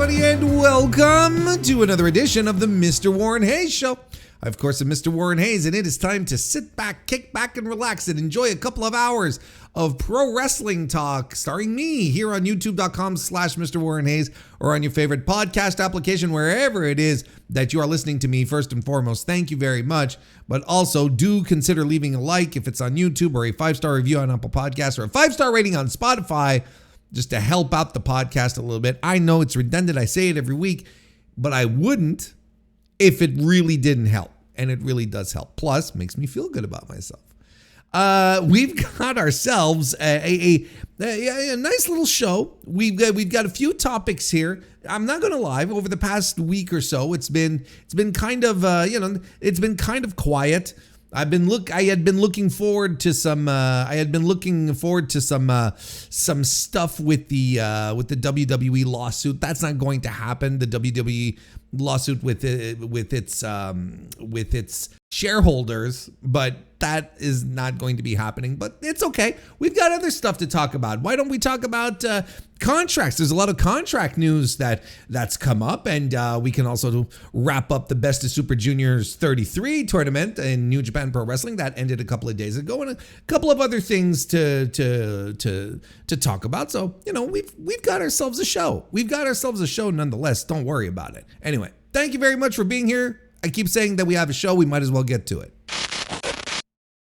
everybody, and welcome to another edition of the Mr. Warren Hayes Show. Of course, I'm Mr. Warren Hayes, and it is time to sit back, kick back, and relax and enjoy a couple of hours of pro wrestling talk starring me here on youtube.com/Mr. Warren Hayes or on your favorite podcast application, wherever it is that you are listening to me. First and foremost, thank you very much. But also do consider leaving a like if it's on YouTube, or a 5-star review on Apple Podcasts, or a 5-star rating on Spotify, just to help out the podcast a little bit. I know it's redundant. I say it every week, but I wouldn't if it really didn't help. And it really does help. Plus, makes me feel good about myself. We've got ourselves a nice little show. We've got a few topics here. I'm not going to lie. Over the past week or so, it's been kind of it's been kind of quiet. I had been looking forward to some stuff with the WWE lawsuit. That's not going to happen. The WWE lawsuit with its shareholders, but that is not going to be happening. But it's okay. We've got other stuff to talk about. Why don't we talk about contracts? There's a lot of contract news that's come up, and we can also wrap up the Best of Super Juniors 33 tournament in New Japan Pro Wrestling that ended a couple of days ago, and a couple of other things to talk about. So we've got ourselves a show. We've got ourselves a show nonetheless. Don't worry about it. Anyway, thank you very much for being here. I keep saying that we have a show. We might as well get to it.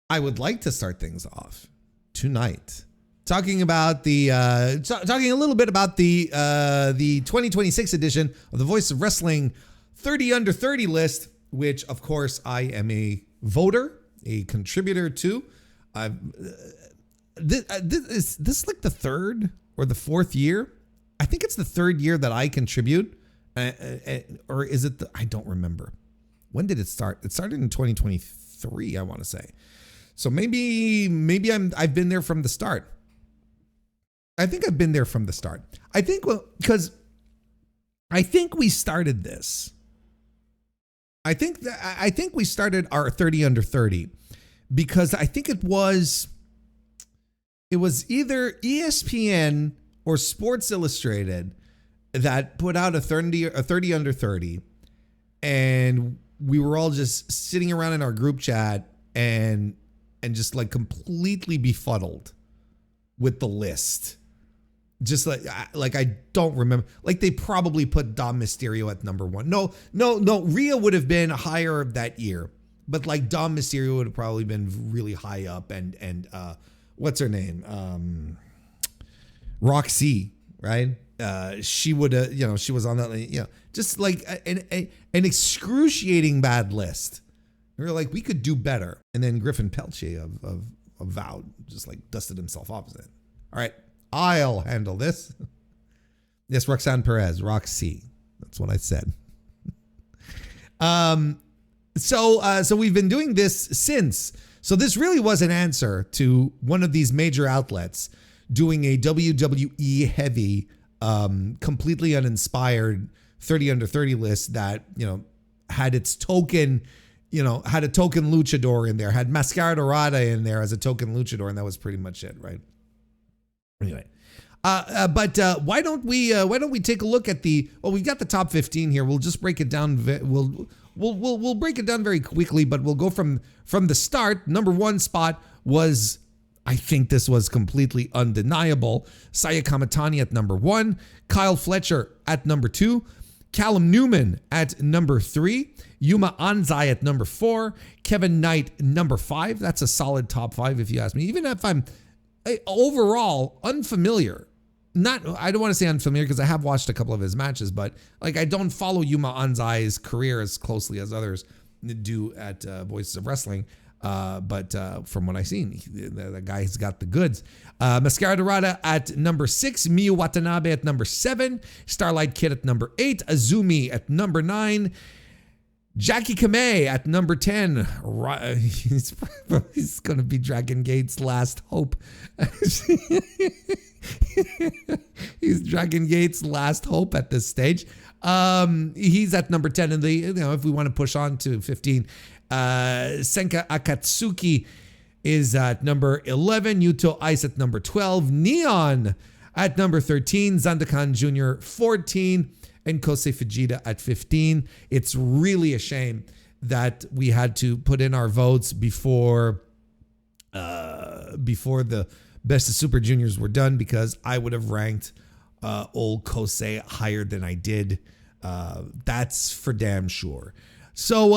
I would like to start things off tonight talking about talking a little bit about the 2026 edition of the Voice of Wrestling 30 Under 30 list, which of course I am a voter, a contributor to. Is this like the third or the fourth year? I think it's the third year that I contribute, or is it? I don't remember. When did it start? It started in 2023, I want to say. So maybe I've been there from the start. I think I've been there from the start. Because I think we started this. I think we started our 30 Under 30 because I think it was either ESPN or Sports Illustrated that put out a 30 Under 30, and we were all just sitting around in our group chat and just like completely befuddled with the list. Just like I don't remember. Like they probably put Dom Mysterio at number 1. No. Rhea would have been higher that year, but like Dom Mysterio would have probably been really high up. And what's her name? Roxy, right? She would have, she was on that, just like an excruciating bad list. We were like, we could do better. And then Griffin Pelche of VOW just like dusted himself off of it. All right, I'll handle this. Yes, Roxanne Perez, Roxy. That's what I said. So we've been doing this since. So this really was an answer to one of these major outlets doing a WWE heavy, completely uninspired 30 Under 30 list that, had its token, had a token luchador in there, had Mascara Dorada in there as a token luchador, and that was pretty much it, right? Anyway, but why don't we take a look at we've got the top 15 here. We'll just break it down. We'll break it down very quickly, but we'll go from the start. Number 1 spot was, I think this was completely undeniable, Saya Kamatani at number 1, Kyle Fletcher at number 2, Callum Newman at number 3, Yuma Anzai at number 4, Kevin Knight number 5. That's a solid top 5 if you ask me. Even if I'm overall unfamiliar, I don't want to say unfamiliar because I have watched a couple of his matches, but like I don't follow Yuma Anzai's career as closely as others do at Voices of Wrestling. But from what I've seen, the guy's got the goods. Mascara Dorada at number 6, Miyu Watanabe at number 7, Starlight Kid at number 8, Azumi at number 9, Jackie Kamei at number 10. He's going to be Dragon Gate's last hope. He's Dragon Gate's last hope at this stage. He's at number 10 in the, if we want to push on to 15, Senka Akatsuki is at number 11, Yuto Ice at number 12, Neon at number 13, Zandakan Jr. 14, and Kosei Fujita at 15. It's really a shame that we had to put in our votes before the Best of Super Juniors were done, because I would have ranked old Kosei higher than I did. That's for damn sure. So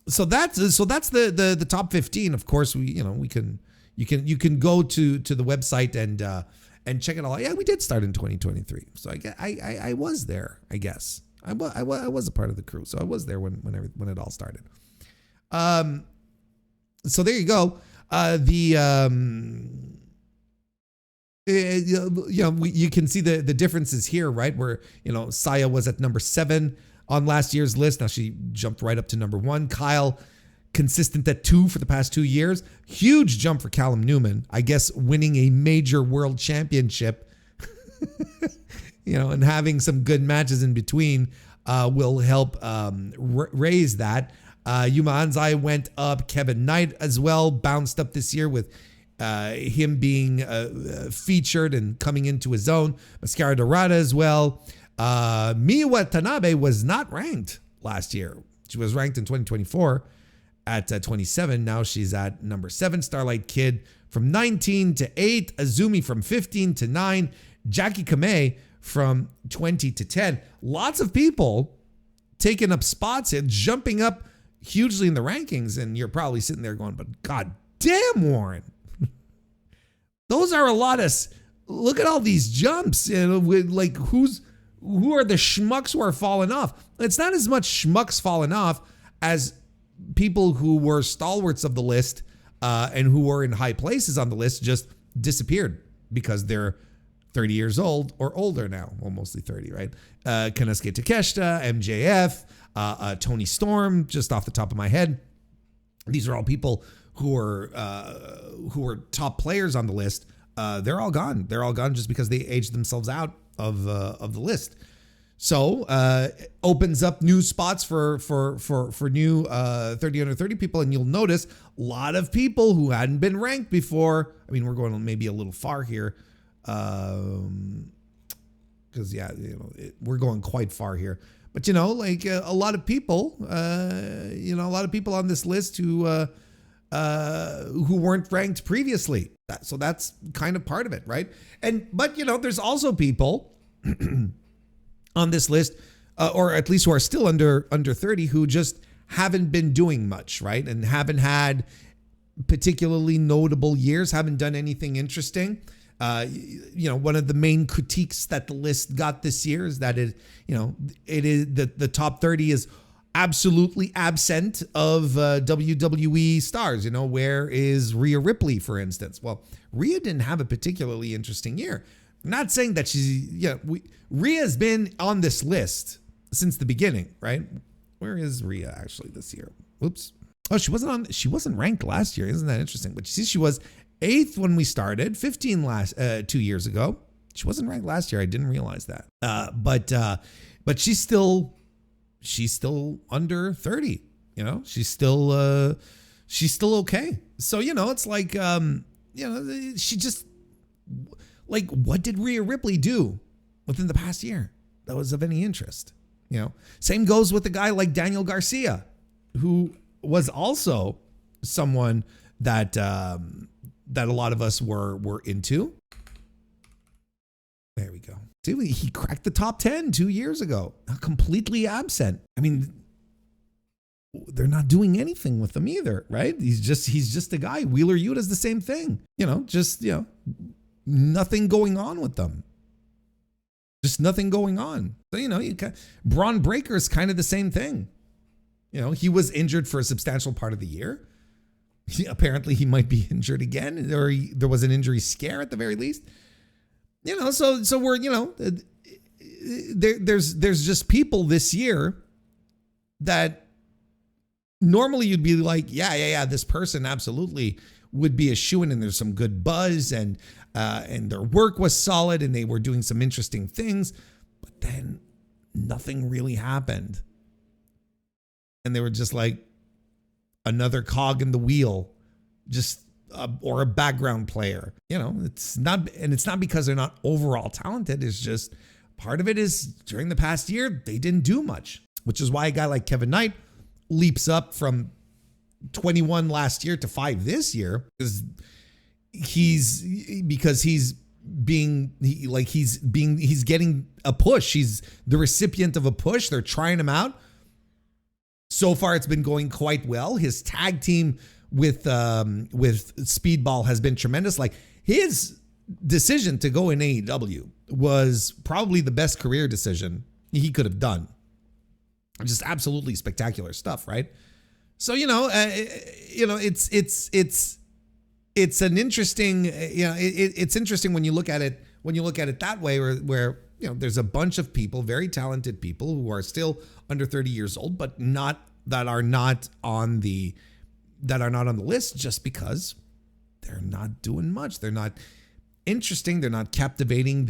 that's the top 15. Of course, you can go to the website and check it all. Yeah, we did start in 2023. So I was there, I guess. I was a part of the crew, so I was there when it all started. So there you go. You can see the differences here, right? Where, Saya was at number 7 on last year's list. Now she jumped right up to number 1. Kyle, consistent at 2 for the past 2 years. Huge jump for Callum Newman, I guess, winning a major world championship, and having some good matches in between will help raise that. Yuma Anzai went up. Kevin Knight as well bounced up this year with him being featured and coming into his own. Mascara Dorada as well. Miyu Watanabe was not ranked last year. She was ranked in 2024 at 27. Now she's at number 7. Starlight Kid from 19 to 8. Azumi from 15 to 9. Jackie Kamei from 20 to 10. Lots of people taking up spots and jumping up hugely in the rankings. And you're probably sitting there going, but God damn, Warren. Those are a lot of, look at all these jumps, like who are the schmucks who are falling off? It's not as much schmucks falling off as people who were stalwarts of the list and who were in high places on the list just disappeared because they're 30 years old or older now. Well, mostly 30, right? Kenosuke Takeshita, MJF, Tony Storm, just off the top of my head. These are all people who are top players on the list. They're all gone. They're all gone just because they aged themselves out of the list. So opens up new spots for new 30 under 30 people, and you'll notice a lot of people who hadn't been ranked before. I mean, we're going maybe a little far here, because we're going quite far here. But a lot of people, a lot of people on this list who weren't ranked previously. So that's kind of part of it, right? But there's also people on this list, or at least who are still under 30, who just haven't been doing much, right? And haven't had particularly notable years, haven't done anything interesting. One of the main critiques that the list got this year is that it is the top 30 is absolutely absent of WWE stars. Where is Rhea Ripley, for instance? Well, Rhea didn't have a particularly interesting year. I'm not saying that Rhea's been on this list since the beginning, right? Where is Rhea actually this year? Oops. Oh, she wasn't ranked last year. Isn't that interesting? But you see, she was 8th when we started, 15 2 years ago. She wasn't ranked last year. I didn't realize that. But she's still under 30. She's still okay. So it's like she just, like, what did Rhea Ripley do within the past year that was of any interest? Same goes with a guy like Daniel Garcia, who was also someone that a lot of us were into. There we go. Dude, he cracked the top 10 2 years ago. Completely absent. I mean, they're not doing anything with him either, right? He's just a guy. Wheeler Yuta does the same thing. Nothing going on with them. Just nothing going on. So, Braun Breaker is kind of the same thing. He was injured for a substantial part of the year. Apparently he might be injured again, or there was an injury scare at the very least. So we're, there's just people this year that normally you'd be like, yeah, this person absolutely would be a shoo-in, and there's some good buzz, and their work was solid, and they were doing some interesting things, but then nothing really happened. And they were just like another cog in the wheel, or a background player. It's not because they're not overall talented. It's just part of it is during the past year, they didn't do much, which is why a guy like Kevin Knight leaps up from 21 last year to 5 this year, because he's getting a push. He's the recipient of a push. They're trying him out. So far, it's been going quite well. His tag team with Speedball has been tremendous. Like, his decision to go in AEW was probably the best career decision he could have done. Just absolutely spectacular stuff, right? So, it's an interesting, it's interesting when you look at it that way, where there's a bunch of people, very talented people who are still under 30 years old, but that are not on the list just because they're not doing much. They're not interesting. They're not captivating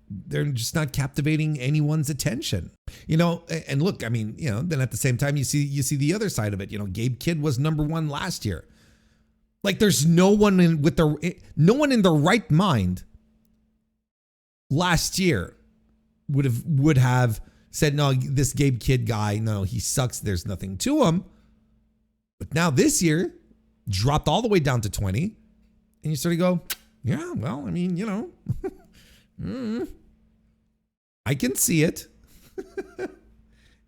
they're just not captivating anyone's attention. And look, I mean, then at the same time, you see the other side of it. Gabe Kidd was number 1 last year. Like, there's no one in their right mind last year would have said, no, this Gabe Kidd guy, no, he sucks. There's nothing to him. But now this year, dropped all the way down to 20. And you sort of go, yeah, well, I mean, I can see it.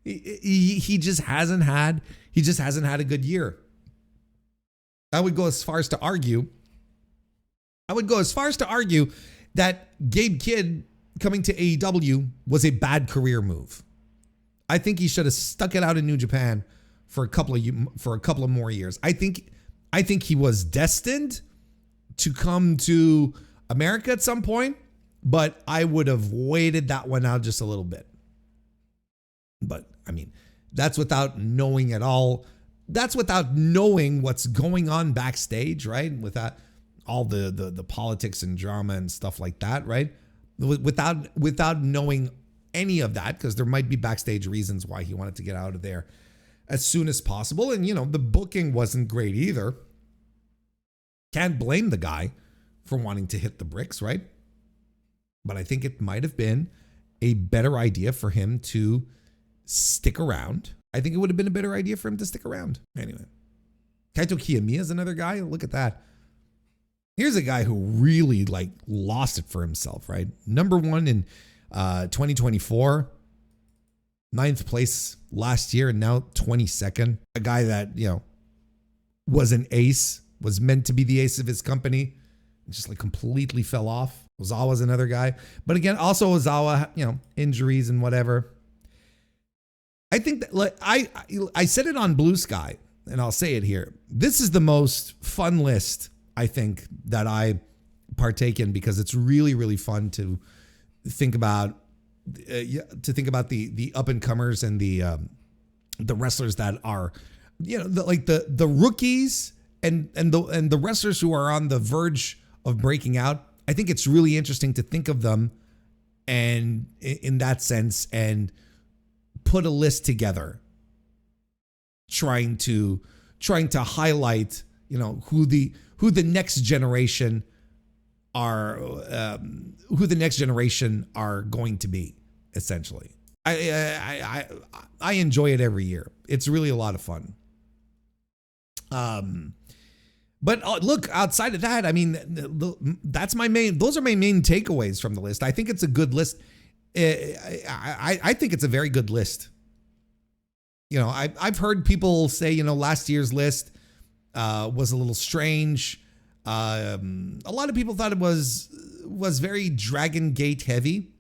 he just hasn't had a good year. I would go as far as to argue that Gabe Kidd coming to AEW was a bad career move. I think he should have stuck it out in New Japan for a couple of more years. I think he was destined to come to America at some point, but I would have waited that one out just a little bit. But I mean, that's without knowing at all. That's without knowing what's going on backstage, right? Without all the politics and drama and stuff like that, right? Without knowing any of that, because there might be backstage reasons why he wanted to get out of there as soon as possible. And, the booking wasn't great either. Can't blame the guy for wanting to hit the bricks, right? But I think it might have been a better idea for him to stick around. I think it would have been a better idea for him to stick around. Anyway, Kaito Kiyomiya is another guy. Look at that. Here's a guy who really lost it for himself, right? Number 1 in 2024, 9th place last year, and now 22nd. A guy that, was an ace, was meant to be the ace of his company, just completely fell off. Ozawa's another guy. But again, also Ozawa, injuries and whatever. I think that I said it on Blue Sky, and I'll say it here. This is the most fun list, I think, that I partake in, because it's really, really fun to think about. The up and comers and the wrestlers that are, the rookies and the wrestlers who are on the verge of breaking out. I think it's really interesting to think of them, and in that sense, and put a list together, trying to highlight, who the next generation are going to be, essentially. I enjoy it every year. It's really a lot of fun. But look, outside of that, I mean, those are my main takeaways from the list. I think it's a good list. I think it's a very good list. I've heard people say, last year's list was a little strange. A lot of people thought it was very Dragon Gate heavy,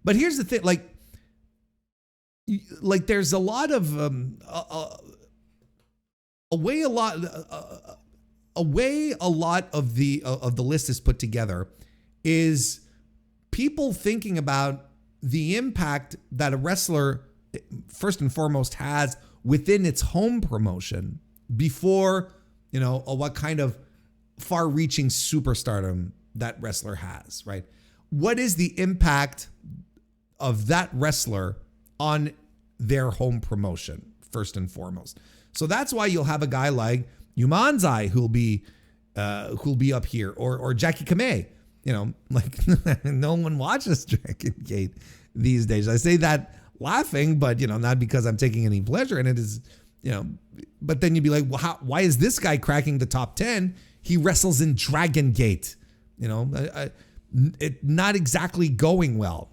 But here's the thing, there's a lot of a way a lot of the list is put together is people thinking about the impact that a wrestler, first and foremost, has within its home promotion before, what kind of far-reaching superstardom that wrestler has, right? What is the impact of that wrestler on their home promotion, first and foremost? So that's why you'll have a guy like Yumanzai who'll be up here, or Jackie Kamei, like no one watches Dragon Gate these days. I say that laughing, but not because I'm taking any pleasure in it. Is but then you'd be like, well, why is this guy cracking the top 10? He wrestles in Dragon Gate. It not exactly going well.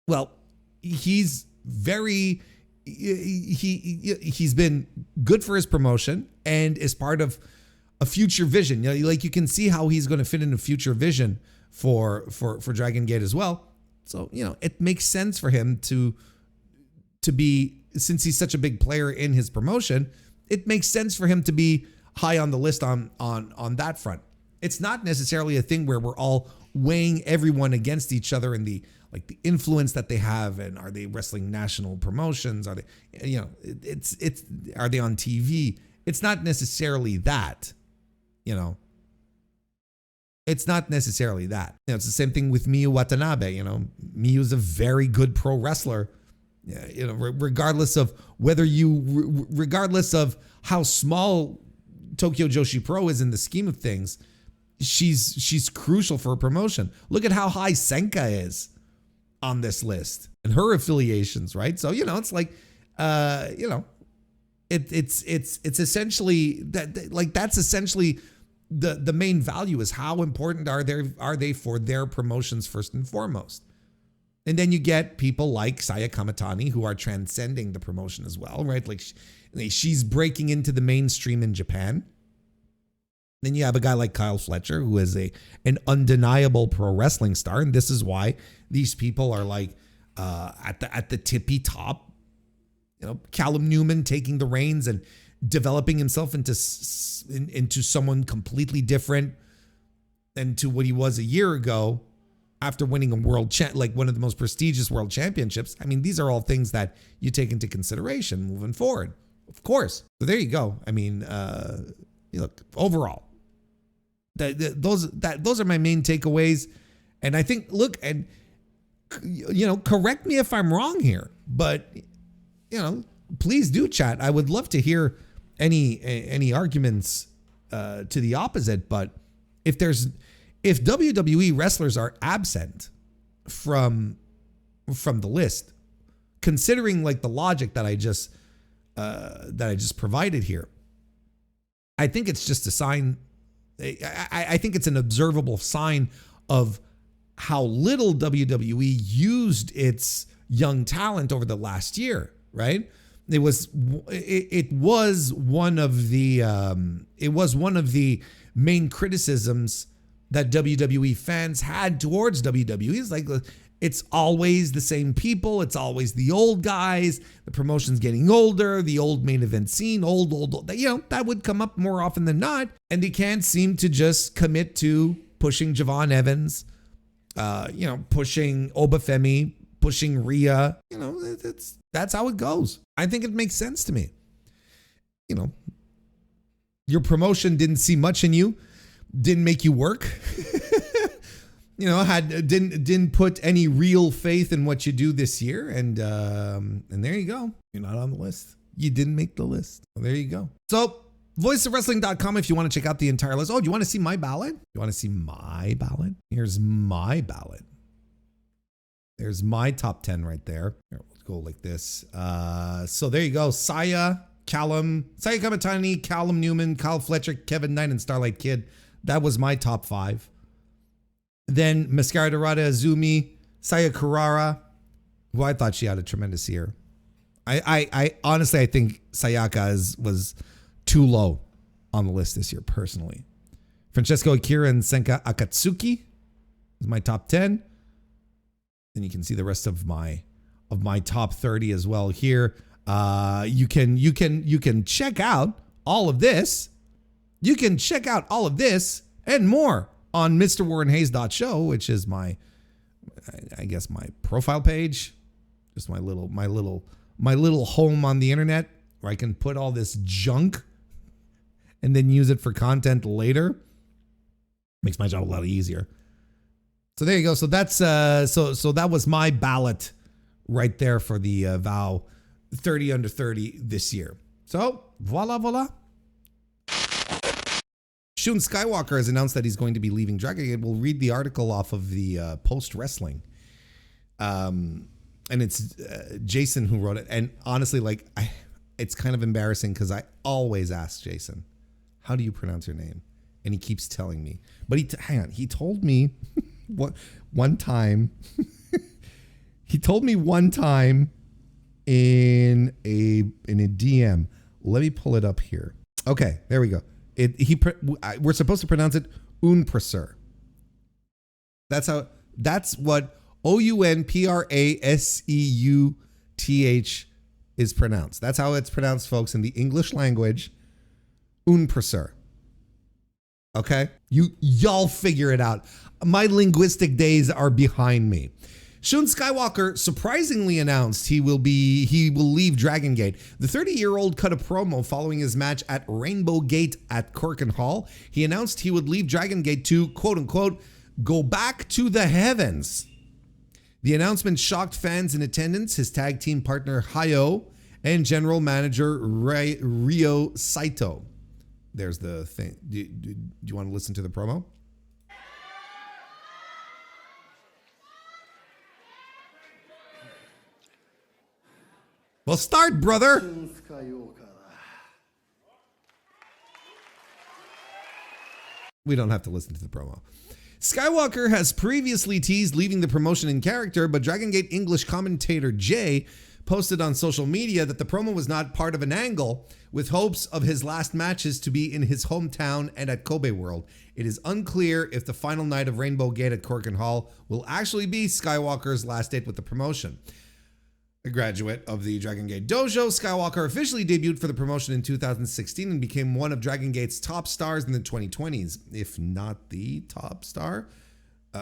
Well, he's very. He's been good for his promotion and is part of a future vision. Like you can see how he's going to fit in a future vision for Dragon Gate as well. So, it makes sense for him to be, since he's such a big player in his promotion, it makes sense for him to be high on the list on that front. It's not necessarily a thing where we're all weighing everyone against each other and the influence that they have, and are they wrestling national promotions? Are they, it's are they on TV? It's not necessarily that, It's not necessarily that. It's the same thing with Miyu Watanabe. Miyu's a very good pro wrestler. Regardless of regardless of how small Tokyo Joshi Pro is in the scheme of things, she's crucial for a promotion. Look at how high Senka is on this list and her affiliations, right? So it's like, it's essentially that's essentially the main value, is how important are they for their promotions first and foremost. And then you get people like Saya Kamatani who are transcending the promotion as well, right? Like she's breaking into the mainstream in Japan. Then you have a guy like Kyle Fletcher, who is an undeniable pro wrestling star, and this is why these people are like at the tippy top. Callum Newman taking the reins and developing himself into someone completely different than to what he was a year ago after winning a like one of the most prestigious world championships. I mean, these are all things that you take into consideration moving forward, of course. So there you go. I mean, look, overall, those are my main takeaways. And I think, look, and correct me if I'm wrong here, but please do chat. I would love to hear any arguments to the opposite. But if WWE wrestlers are absent from the list, considering like the logic that I just provided here, I think it's just a sign. I think it's an observable sign of how little WWE used its young talent over the last year, right? It was one of the main criticisms that WWE fans had towards WWE. It's like, it's always the same people. It's always the old guys. The promotion's getting older. The old main event scene, old. That would come up more often than not. And they can't seem to just commit to pushing Javon Evans, pushing Obafemi, pushing Rhea. That's how it goes. I think it makes sense to me. Your promotion didn't see much in you, didn't make you work. Didn't put any real faith in what you do this year, and there you go. You're not on the list. You didn't make the list. Well, there you go. So, voiceofwrestling.com if you want to check out the entire list. Oh, do you want to see my ballot? You want to see my ballot? Here's my ballot. There's my top 10 right there. Here, we'll go like this. So there you go. Saya Kamatani, Callum Newman, Kyle Fletcher, Kevin Knight, and Starlight Kid. That was my top 5. Then Mascara Dorada Azumi, Saya Kurara, who I thought she had a tremendous year. I honestly, I think Sayaka was too low on the list this year, personally. Francesco Akira and Senka Akatsuki is my top 10. Then you can see the rest of my top 30 as well here. You can check out all of this. You can check out all of this and more on MrWarrenHayes.show, which is my profile page, just my little home on the internet where I can put all this junk and then use it for content later. Makes my job a lot easier. So there you go. So that's so that was my ballot right there for the VOW 30 under 30 this year. So voila. Shun Skywalker has announced that he's going to be leaving Dragon Gate. We'll read the article off of the Post Wrestling. And it's Jason who wrote it. And honestly, like, it's kind of embarrassing because I always ask Jason, how do you pronounce your name? And he keeps telling me. But hang on, he told me one time. He told me one time in a DM. Let me pull it up here. Okay, there we go. We're supposed to pronounce it Unprasur. That's what Unpraseuth is pronounced. That's how it's pronounced, folks, in the English language. Unprasur. Okay? Y'all figure it out. My linguistic days are behind me. Shun Skywalker surprisingly announced he will leave Dragon Gate. The 30-year-old cut a promo following his match at Rainbow Gate at Korakuen Hall. He announced he would leave Dragon Gate to, quote unquote, go back to the heavens. The announcement shocked fans in attendance, his tag team partner Hayo, and general manager Ryo Saito. There's the thing. Do you want to listen to the promo? Well, start, brother. We don't have to listen to the promo. Skywalker has previously teased leaving the promotion in character, but Dragon Gate English commentator Jay posted on social media that the promo was not part of an angle, with hopes of his last matches to be in his hometown and at Kobe World. It is unclear if the final night of Rainbow Gate at Korakuen Hall will actually be Skywalker's last date with the promotion. A graduate of the Dragon Gate Dojo, Skywalker officially debuted for the promotion in 2016 and became one of Dragon Gate's top stars in the 2020s, if not the top star,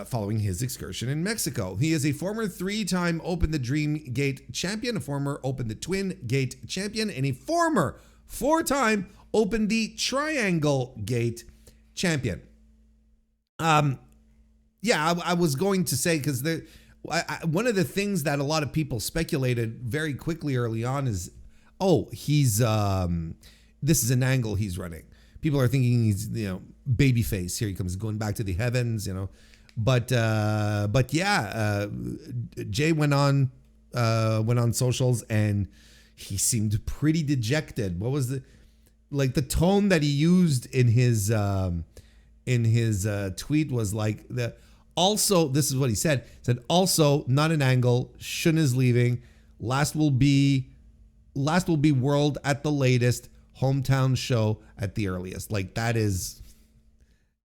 following his excursion in Mexico. He is a former 3-time Open the Dream Gate champion, a former Open the Twin Gate champion, and a former 4-time Open the Triangle Gate champion. I was going to say, because one of the things that a lot of people speculated very quickly early on is, this is an angle he's running. People are thinking he's, babyface. Here he comes, going back to the heavens, But Jay went on socials and he seemed pretty dejected. What was the tone that he used in his tweet was like the. Also, this is what he said. He said, also, not an angle. Shun is leaving. Last will be world at the latest. Hometown show at the earliest. Like, that is,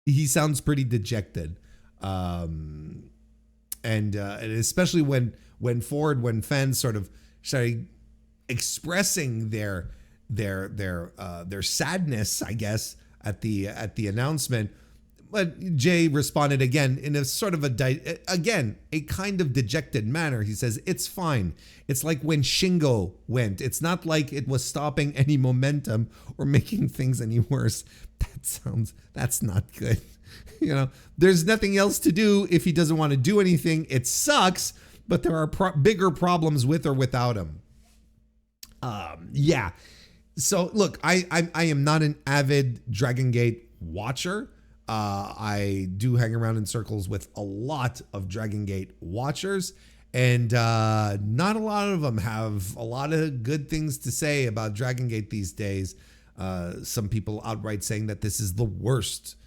he sounds pretty dejected. And especially when fans sort of started expressing their sadness, I guess, at the announcement. But Jay responded again in a sort of a kind of dejected manner. He says, it's fine. It's like when Shingo went. It's not like it was stopping any momentum or making things any worse. That's not good. There's nothing else to do if he doesn't want to do anything. It sucks, but there are bigger problems with or without him. So look, I am not an avid Dragon Gate watcher. I do hang around in circles with a lot of Dragon Gate watchers, and not a lot of them have a lot of good things to say about Dragon Gate these days. Some people outright saying that this is the worst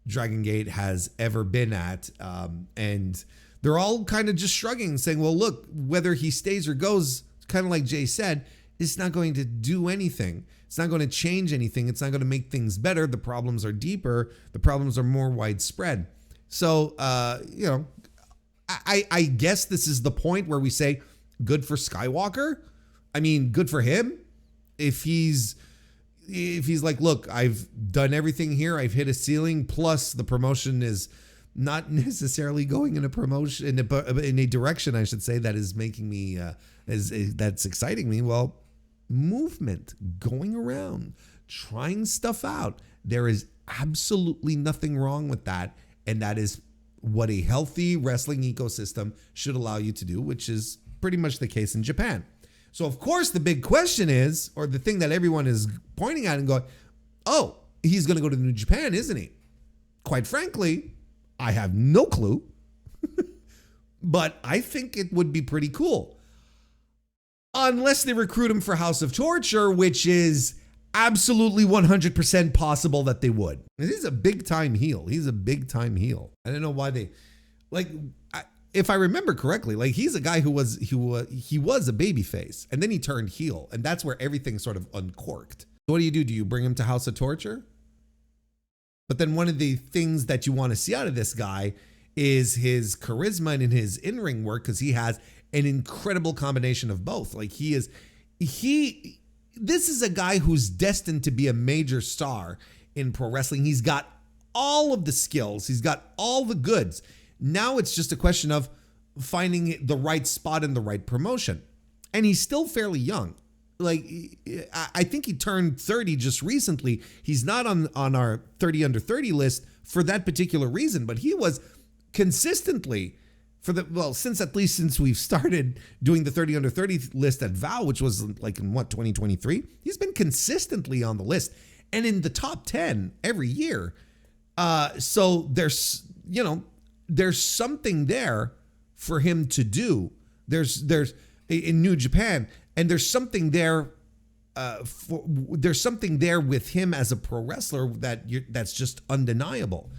Dragon Gate has ever been at, and they're all kind of just shrugging, saying, well, look, whether he stays or goes, kind of like Jay said, it's not going to do anything. It's not going to change anything. It's not going to make things better. The problems are deeper. The problems are more widespread. So, I guess this is the point where we say, good for Skywalker. I mean, good for him. If he's like, look, I've done everything here. I've hit a ceiling. Plus, the promotion is not necessarily going in a direction, I should say, that is making me, that's exciting me. Well, movement, going around, trying stuff out. There is absolutely nothing wrong with that. And that is what a healthy wrestling ecosystem should allow you to do, which is pretty much the case in Japan. So, of course, the big question is, or the thing that everyone is pointing at and going, oh, he's going to go to New Japan, isn't he? Quite frankly, I have no clue. But I think it would be pretty cool. Unless they recruit him for House of Torture, which is absolutely 100% possible that they would. He's a big time heel. He's a big time heel. I don't know why they, like, if I remember correctly, like he's a guy who was a baby face and then he turned heel, and that's where everything sort of uncorked. So what do? Do you bring him to House of Torture? But then one of the things that you want to see out of this guy is his charisma and in his in-ring work, because he has an incredible combination of both. Like this is a guy who's destined to be a major star in pro wrestling. He's got all of the skills. He's got all the goods. Now it's just a question of finding the right spot in the right promotion. And he's still fairly young. Like, I think he turned 30 just recently. He's not on our 30 under 30 list for that particular reason, but he was consistently since we've started doing the 30 under 30 list at VOW, which was like in 2023, he's been consistently on the list and in the top 10 every year. So there's something there for him to do. There's in New Japan, and there's something there. There's something there with him as a pro wrestler that's just undeniable.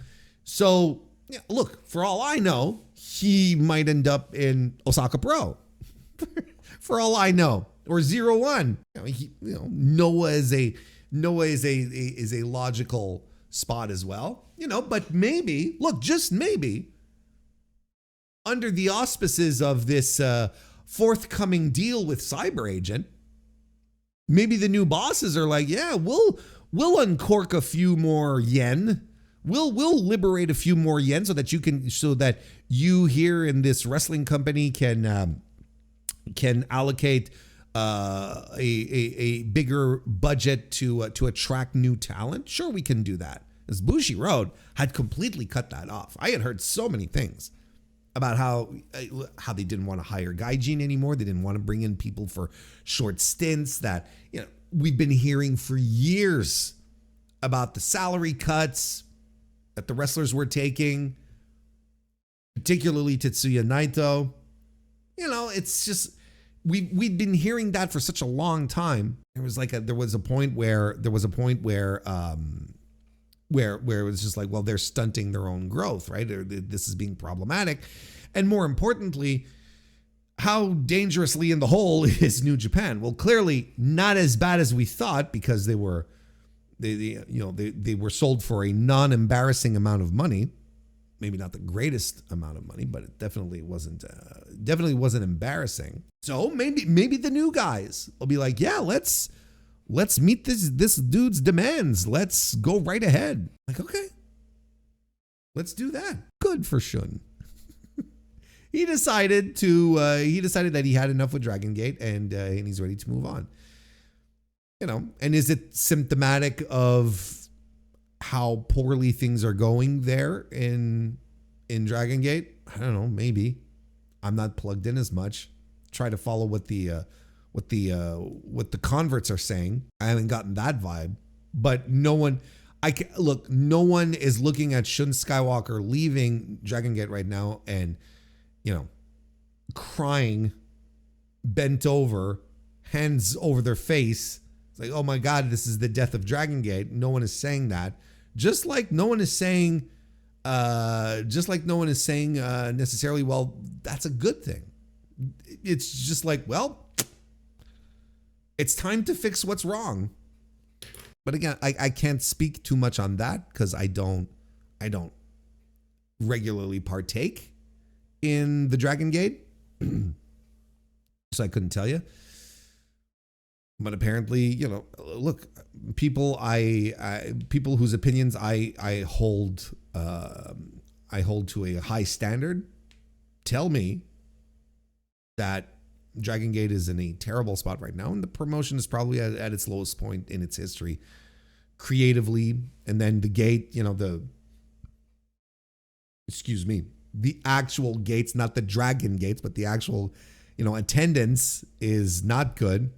So yeah, look, for all I know, he might end up in Osaka Pro. For all I know, or 0-1. Noah is a logical spot as well. But maybe, look, just maybe, under the auspices of this forthcoming deal with Cyber Agent, maybe the new bosses are like, yeah, we'll uncork a few more yen. We'll liberate a few more yen so that you here in this wrestling company can allocate a bigger budget to attract new talent. Sure, we can do that. As Bushi Road had completely cut that off. I had heard so many things about how they didn't want to hire Gaijin anymore. They didn't want to bring in people for short stints. That we've been hearing for years about the salary cuts that the wrestlers were taking, particularly Tetsuya Naito. It's just we'd been hearing that for such a long time. There was a point where it was just like, well, they're stunting their own growth, right? This is being problematic. And more importantly, how dangerously in the hole is New Japan? Well, clearly not as bad as we thought, because they were sold for a non-embarrassing amount of money. Maybe not the greatest amount of money, but it definitely wasn't embarrassing. So maybe the new guys will be like, yeah, let's meet this dude's demands. Let's go right ahead. Like, okay, let's do that. Good for Shun. He decided that he had enough with Dragon Gate, and he's ready to move on. And is it symptomatic of how poorly things are going there in Dragon Gate? I don't know, maybe. I'm not plugged in as much. Try to follow what the converts are saying. I haven't gotten that vibe, but no one is looking at Shun Skywalker leaving Dragon Gate right now and crying, bent over, hands over their face. It's like, oh my God, this is the death of Dragon Gate. No one is saying that. Just like no one is saying necessarily, well, that's a good thing. It's just like, well, it's time to fix what's wrong. But again, I can't speak too much on that because I don't regularly partake in the Dragon Gate. So I couldn't tell you. But apparently, look, people whose opinions I hold to a high standard tell me that Dragon Gate is in a terrible spot right now, and the promotion is probably at its lowest point in its history creatively. And then the gate, the actual gates, not the Dragon Gates, but the actual, attendance is not good.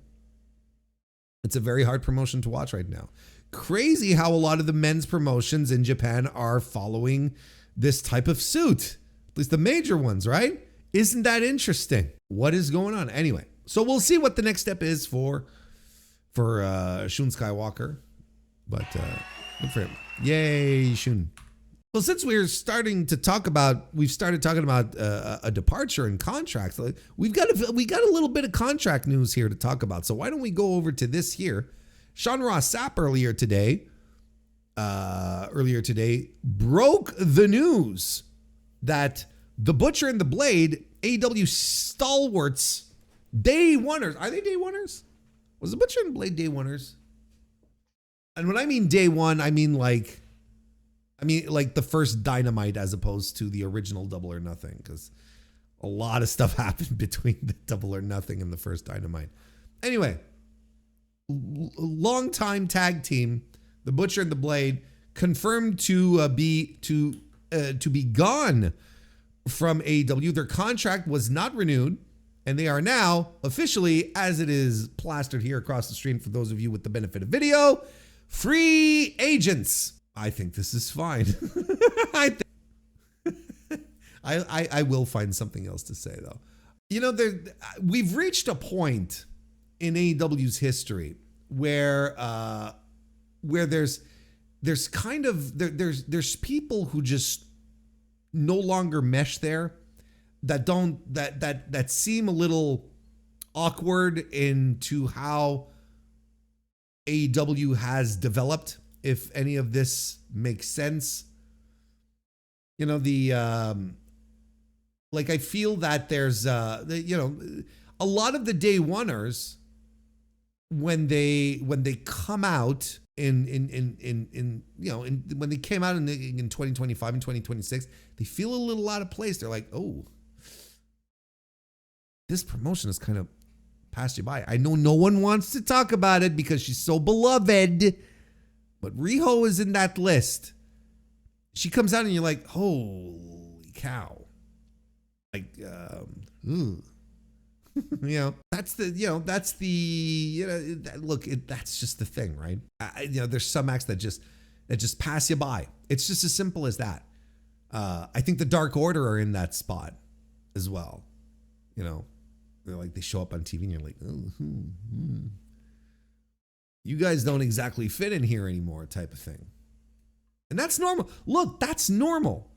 It's a very hard promotion to watch right now. Crazy how a lot of the men's promotions in Japan are following this type of suit. At least the major ones, right? Isn't that interesting? What is going on? Anyway, so we'll see what the next step is for Shun Skywalker. But good for him. Yay, Shun. Well, since we've started talking about a departure and contracts, we got a little bit of contract news here to talk about. So why don't we go over to this here? Sean Ross Sapp earlier today broke the news that the Butcher and the Blade, AEW stalwarts, day oneers. Are they day oneers? Was the Butcher and the Blade day oneers? And when I mean day one, I mean like the first Dynamite as opposed to the original Double or Nothing, because a lot of stuff happened between the Double or Nothing and the first Dynamite. Anyway, longtime tag team, the Butcher and the Blade, confirmed to be gone from AEW. Their contract was not renewed, and they are now officially, as it is plastered here across the screen for those of you with the benefit of video, free agents. I think this is fine. I will find something else to say though. You know, we've reached a point in AEW's history where there's people who just no longer mesh there, that seem a little awkward into how AEW has developed, if any of this makes sense. You know, I feel that there's a lot of the day oneers, when they come out when they came out in 2025 and 2026, they feel a little out of place. They're like, oh, this promotion has kind of passed you by. I know no one wants to talk about it because she's so beloved, but Riho is in that list. She comes out and you're like, holy cow. Like, that's just the thing, right? There's some acts that just pass you by. It's just as simple as that. I think the Dark Order are in that spot as well. They're like, they show up on TV and you're like, you guys don't exactly fit in here anymore, type of thing. And that's normal. Look, that's normal.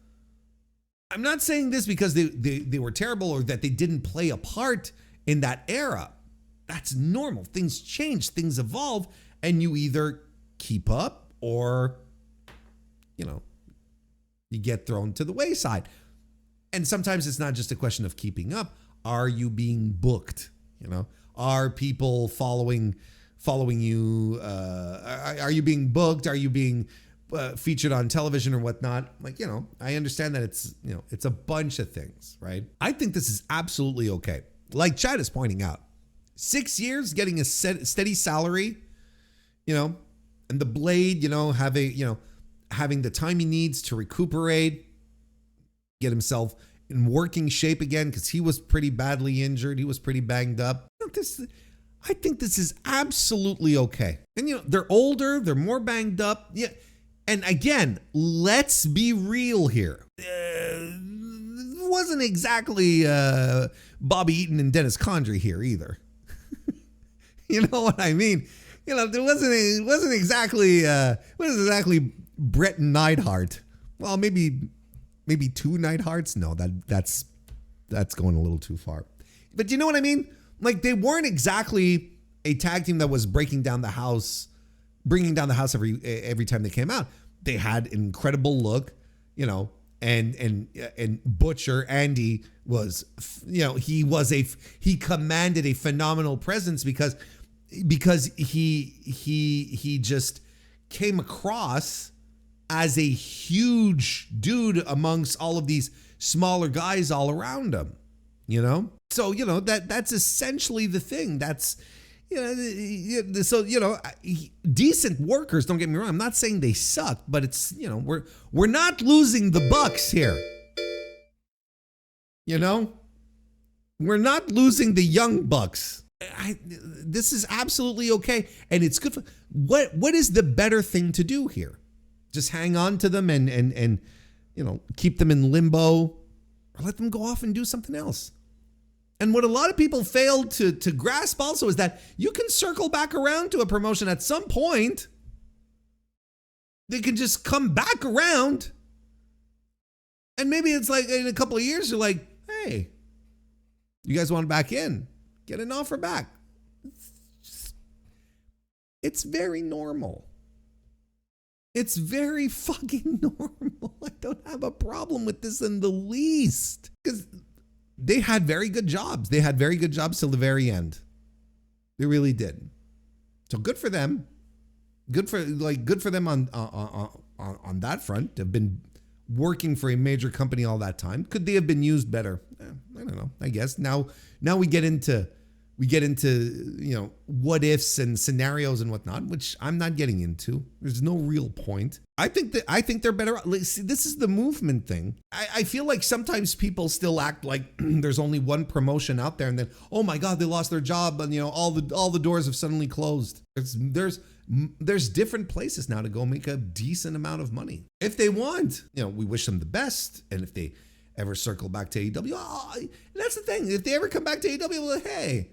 I'm not saying this because they were terrible or that they didn't play a part in that era. That's normal. Things change, things evolve, and you either keep up or, you get thrown to the wayside. And sometimes it's not just a question of keeping up. Are you being booked? Are people following you? Are you being booked? Are you being featured on television or whatnot? I understand that it's a bunch of things, right? I think this is absolutely okay. Like Chad is pointing out, 6 years getting a steady salary, and the Blade, having the time he needs to recuperate, get himself in working shape again, because he was pretty badly injured. He was pretty banged up. I think this is absolutely okay. And they're older, they're more banged up. Yeah. And again, let's be real here. It wasn't exactly Bobby Eaton and Dennis Condrey here either. You know what I mean? There wasn't exactly Brett and Neidhart. Well, maybe two Neidharts. No, that's going a little too far. But you know what I mean? Like, they weren't exactly a tag team that was bringing down the house every time they came out. They had an incredible look, and Butcher Andy was, he commanded a phenomenal presence because he just came across as a huge dude amongst all of these smaller guys all around him, So, that's essentially the thing. That's, decent workers, don't get me wrong. I'm not saying they suck, but it's, we're not losing the Bucks here. We're not losing the young Bucks. This is absolutely okay. And it's good for what is the better thing to do here? Just hang on to them and keep them in limbo, or let them go off and do something else. And what a lot of people fail to grasp also is that you can circle back around to a promotion at some point. They can just come back around. And maybe it's like in a couple of years, you're like, hey, you guys want back in? Get an offer back. It's very normal. It's very fucking normal. I don't have a problem with this in the least. Because they had very good jobs. They had very good jobs till the very end. They really did. So good for them. Good for them on that front. They've been working for a major company all that time. Could they have been used better? I don't know. I guess now we get into what ifs and scenarios and whatnot, which I'm not getting into. There's no real point. I think they're better. See, this is the movement thing. I feel like sometimes people still act like there's only one promotion out there, and then, oh my God, they lost their job, and all the doors have suddenly closed. There's different places now to go make a decent amount of money if they want. We wish them the best, and if they ever circle back to AEW, that's the thing. If they ever come back to AEW, we're like, hey,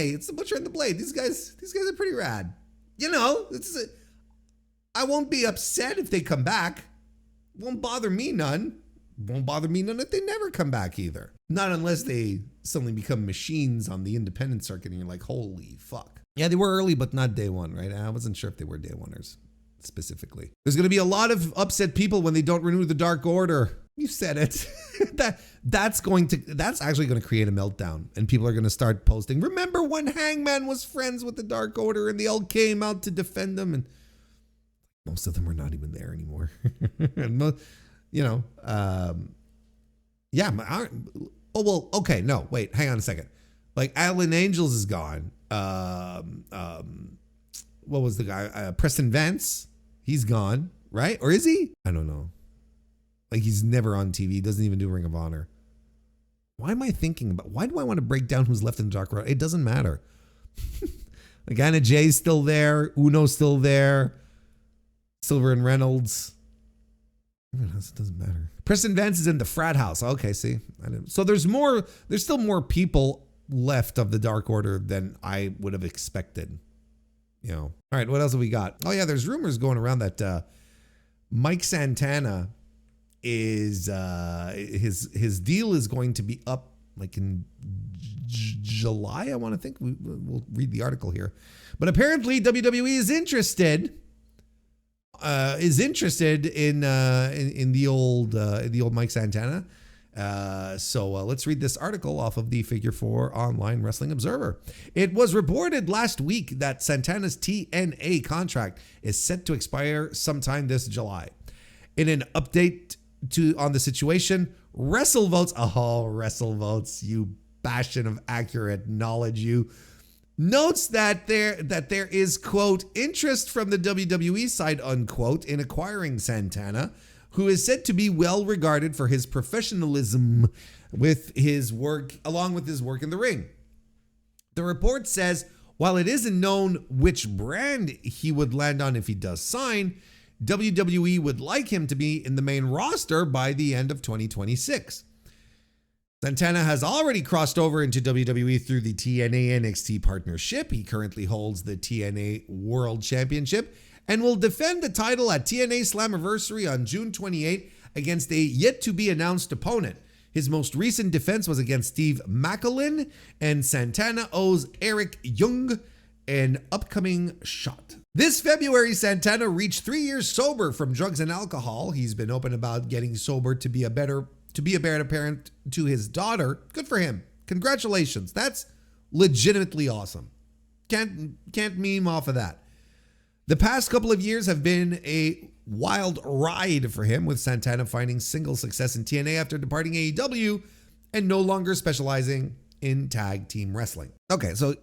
it's the Butcher and the Blade. These guys are pretty rad. I won't be upset if they come back. Won't bother me none. Won't bother me none if they never come back either. Not unless they suddenly become machines on the independent circuit and you're like, holy fuck. Yeah, they were early, but not day one, right? I wasn't sure if they were day oneers specifically. There's going to be a lot of upset people when they don't renew the Dark Order. You said it. That's actually going to create a meltdown, and people are going to start posting, remember when Hangman was friends with the Dark Order and they all came out to defend them, and most of them are not even there anymore. And okay, no, wait, hang on a second. Like Alan Angels is gone. What was the guy? Preston Vance, he's gone, right? Or is he? I don't know. Like he's never on TV. He doesn't even do Ring of Honor. Why do I want to break down who's left in the Dark Order? It doesn't matter. Like Anna Jay's still there. Uno's still there. Silver and Reynolds. It doesn't matter. Preston Vance is in the frat house. Okay, see. So there's still more people left of the Dark Order than I would have expected. All right, what else have we got? Oh yeah, there's rumors going around that Mike Santana is his deal is going to be up like in July, I want to think. We'll read the article here. But apparently WWE is interested in the old Mike Santana. So let's read this article off of the Figure 4 Online Wrestling Observer. It was reported last week that Santana's TNA contract is set to expire sometime this July. In an update on the situation, WrestleVotes, you bastion of accurate knowledge, you notes that there is, quote, interest from the WWE side, unquote, in acquiring Santana, who is said to be well regarded for his professionalism along with his work in the ring. The report says, while it isn't known which brand he would land on if he does sign, WWE would like him to be in the main roster by the end of 2026. Santana has already crossed over into WWE through the TNA NXT partnership. He currently holds the TNA World Championship and will defend the title at TNA Slammiversary on June 28 against a yet-to-be-announced opponent. His most recent defense was against Steve Maclin, and Santana owes Eric Young an upcoming shot. This February, Santana reached 3 years sober from drugs and alcohol. He's been open about getting sober to be a better parent to his daughter. Good for him. Congratulations. That's legitimately awesome. Can't meme off of that. The past couple of years have been a wild ride for him, with Santana finding single success in TNA after departing AEW and no longer specializing in tag team wrestling. Okay, so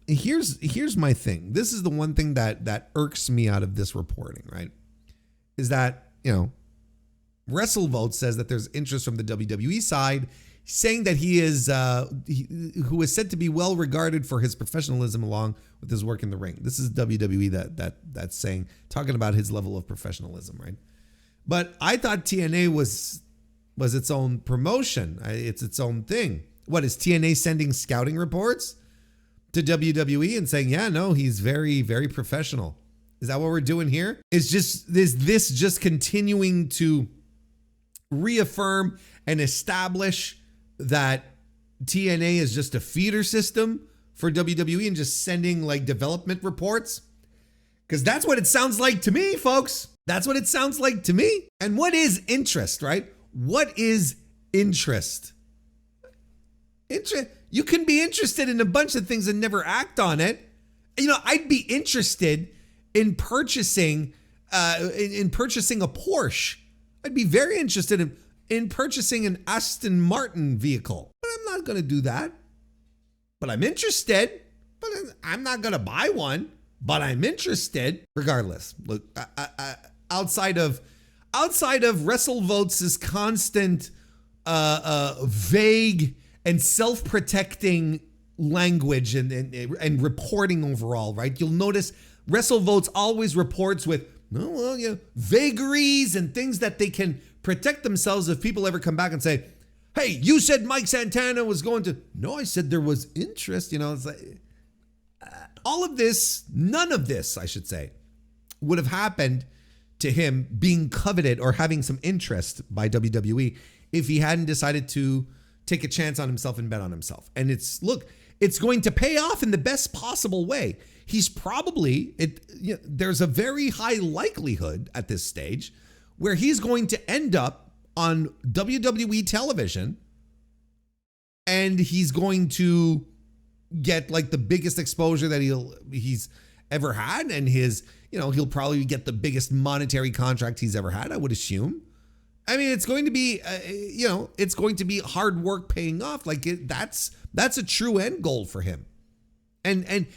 here's my thing. This is the one thing that irks me out of this reporting, right? Is that, WrestleVote says that there's interest from the WWE side, saying that he is, who is said to be well regarded for his professionalism along with his work in the ring. This is WWE that's saying, talking about his level of professionalism, right? But I thought TNA was its own promotion. It's its own thing. What is TNA sending scouting reports to WWE and saying, yeah, no, he's very, very professional? Is that what we're doing here? Is this just continuing to reaffirm and establish that TNA is just a feeder system for WWE and just sending like development reports? Because that's what it sounds like to me, folks. That's what it sounds like to me. And what is interest, right? What is interest? You can be interested in a bunch of things and never act on it. You know, I'd be interested in purchasing a Porsche. I'd be very interested in purchasing an Aston Martin vehicle. But I'm not going to do that. But I'm interested. But I'm not going to buy one. But I'm interested. Regardless, look, outside of WrestleVotes' constant vague and self-protecting language and reporting overall, right? You'll notice WrestleVotes always reports with vagaries and things that they can protect themselves if people ever come back and say, hey, you said Mike Santana was going to. No, I said there was interest. You know, it's like all of this, none of this, I should say, would have happened to him being coveted or having some interest by WWE if he hadn't decided to take a chance on himself and bet on himself. And it's going to pay off in the best possible way. He's probably, there's a very high likelihood at this stage where he's going to end up on WWE television and he's going to get like the biggest exposure that he's ever had. And he'll probably get the biggest monetary contract he's ever had, I would assume. I mean, it's going to be, it's going to be hard work paying off. Like that's a true end goal for him. And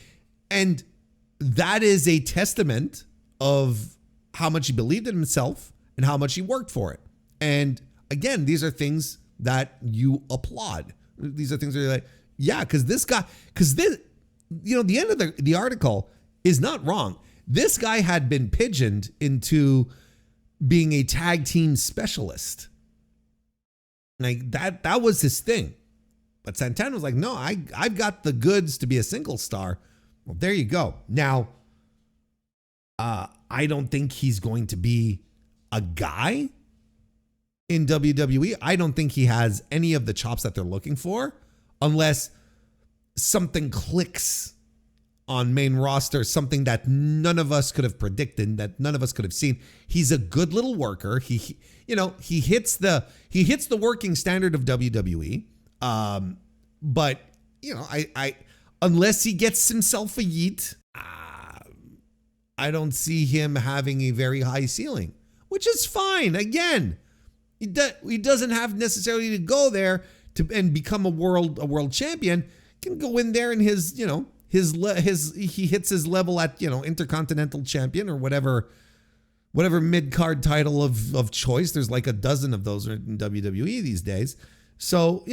that is a testament of how much he believed in himself and how much he worked for it. And again, these are things that you applaud. These are things that you're like, yeah, the end of the article is not wrong. This guy had been pigeoned into being a tag team specialist. Like that was his thing. But Santana was like, no, I've got the goods to be a single star. Well, there you go. Now, I don't think he's going to be a guy in WWE. I don't think he has any of the chops that they're looking for unless something clicks on main roster, something that none of us could have predicted, that none of us could have seen. He's a good little worker. He hits the working standard of WWE. But I unless he gets himself a yeet, I don't see him having a very high ceiling, which is fine. Again, he doesn't have necessarily to go there and become a world champion. He can go in there and he hits his level at intercontinental champion or whatever mid-card title of choice. There's like a dozen of those in WWE these days. So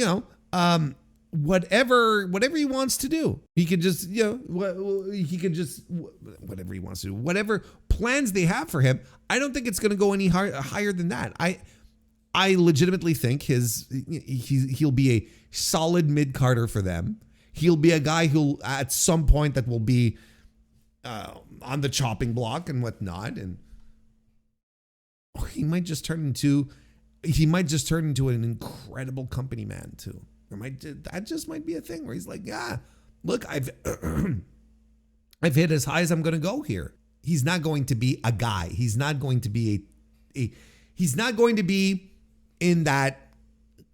whatever he wants to do, he can just whatever he wants to do, whatever plans they have for him. I don't think it's going to go any higher than that. I legitimately think he'll be a solid mid-carder for them. He'll be a guy who at some point that will be on the chopping block and whatnot. And he might just turn into an incredible company man too. That just might be a thing where he's like, yeah, look, I've hit as high as I'm going to go here. He's not going to be a guy. He's not going to be he's not going to be in that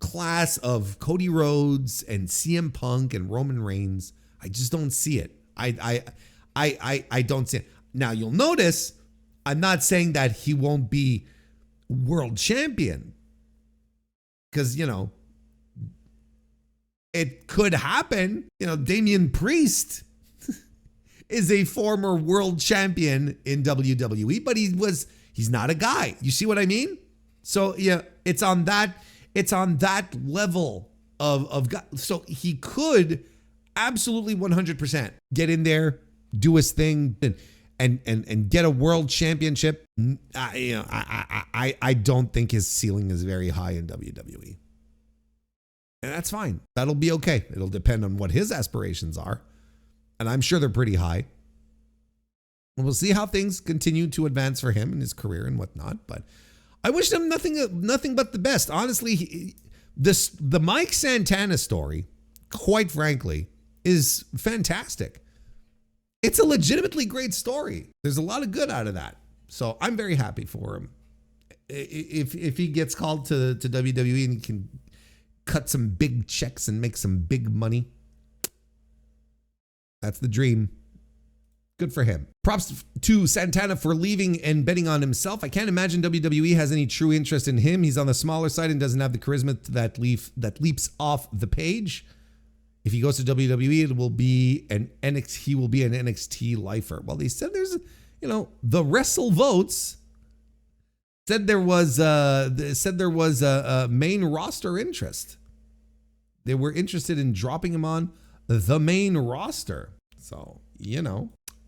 class of Cody Rhodes and CM Punk and Roman Reigns. I just don't see it. I don't see it. Now you'll notice I'm not saying that he won't be world champion, because it could happen. Damian Priest is a former world champion in WWE, but he's not a guy. You see what I mean? So yeah, it's on that level of so he could absolutely 100% get in there, do his thing, and get a world championship. I don't think his ceiling is very high in WWE. And that's fine. That'll be okay. It'll depend on what his aspirations are. And I'm sure they're pretty high. And we'll see how things continue to advance for him in his career and whatnot. But I wish him nothing but the best. Honestly, the Mike Santana story, quite frankly, is fantastic. It's a legitimately great story. There's a lot of good out of that. So I'm very happy for him. If he gets called to WWE and he can cut some big checks and make some big money, that's the dream. Good for him. Props to Santana for leaving and betting on himself. I can't imagine WWE has any true interest in him. He's on the smaller side and doesn't have the charisma that leaps off the page. If he goes to WWE, he will be an NXT lifer. Well, they said there's, the Wrestle Votes said there was a main roster interest. They were interested in dropping him on the main roster. So,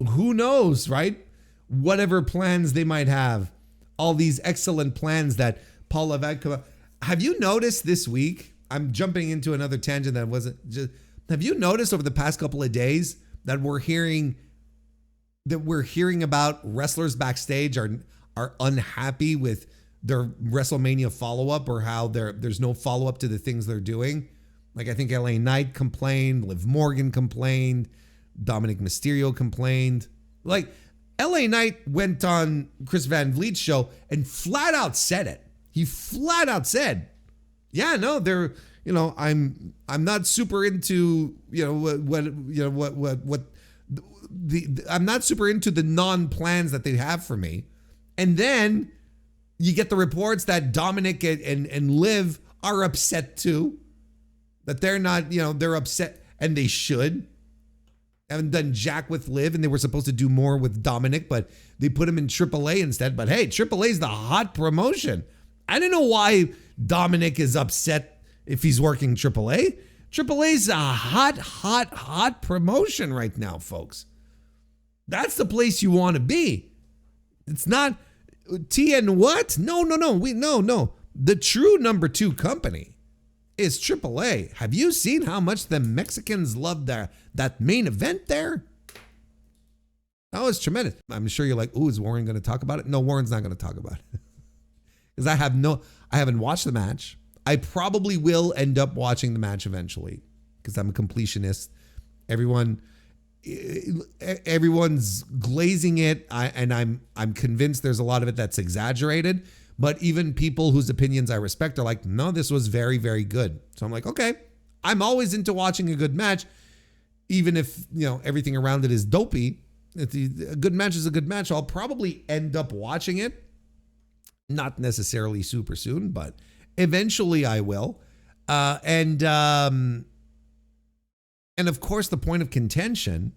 who knows, right? Whatever plans they might have, all these excellent plans that Paul Levesque come up. Have you noticed this week? I'm jumping into another tangent that wasn't just. Have you noticed over the past couple of days that we're hearing about wrestlers backstage are unhappy with their WrestleMania follow-up, or how there's no follow-up to the things they're doing? Like, I think LA Knight complained, Liv Morgan complained, Dominic Mysterio complained. Like, LA Knight went on Chris Van Vliet's show and flat out said it. He flat out said, yeah, no, they're, I'm not super into, I'm not super into the non-plans that they have for me. And then you get the reports that Dominic and Liv are upset too, that they're not, they're upset, and they should. Haven't done jack with Liv, and they were supposed to do more with Dominic, but they put him in AAA instead. But hey, AAA is the hot promotion. I don't know why Dominic is upset if he's working AAA. AAA is a hot promotion right now, folks. That's the place you want to be. It's not TN what? No. No. The true number 2 company is AAA. Have you seen how much the Mexicans love that main event there? That was tremendous. I'm sure you're like, ooh, is Warren going to talk about it? No, Warren's not going to talk about it. Because I haven't watched the match. I probably will end up watching the match eventually, because I'm a completionist. Everyone's glazing it, and I'm convinced there's a lot of it that's exaggerated. But even people whose opinions I respect are like, no, this was very, very good. So I'm like, okay, I'm always into watching a good match, even if everything around it is dopey. A good match is a good match. I'll probably end up watching it, not necessarily super soon, but eventually I will. And of course, the point of contention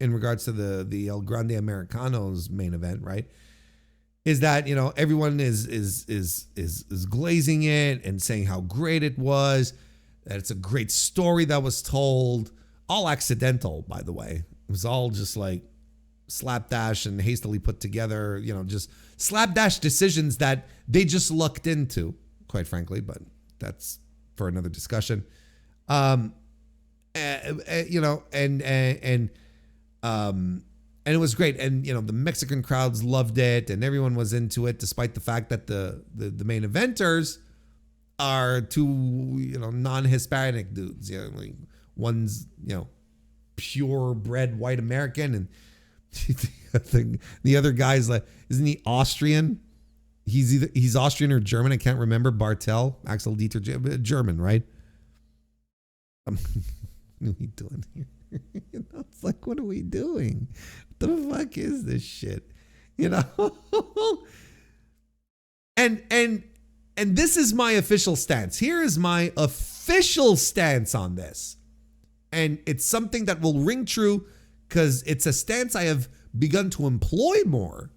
in regards to the El Grande Americano's main event, right, is that everyone is glazing it and saying how great it was, that it's a great story that was told, all accidental, by the way. It was all just like slapdash and hastily put together, just slapdash decisions that they just lucked into, quite frankly, but that's for another discussion. And it was great. And, the Mexican crowds loved it and everyone was into it, despite the fact that the main eventers are two, non-Hispanic dudes. Like one's, purebred white American, and the other guy's like, isn't he Austrian? He's Austrian or German. I can't remember. Bartel, Axel Dieter, German, right? What are we doing here? It's like, what are we doing? What the fuck is this shit? And this is my official stance. Here is my official stance on this. And it's something that will ring true because it's a stance I have begun to employ more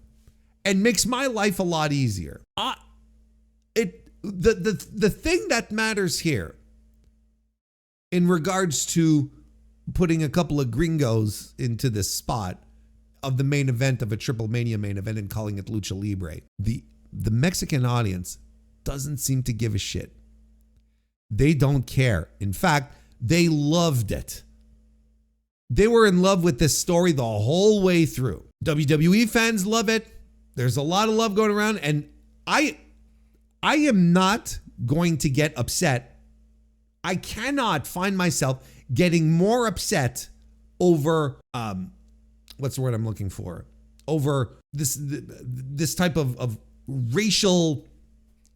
and makes my life a lot easier. The thing that matters here in regards to putting a couple of gringos into this spot of the main event of a Triple Mania main event and calling it Lucha Libre, the Mexican audience doesn't seem to give a shit. They don't care. In fact, they loved it. They were in love with this story the whole way through. WWE fans love it. There's a lot of love going around, and I am not going to get upset. I cannot find myself getting more upset over what's the word I'm looking for? Over this type of racial,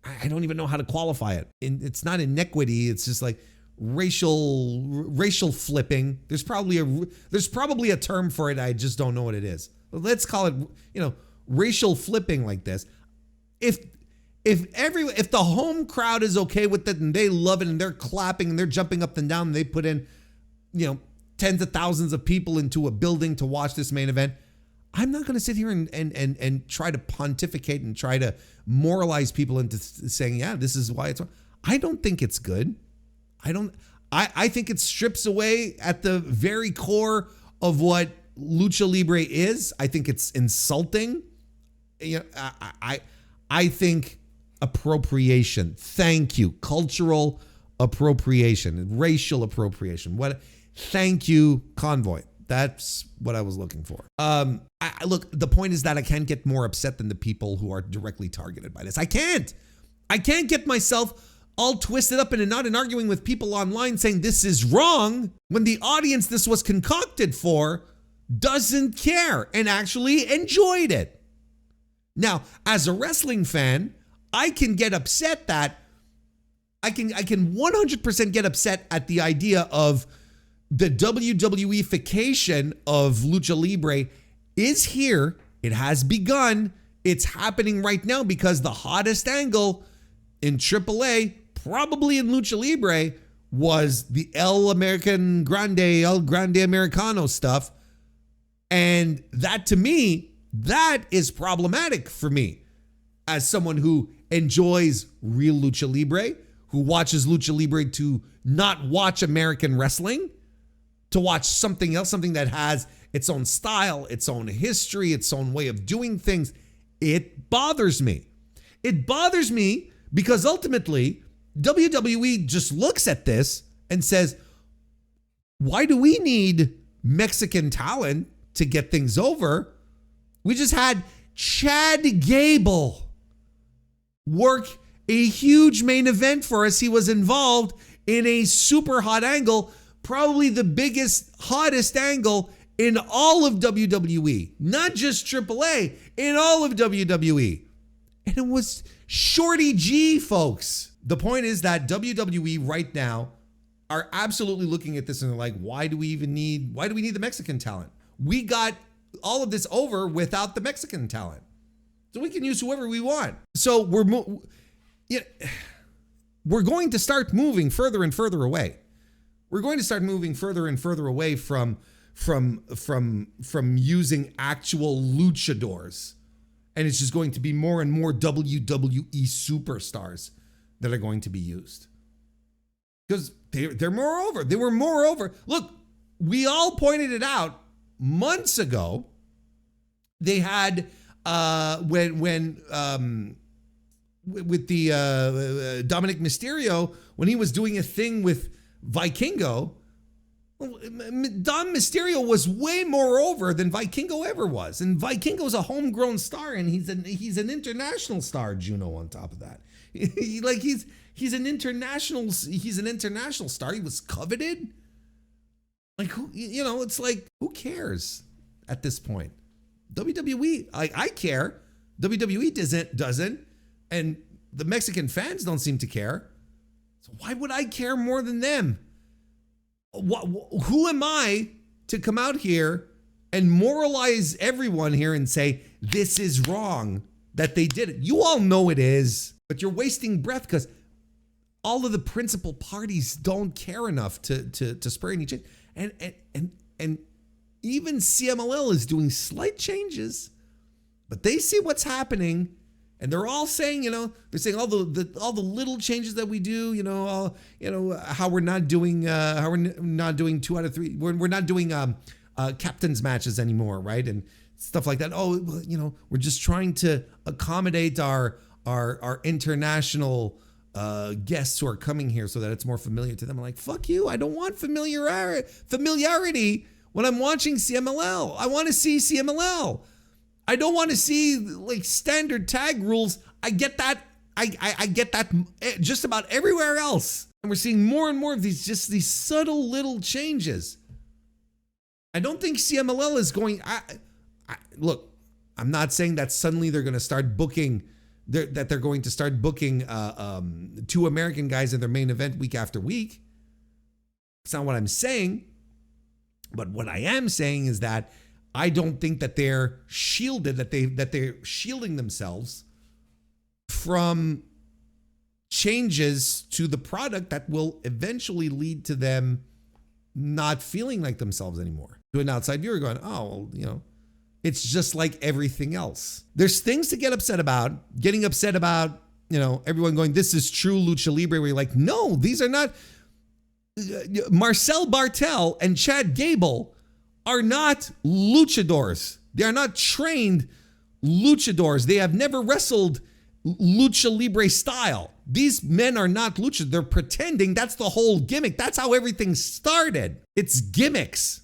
I don't even know how to qualify it. It's not inequity, it's just like racial flipping. There's probably a term for it. I just don't know what it is. Let's call it, racial flipping like this. If the home crowd is okay with it and they love it and they're clapping and they're jumping up and down and they put in, tens of thousands of people into a building to watch this main event, I'm not going to sit here and try to pontificate and try to moralize people into saying, yeah, this is why it's wrong. I don't think it's good. I think it strips away at the very core of what Lucha Libre is. I think it's insulting. I think appropriation. Thank you. Cultural appropriation, racial appropriation. Thank you, Convoy. That's what I was looking for. Look, the point is that I can't get more upset than the people who are directly targeted by this. I can't get myself all twisted up in a knot and arguing with people online saying this is wrong when the audience this was concocted for doesn't care and actually enjoyed it. Now, as a wrestling fan, I can get upset that I can 100% get upset at the idea of the WWE-fication of Lucha Libre is here. It has begun. It's happening right now because the hottest angle in AAA, probably in Lucha Libre, was the Grande Americano stuff. And that, to me, that is problematic for me as someone who enjoys real Lucha Libre, who watches Lucha Libre to not watch American wrestling, to watch something else, something that has its own style, its own history, its own way of doing things. It bothers me. It bothers me because ultimately WWE just looks at this and says, why do we need Mexican talent to get things over? We just had Chad Gable work a huge main event for us. He was involved in a super hot angle, probably the biggest, hottest angle in all of WWE, not just AAA, in all of WWE. And it was Shorty G, folks. The point is that WWE right now are absolutely looking at this and they're like, why do we need the Mexican talent? We got all of this over without the Mexican talent. So we can use whoever we want. So we're going to start moving further and further away. We're going to start moving further and further away from using actual luchadors. And it's just going to be more and more WWE superstars that are going to be used. Because they're more over. They were more over. Look, we all pointed it out months ago. They had with the Dominic Mysterio, when he was doing a thing with Vikingo, Dom Mysterio was way more over than Vikingo ever was. And Vikingo's a homegrown star, and he's an international star, Juno, on top of that. He's an international star. He was coveted. Like, it's like, who cares at this point? WWE, I care. WWE doesn't, and the Mexican fans don't seem to care. So why would I care more than them? Who am I to come out here and moralize everyone here and say, this is wrong that they did it? You all know it is, but you're wasting breath because all of the principal parties don't care enough to spur any change. And even CMLL is doing slight changes, but they see what's happening And they're all saying, they're saying all the little changes that we do, how we're not doing 2 out of 3. We're not doing captain's matches anymore, right? And stuff like that. Oh, we're just trying to accommodate our international guests who are coming here so that it's more familiar to them. I'm like, fuck you. I don't want familiarity when I'm watching CMLL. I want to see CMLL. I don't want to see like standard tag rules. I get that. I get that just about everywhere else. And we're seeing more and more of these subtle little changes. I don't think CMLL is going. Look, I'm not saying that suddenly they're going to start booking. That they're going to start booking 2 American guys in their main event week after week. That's not what I'm saying. But what I am saying is that I don't think that they're shielded, that they're shielding themselves from changes to the product that will eventually lead to them not feeling like themselves anymore. To an outside viewer going, oh, well, it's just like everything else. There's things to get upset about. Getting upset about, everyone going, this is true lucha libre, where you're like, no, these are not. Marcel Bartel and Chad Gable are not luchadors. They are not trained luchadors. They have never wrestled lucha libre style. These men are not lucha. They're pretending. That's the whole gimmick. That's how everything started. It's gimmicks.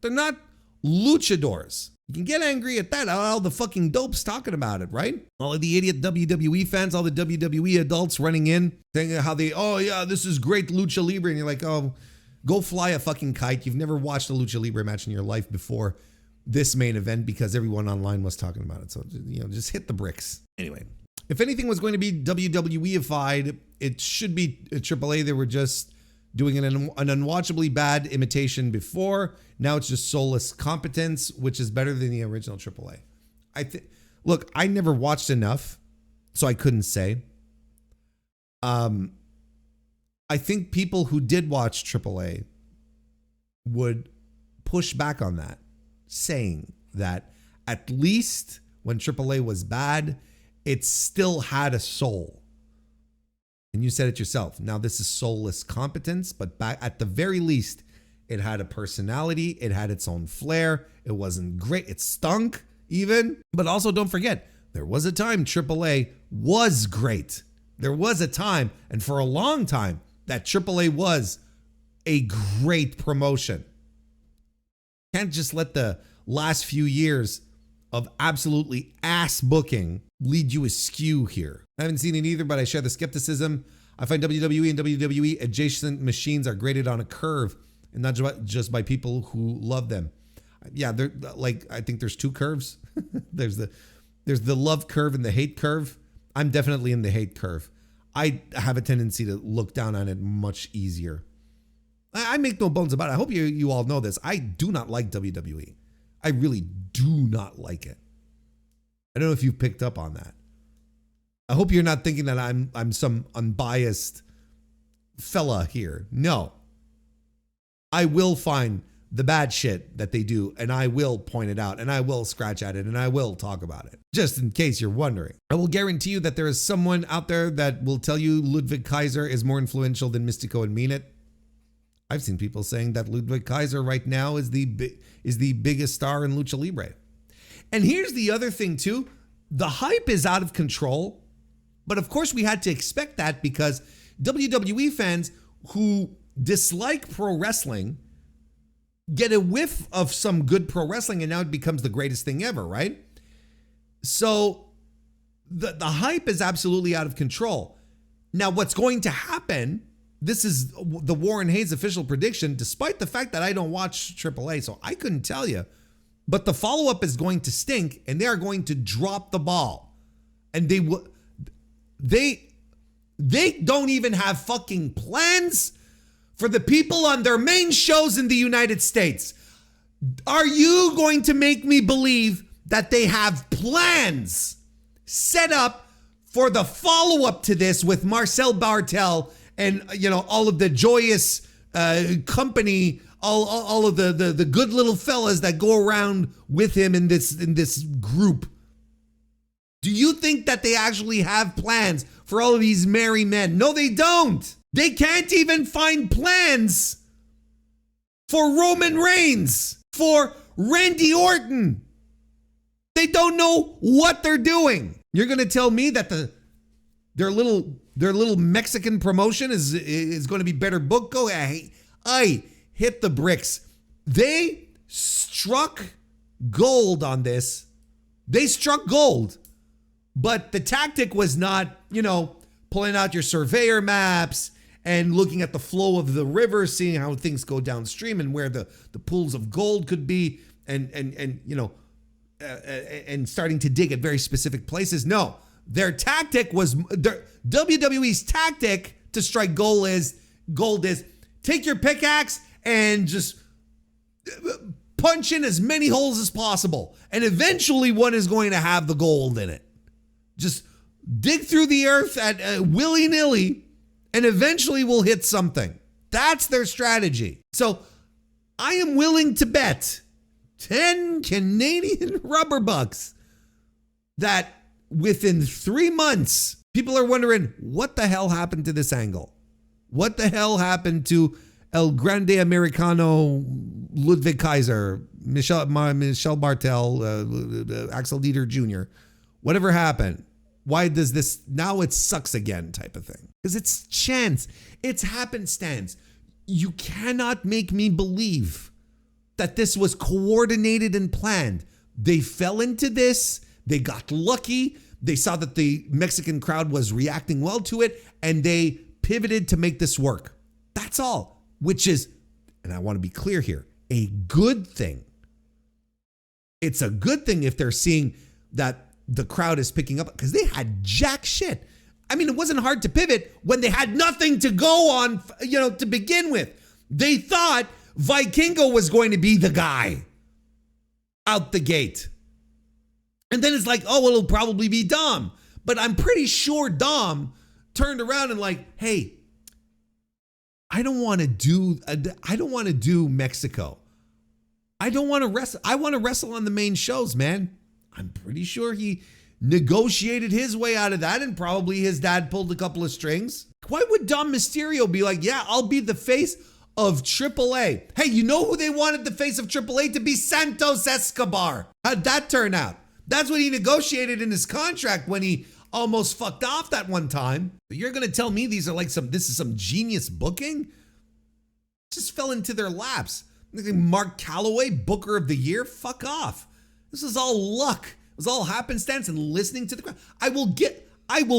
They're not luchadors. You can get angry at that. All the fucking dopes talking about it, right? All of the idiot WWE fans, all the WWE adults running in, saying how this is great lucha libre. And you're like, oh, go fly a fucking kite. You've never watched a lucha libre match in your life before this main event because everyone online was talking about it. So, just hit the bricks. Anyway, if anything was going to be WWE-ified, it should be AAA. They were just doing an unwatchably bad imitation before. Now it's just soulless competence, which is better than the original AAA. Look, I never watched enough, so I couldn't say. I think people who did watch AAA would push back on that, saying that at least when AAA was bad, it still had a soul. And you said it yourself. Now this is soulless competence, but back at the very least, it had a personality. It had its own flair. It wasn't great. It stunk even. But also don't forget, there was a time AAA was great. There was a time, and for a long time, that AAA was a great promotion. Can't just let the last few years of absolutely ass booking lead you askew here. I haven't seen it either, but I share the skepticism. I find WWE and WWE adjacent machines are graded on a curve and not just by people who love them. Yeah, they're like, I think there's 2 curves. there's the love curve and the hate curve. I'm definitely in the hate curve. I have a tendency to look down on it much easier. I make no bones about it. I hope you all know this. I do not like WWE. I really do not like it. I don't know if you've picked up on that. I hope you're not thinking that I'm some unbiased fella here. No. I will find the bad shit that they do, and I will point it out, and I will scratch at it, and I will talk about it. Just in case you're wondering. I will guarantee you that there is someone out there that will tell you Ludwig Kaiser is more influential than Mystico and mean it. I've seen people saying that Ludwig Kaiser right now is the biggest star in Lucha Libre. And here's the other thing too. The hype is out of control. But of course we had to expect that because WWE fans who dislike pro wrestling get a whiff of some good pro wrestling and now it becomes the greatest thing ever, right? So the hype is absolutely out of control. Now what's going to happen, this is the Warren Hayes official prediction, despite the fact that I don't watch AAA, so I couldn't tell you, but the follow-up is going to stink and they are going to drop the ball. And they don't even have fucking plans for the people on their main shows in the United States. Are you going to make me believe that they have plans set up for the follow-up to this with Marcel Bartel and, all of the joyous company, all of the good little fellas that go around with him in this group? Do you think that they actually have plans for all of these merry men? No, they don't. They can't even find plans for Roman Reigns, for Randy Orton. They don't know what they're doing. You're going to tell me that their little Mexican promotion is going to be better booked? Go ahead. I hit the bricks. They struck gold on this. They struck gold. But the tactic was not, pulling out your surveyor maps and looking at the flow of the river, seeing how things go downstream and where the pools of gold could be, and starting to dig at very specific places. No, their tactic was WWE's tactic to strike gold is take your pickaxe and just punch in as many holes as possible, and eventually one is going to have the gold in it. Just dig through the earth at willy-nilly, and eventually we'll hit something. That's their strategy. So I am willing to bet 10 Canadian rubber bucks that within 3 months, people are wondering, what the hell happened to this angle? What the hell happened to El Grande Americano, Ludwig Kaiser, Michelle Bartel, Axel Dieter Jr.? Whatever happened? Why does this, now it sucks again type of thing? Because it's chance. It's happenstance. You cannot make me believe that this was coordinated and planned. They fell into this. They got lucky. They saw that the Mexican crowd was reacting well to it, and they pivoted to make this work. That's all, which is, and I want to be clear here, a good thing. It's a good thing if they're seeing that the crowd is picking up, because they had jack shit. I mean, it wasn't hard to pivot when they had nothing to go on, to begin with. They thought Vikingo was going to be the guy out the gate. And then it's like, oh, well, it'll probably be Dom. But I'm pretty sure Dom turned around and like, hey, I don't want to do Mexico. I don't want to wrestle. I want to wrestle on the main shows, man. I'm pretty sure he negotiated his way out of that, and probably his dad pulled a couple of strings. Why would Dom Mysterio be like, yeah, I'll be the face of AAA? Hey, you know who they wanted the face of AAA to be? Santos Escobar. How'd that turn out? That's what he negotiated in his contract when he almost fucked off that one time. But you're going to tell me this is some genius booking? Just fell into their laps. Mark Calloway, Booker of the Year? Fuck off. This is all luck. It was all happenstance and listening to the crowd. I will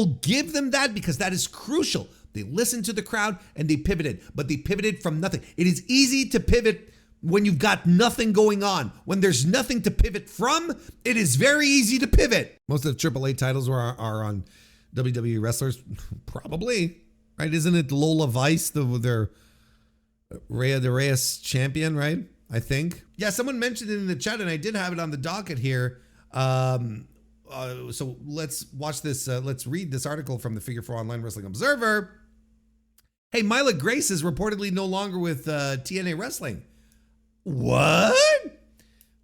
give them that, because that is crucial. They listened to the crowd and they pivoted, but they pivoted from nothing. It is easy to pivot when you've got nothing going on. When there's nothing to pivot from, it is very easy to pivot. Most of the AAA titles are on WWE wrestlers. Probably, right? Isn't it Lola Vice, their Rhea de Reyes champion, right? I think. Yeah, someone mentioned it in the chat, and I did have it on the docket here. So let's watch this. Let's read this article from the Figure 4 Online Wrestling Observer. Hey, Mila Grace is reportedly no longer with TNA Wrestling. What?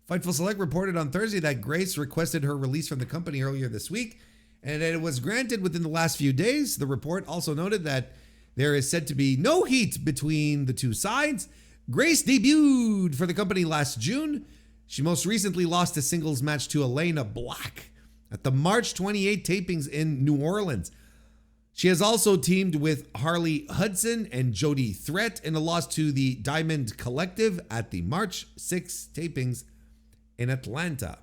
Fightful Select reported on Thursday that Grace requested her release from the company earlier this week, and it was granted within the last few days. The report also noted that there is said to be no heat between the two sides. Grace debuted for the company last June. She most recently lost a singles match to Elena Black at the March 28 tapings in New Orleans. She has also teamed with Harley Hudson and Jody Threat in a loss to the Diamond Collective at the March 6 tapings in Atlanta.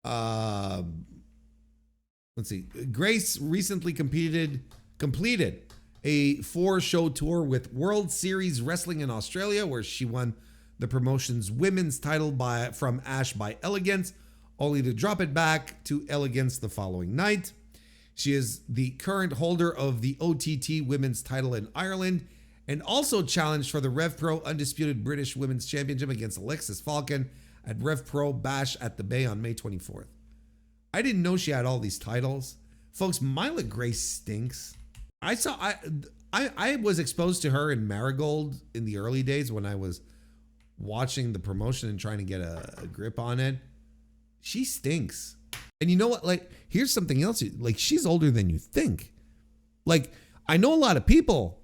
Let's see. Grace recently completed a 4-show tour with World Series Wrestling in Australia, where she won the promotion's women's title from Ash by Elegance, only to drop it back to Elegance the following night. She is the current holder of the OTT women's title in Ireland, and also challenged for the Rev Pro Undisputed British Women's Championship against Alexis Falcon at Rev Pro Bash at the Bay on May 24th. I didn't know she had all these titles. Folks, Mila Grace stinks. I was exposed to her in Marigold in the early days when I was watching the promotion and trying to get a grip on it. She stinks. And you know what? Like, here's something else. Like, she's older than you think. Like, I know a lot of people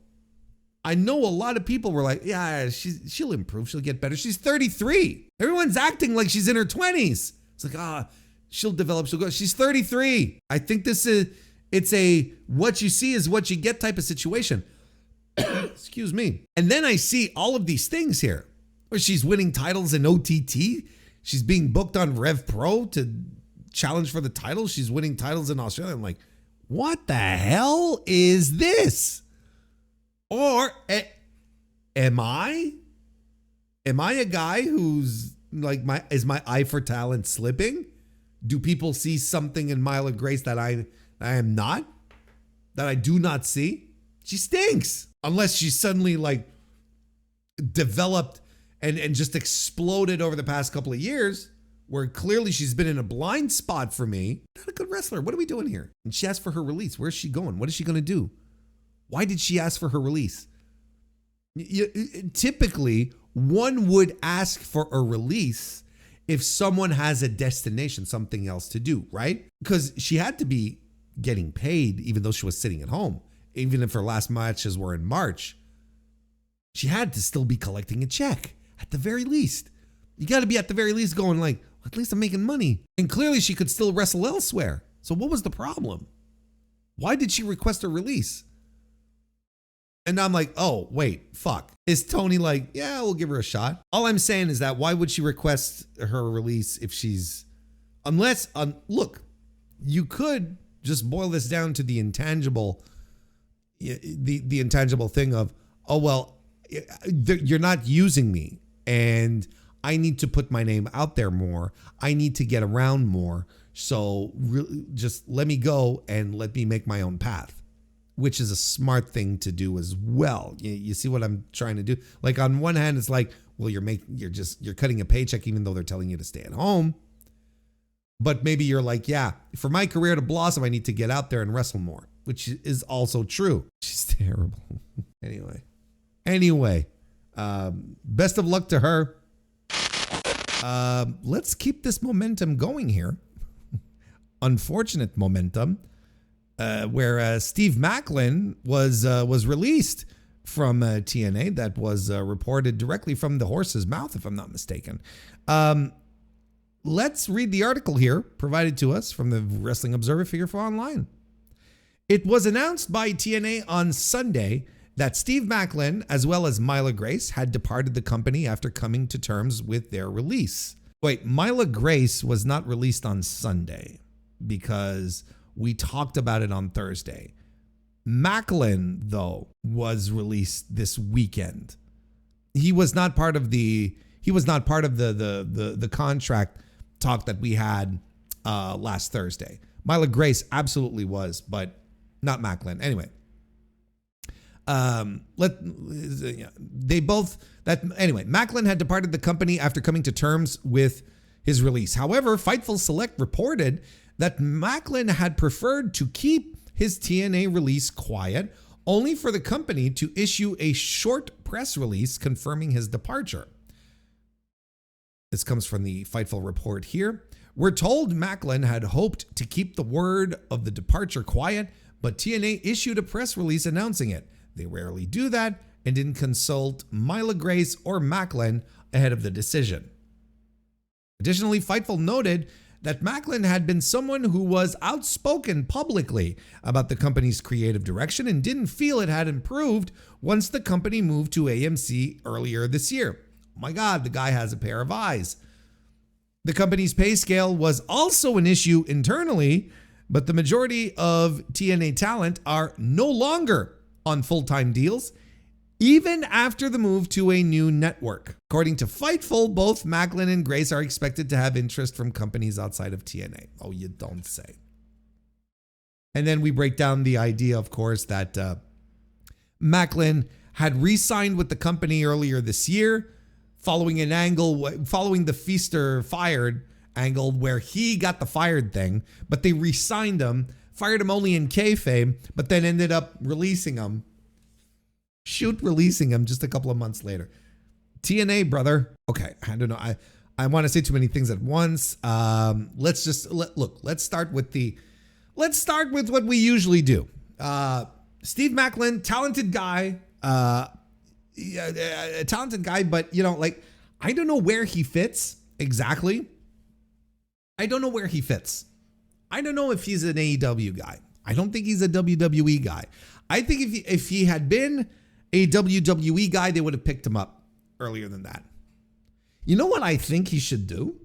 were like, yeah, she'll improve. She'll get better. She's 33. Everyone's acting like she's in her 20s. It's like, she'll develop. She'll go. She's 33. I think it's a what you see is what you get type of situation. Excuse me. And then I see all of these things here where she's winning titles in OTT. She's being booked on Rev Pro to challenge for the title. She's winning titles in Australia. I'm like, what the hell is this? Or am I a guy who's like, is my eye for talent slipping? Do people see something in Myla Grace that I am not? That I do not see? She stinks. Unless she's suddenly like developed and just exploded over the past couple of years, where clearly she's been in a blind spot for me. Not a good wrestler. What are we doing here? And she asked for her release. Where's she going? What is she going to do? Why did she ask for her release? Typically, one would ask for a release if someone has a destination, something else to do, right? Because she had to be getting paid even though she was sitting at home. Even if her last matches were in March, she had to still be collecting a check at the very least. You got to be at the very least going like, at least I'm making money. And clearly she could still wrestle elsewhere. So what was the problem? Why did she request a release? And I'm like, oh, wait, fuck. Is Tony like, yeah, we'll give her a shot? All I'm saying is that why would she request her release if she's, look, you could just boil this down to the intangible, the intangible thing of, oh, well, you're not using me and I need to put my name out there more. I need to get around more. So just let me go and let me make my own path. Which is a smart thing to do as well. You see what I'm trying to do? Like on one hand, it's like, well, you're cutting a paycheck even though they're telling you to stay at home. But maybe you're like, yeah, for my career to blossom, I need to get out there and wrestle more, which is also true. She's terrible. Anyway, best of luck to her. Let's keep this momentum going here. Unfortunate momentum. Where Steve Maclin was released from TNA. That was reported directly from the horse's mouth, if I'm not mistaken. Let's read the article here provided to us from the Wrestling Observer Figure 4 Online. It was announced by TNA on Sunday that Steve Maclin, as well as Myla Grace, had departed the company after coming to terms with their release. Wait, Myla Grace was not released on Sunday because we talked about it on Thursday. Maclin, though, was released this weekend. He was not part of the contract talk that we had last Thursday. Myla Grace absolutely was, but not Maclin. Anyway, Maclin had departed the company after coming to terms with his release. However, Fightful Select reported that Maclin had preferred to keep his TNA release quiet, only for the company to issue a short press release confirming his departure. This comes from the Fightful report here. We're told Maclin had hoped to keep the word of the departure quiet, but TNA issued a press release announcing it. They rarely do that and didn't consult Myla Grace or Maclin ahead of the decision. Additionally, Fightful noted that Maclin had been someone who was outspoken publicly about the company's creative direction and didn't feel it had improved once the company moved to AMC earlier this year. Oh my God, the guy has a pair of eyes. The company's pay scale was also an issue internally, but the majority of TNA talent are no longer on full-time deals, even after the move to a new network. According to Fightful, both Maclin and Grace are expected to have interest from companies outside of TNA. Oh, you don't say. And then we break down the idea, of course, that Maclin had re-signed with the company earlier this year, following the Feaster fired angle where he got the fired thing, but they re-signed him, fired him only in kayfabe, but then ended up releasing him just a couple of months later. TNA, brother. Okay, I don't know. I want to say too many things at once. Let's start with what we usually do. Steve Maclin, talented guy, a talented guy, but I don't know where he fits exactly. I don't know where he fits. I don't know if he's an AEW guy. I don't think he's a WWE guy. I think if he had been a WWE guy, they would have picked him up earlier than that. You know what I think he should do?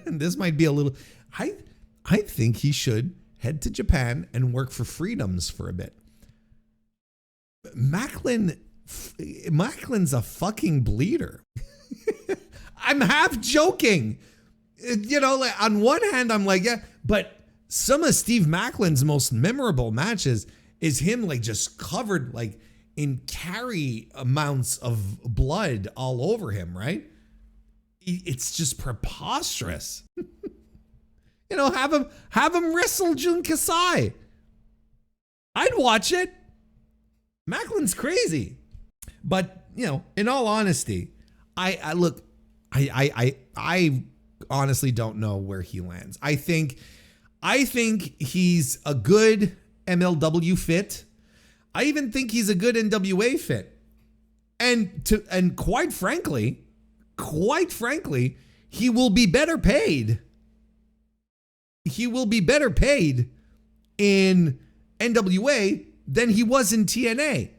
This might be a little... I think he should head to Japan and work for Freedoms for a bit. Maclin's a fucking bleeder. I'm half joking. On one hand, I'm like, yeah, but some of Steve Maclin's most memorable matches is him just covered in carry amounts of blood all over him, right? It's just preposterous. Have him wrestle Jun Kasai. I'd watch it. Maclin's crazy. But, in all honesty, I honestly don't know where he lands. I think he's a good MLW fit. I even think he's a good NWA fit. And quite frankly, he will be better paid. He will be better paid in NWA than he was in TNA.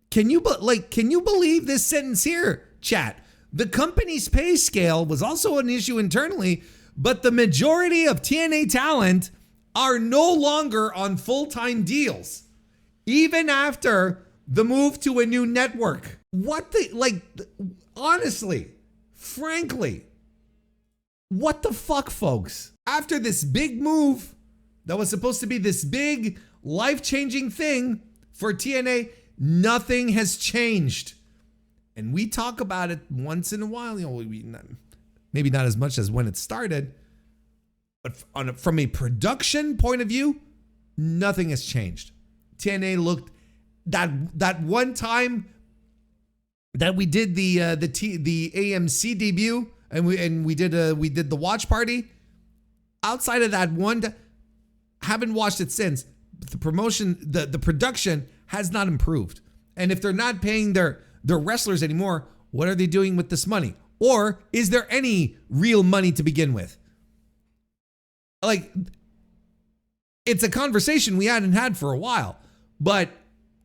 Can you believe this sentence here, chat? The company's pay scale was also an issue internally, but the majority of TNA talent are no longer on full-time deals, even after the move to a new network. Honestly, frankly, what the fuck, folks? After this big move that was supposed to be this big life-changing thing for TNA, nothing has changed. And we talk about it once in a while, maybe not as much as when it started, but from a production point of view, nothing has changed. TNA looked that one time that we did the AMC debut and we did the watch party. Outside of that one, haven't watched it since. The promotion, the production has not improved. And if they're not paying their wrestlers anymore, what are they doing with this money? Or is there any real money to begin with? It's a conversation we hadn't had for a while, but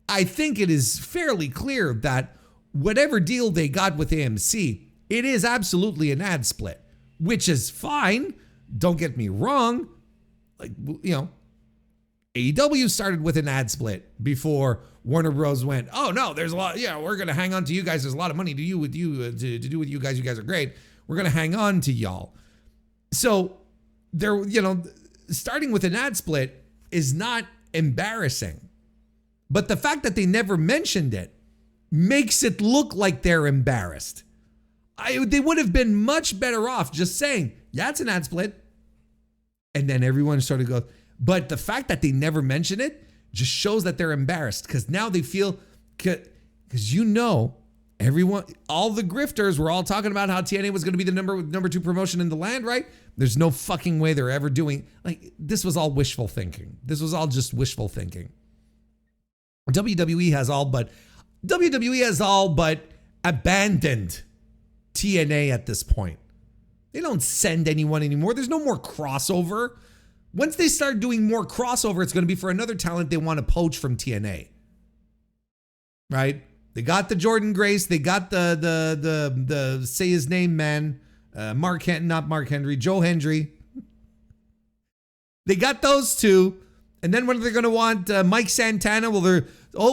I think it is fairly clear that whatever deal they got with AMC, it is absolutely an ad split, which is fine. Don't get me wrong. AEW started with an ad split before Warner Bros. Went, oh no, there's a lot. Yeah, we're going to hang on to you guys. There's a lot of money to do with you guys. You guys are great. We're going to hang on to y'all. So there, starting with an ad split is not embarrassing, but the fact that they never mentioned it makes it look like they're embarrassed. They would have been much better off just saying, yeah, it's an ad split. And then everyone sort of goes, but the fact that they never mention it just shows that they're embarrassed because now they feel, because everyone, all the grifters were all talking about how TNA was going to be the number 2 promotion in the land, right? There's no fucking way they're ever doing, this was all wishful thinking. This was all just wishful thinking. WWE has all but abandoned TNA at this point. They don't send anyone anymore. There's no more crossover. Once they start doing more crossover, it's going to be for another talent they want to poach from TNA. Right? They got the Jordan Grace. They got the say his name, man. Not Mark Henry, Joe Hendry. They got those two. And then when they're going to want Mike Santana,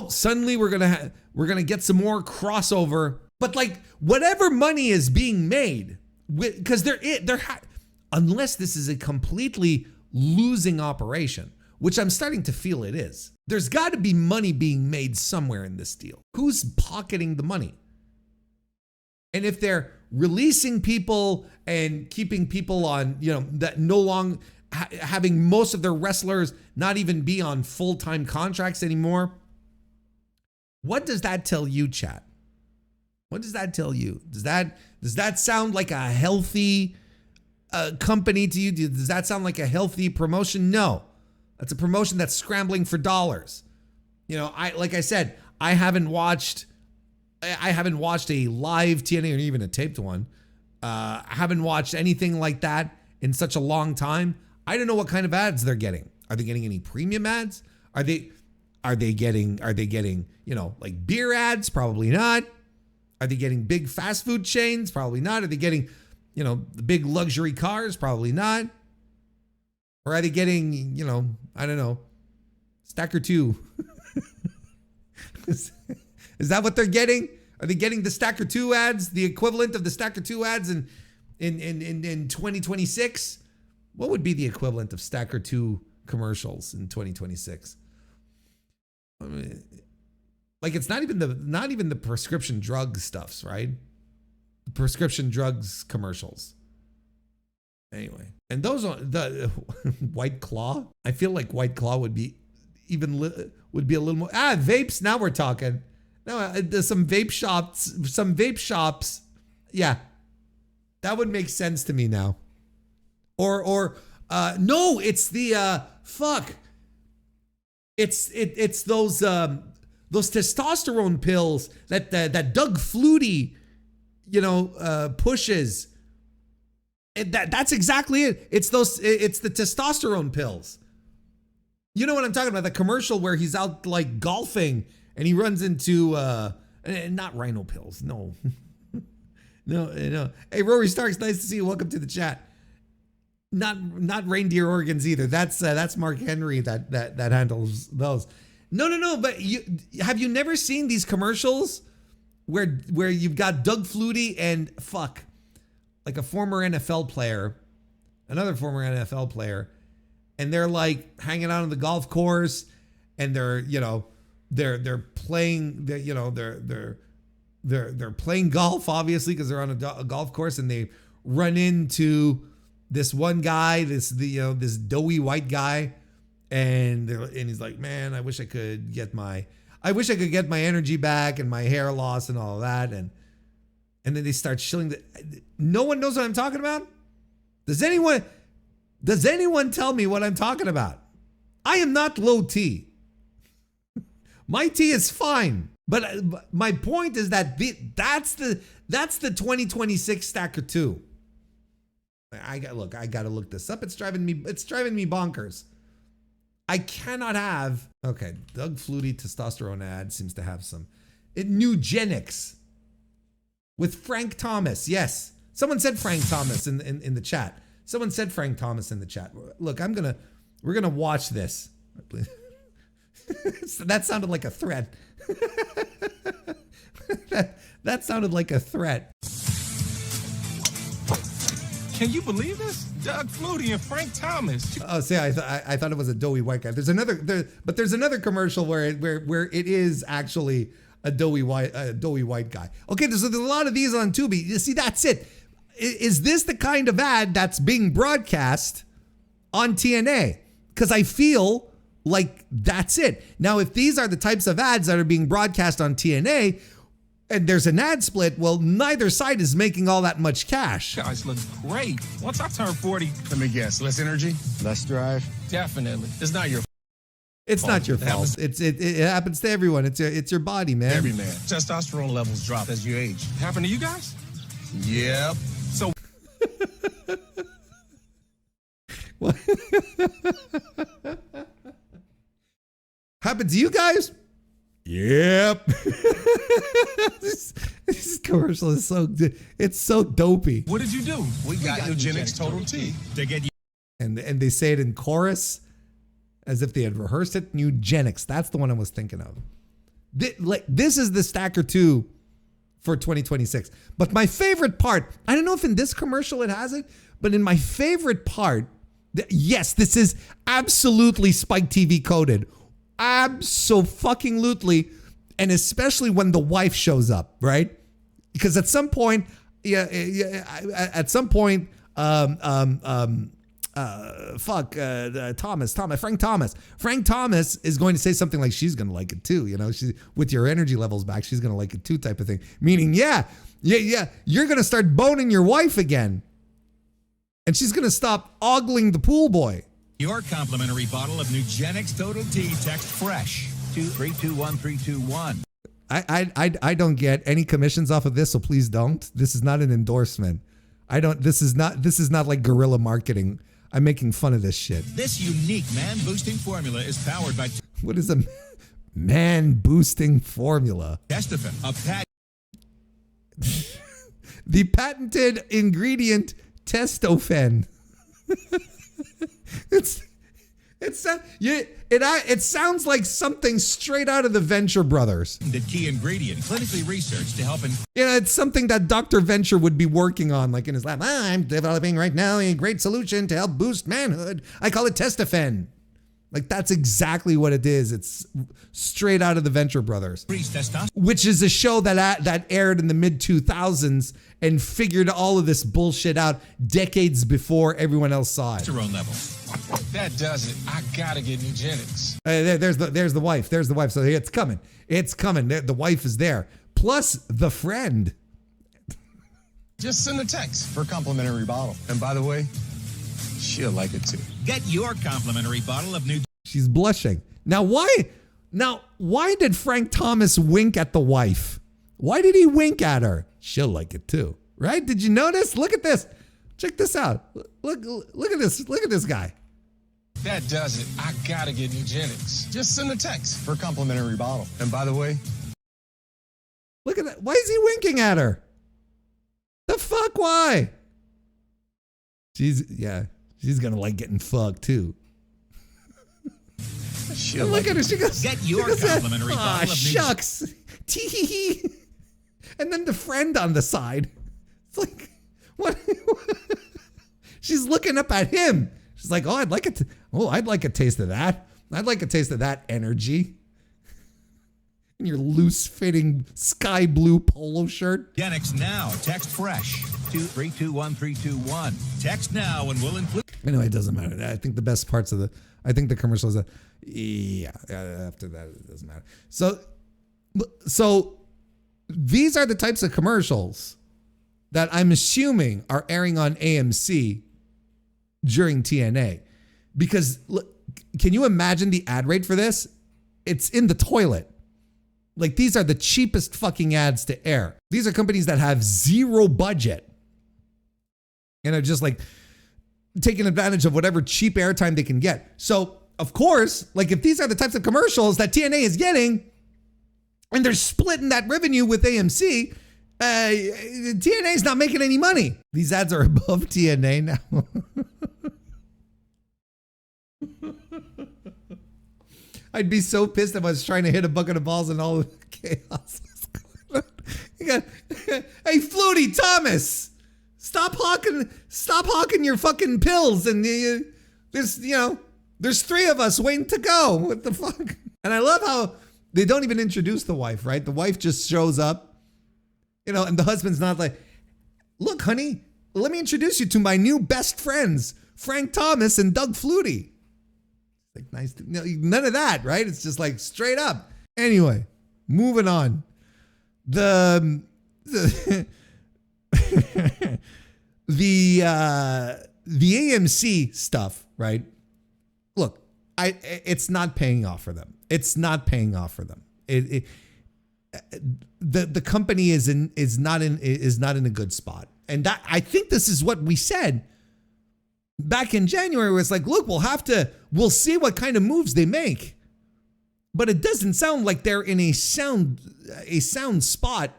suddenly we're going to get some more crossover. But whatever money is being made, because unless this is a completely losing operation, which I'm starting to feel it is, there's got to be money being made somewhere in this deal. Who's pocketing the money? And if they're releasing people and keeping people on, that no longer having most of their wrestlers not even be on full-time contracts anymore, what does that tell you, chat? What does that tell you? Does that sound like a healthy company to you? Does that sound like a healthy promotion? No, that's a promotion that's scrambling for dollars. You know, like I said, I haven't watched a live TNA or even a taped one. I haven't watched anything like that in such a long time. I don't know what kind of ads they're getting. Are they getting any premium ads? Are they getting, you know, like beer ads? Probably not. Are they getting big fast food chains? Probably not. Are they getting, you know, the big luxury cars? Probably not. Or are they getting, you know, I don't know, Stacker 2? Is that what they're getting? Are they getting the Stacker 2 ads, the equivalent of the Stacker 2 ads in 2026? What would be the equivalent of Stacker 2 commercials in 2026? I mean, like, it's not even the prescription drug stuffs, right? The prescription drugs commercials. Anyway, and those are the White Claw. I feel like White Claw would be a little more. Vapes. Now we're talking. No, there's some vape shops. Yeah, that would make sense to me now. Or no, it's the fuck. It's those testosterone pills that Doug Flutie, you know, pushes. And that's exactly it. It's the testosterone pills. You know what I'm talking about? The commercial where he's out like golfing and he runs into not rhino pills. No. No. Hey, Rory Starks, nice to see you. Welcome to the chat. Not reindeer organs either. That's Mark Henry that handles those. No. But have you never seen these commercials where you've got Doug Flutie and like a former NFL player, another former NFL player, and they're like hanging out on the golf course, and they're playing, they're playing golf, obviously, because they're on a golf course, and they run into this one guy, this doughy white guy, and he's like, man, I wish I could get my energy back and my hair loss and all of that, and then they start shilling. No one knows what I'm talking about. Does anyone tell me what I'm talking about? I am not low T. My T is fine. But my point is that that's the 2026 Stacker 2. I got to look this up. It's driving me bonkers. I cannot have. Okay, Doug Flutie testosterone ad seems to have some. Nugenics with Frank Thomas. Yes, someone said Frank Thomas in the chat. Someone said Frank Thomas in the chat. Look, we're gonna watch this. That sounded like a threat. that sounded like a threat. Can you believe this? Doug Flutie and Frank Thomas. Oh, see, I thought it was a doughy white guy. There's another commercial where it is actually a doughy white guy. Okay, there's a lot of these on Tubi. You see, that's it. Is this the kind of ad that's being broadcast on TNA? Because I feel like that's it. Now, if these are the types of ads that are being broadcast on TNA, and there's an ad split, well, neither side is making all that much cash. Guys look great. Once I turn 40, let me guess, less energy, less drive. Definitely. It's not your It's not your fault. It happens to everyone. It's your body, man. Every man. Testosterone levels drop as you age. Happen to you guys? Yep. So what? Happened to you guys? Yep. This commercial is so dopey. what did you do? We got Eugenics Total T. They get you. And they say it in chorus as if they had rehearsed it. Eugenics. That's the one I was thinking of. This is the Stacker 2 for 2026. But my favorite part, I don't know if in this commercial it has it, but in my favorite part, yes, this is absolutely Spike TV coded. Abso-fucking-lutely. And especially when the wife shows up, right? Because at some point, Frank Thomas. Frank Thomas is going to say something like, she's going to like it too. You know, she, with your energy levels back, she's going to like it too type of thing. Meaning, yeah, you're going to start boning your wife again. And she's going to stop ogling the pool boy. Your complimentary bottle of Nugenix Total T. Text FRESH to 321321. I don't get any commissions off of this, so please don't. This is not an endorsement. This is not like guerrilla marketing. I'm making fun of this shit. This unique man-boosting formula is powered by... What is a man-boosting formula? Testofen, a The patented ingredient Testofen. It sounds like something straight out of the Venture Brothers. The key ingredient, clinically researched to help in... It's something that Dr. Venture would be working on, like in his lab. I'm developing right now a great solution to help boost manhood. I call it Testofen. Like, that's exactly what it is. It's straight out of the Venture Brothers, which is a show that aired in the mid-2000s and figured all of this bullshit out decades before everyone else saw it. That does it. I gotta get Nugenix. There's the wife. There's the wife. So it's coming. It's coming. The wife is there. Plus the friend. Just send a text for a complimentary bottle. And by the way, she'll like it too. Get your complimentary bottle of Nugenix. She's blushing. Now why did Frank Thomas wink at the wife? Why did he wink at her? She'll like it too. Right? Did you notice? Look at this. Check this out. Look at this. Look at this guy. That does it. I gotta get Nugenix. Just send a text for a complimentary bottle. And by the way, look at that. Why is he winking at her? The fuck? Why? She's gonna like getting fucked too. Look at her. She goes. Get your complimentary bottle of shucks. Tee. And then the friend on the side. It's like, what? She's looking up at him. She's like, I'd like a taste of that. I'd like a taste of that energy. In your loose-fitting sky blue polo shirt. Nugenix now. Text FRESH to 321321. Text now and we'll include... Anyway, it doesn't matter. I think the best parts of I think the commercials, after that, it doesn't matter. So these are the types of commercials that I'm assuming are airing on AMC during TNA. Because look, can you imagine the ad rate for this? It's in the toilet. Like, these are the cheapest fucking ads to air. These are companies that have zero budget and are just like taking advantage of whatever cheap airtime they can get. So, of course, like, if these are the types of commercials that TNA is getting and they're splitting that revenue with AMC, TNA is not making any money. These ads are above TNA now. I'd be so pissed if I was trying to hit a bucket of balls and all the chaos was going on. You got, hey, Flutie Thomas, stop hawking your fucking pills. And there's three of us waiting to go. What the fuck? And I love how they don't even introduce the wife, right? The wife just shows up, and the husband's not like, look, honey, let me introduce you to my new best friends, Frank Thomas and Doug Flutie. Like, nice. None of that, right? It's just like straight up. Anyway, moving on. The AMC stuff, right? Look, it's not paying off for them. It's not paying off for them. The company is not in a good spot, and that, I think this is what we said back in January, where it's like, look, we'll see what kind of moves they make. But it doesn't sound like they're in a sound spot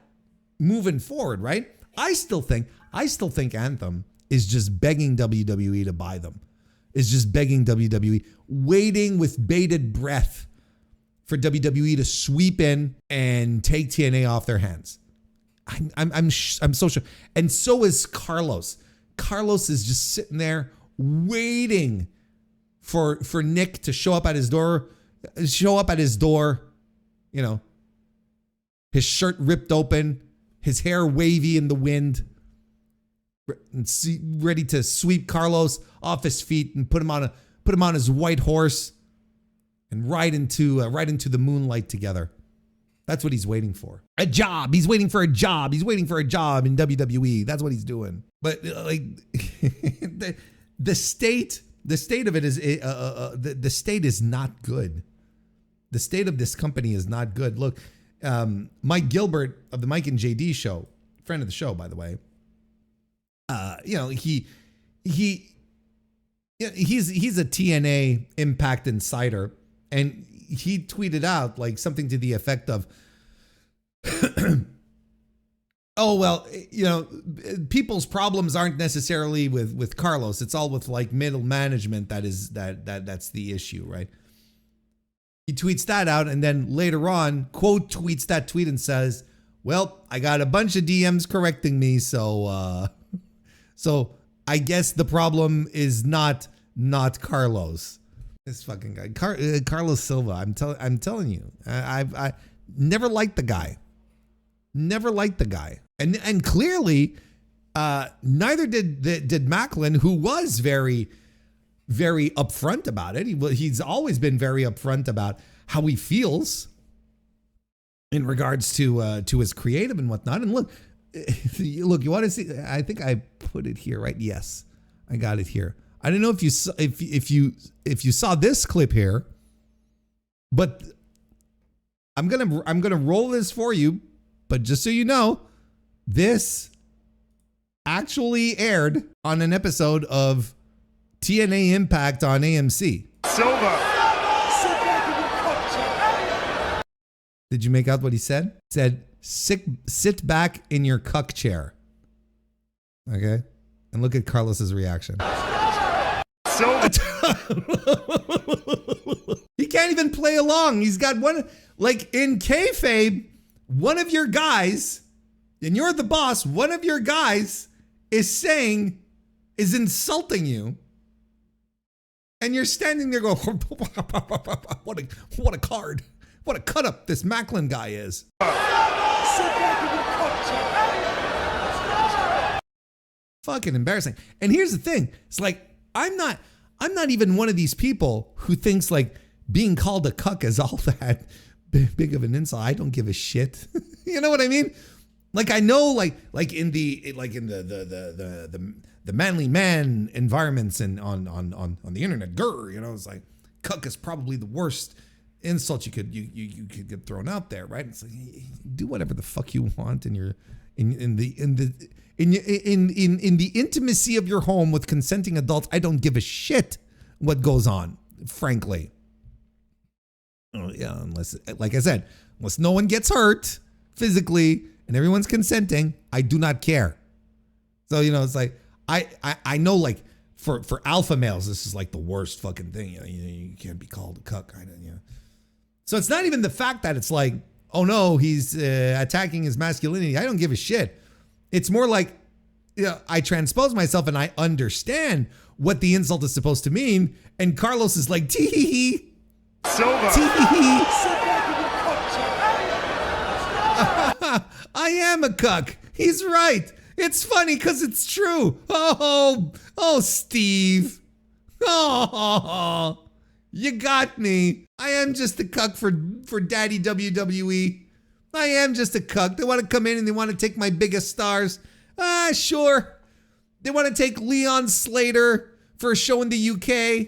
moving forward, right? I still think Anthem is just begging WWE to buy them. Is just begging WWE, waiting with bated breath for WWE to sweep in and take TNA off their hands. I'm so sure. And so is Carlos. Carlos is just sitting there waiting for Nick to show up at his door, his shirt ripped open, his hair wavy in the wind, ready to sweep Carlos off his feet and put him on his white horse and ride into the moonlight together. That's what he's waiting for. A job. He's waiting for a job. He's waiting for a job in WWE. That's what he's doing. But like the state of it is the state is not good. The state of this company is not good. Look, Mike Gilbert of the Mike and JD show, friend of the show, by the way. He's a TNA Impact insider, and he tweeted out like something to the effect of, oh, well, people's problems aren't necessarily with Carlos. It's all with like middle management. That's the issue, right? He tweets that out, and then later on, quote tweets that tweet and says, well, I got a bunch of DMs correcting me. So I guess the problem is not Carlos. This fucking guy, Carlos Silva. I'm telling you, I never liked the guy. Never liked the guy, and clearly, neither did Maclin, who was very, very upfront about it. He's always been very upfront about how he feels in regards to his creative and whatnot. And look, you want to see? I think I put it here, right? Yes, I got it here. I don't know if you saw this clip here, but I'm gonna roll this for you. But just so you know, this actually aired on an episode of TNA Impact on AMC. Silva. Did you make out what he said? He said, sit back in your cuck chair. Okay? And look at Carlos's reaction. Silva. He can't even play along. He's got one, like in kayfabe, one of your guys, and you're the boss, one of your guys is insulting you. And you're standing there going, what a card. What a cut up this Maclin guy is. Fucking embarrassing. And here's the thing. It's like, I'm not even one of these people who thinks like being called a cuck is all that big of an insult. I don't give a shit. You know what I mean? Like I know like in the manly man environments and on the internet, it's like cuck is probably the worst insult you could get thrown out there, right? It's like, do whatever the fuck you want in the intimacy of your home with consenting adults. I don't give a shit what goes on, frankly. Oh yeah, unless, like I said, unless no one gets hurt physically and everyone's consenting, I do not care. So it's like I know like for alpha males, this is like the worst fucking thing. You can't be called a cuck. So it's not even the fact that it's like, oh no, he's attacking his masculinity. I don't give a shit. It's more like, I transpose myself and I understand what the insult is supposed to mean. And Carlos is like, tee-hee-hee. Silva. Tee-hee-hee. I am a cuck. He's right. It's funny because it's true. Oh, Steve. Oh, you got me. I am just a cuck for Daddy WWE. I am just a cuck. They want to come in and they want to take my biggest stars. Sure. They want to take Leon Slater for a show in the UK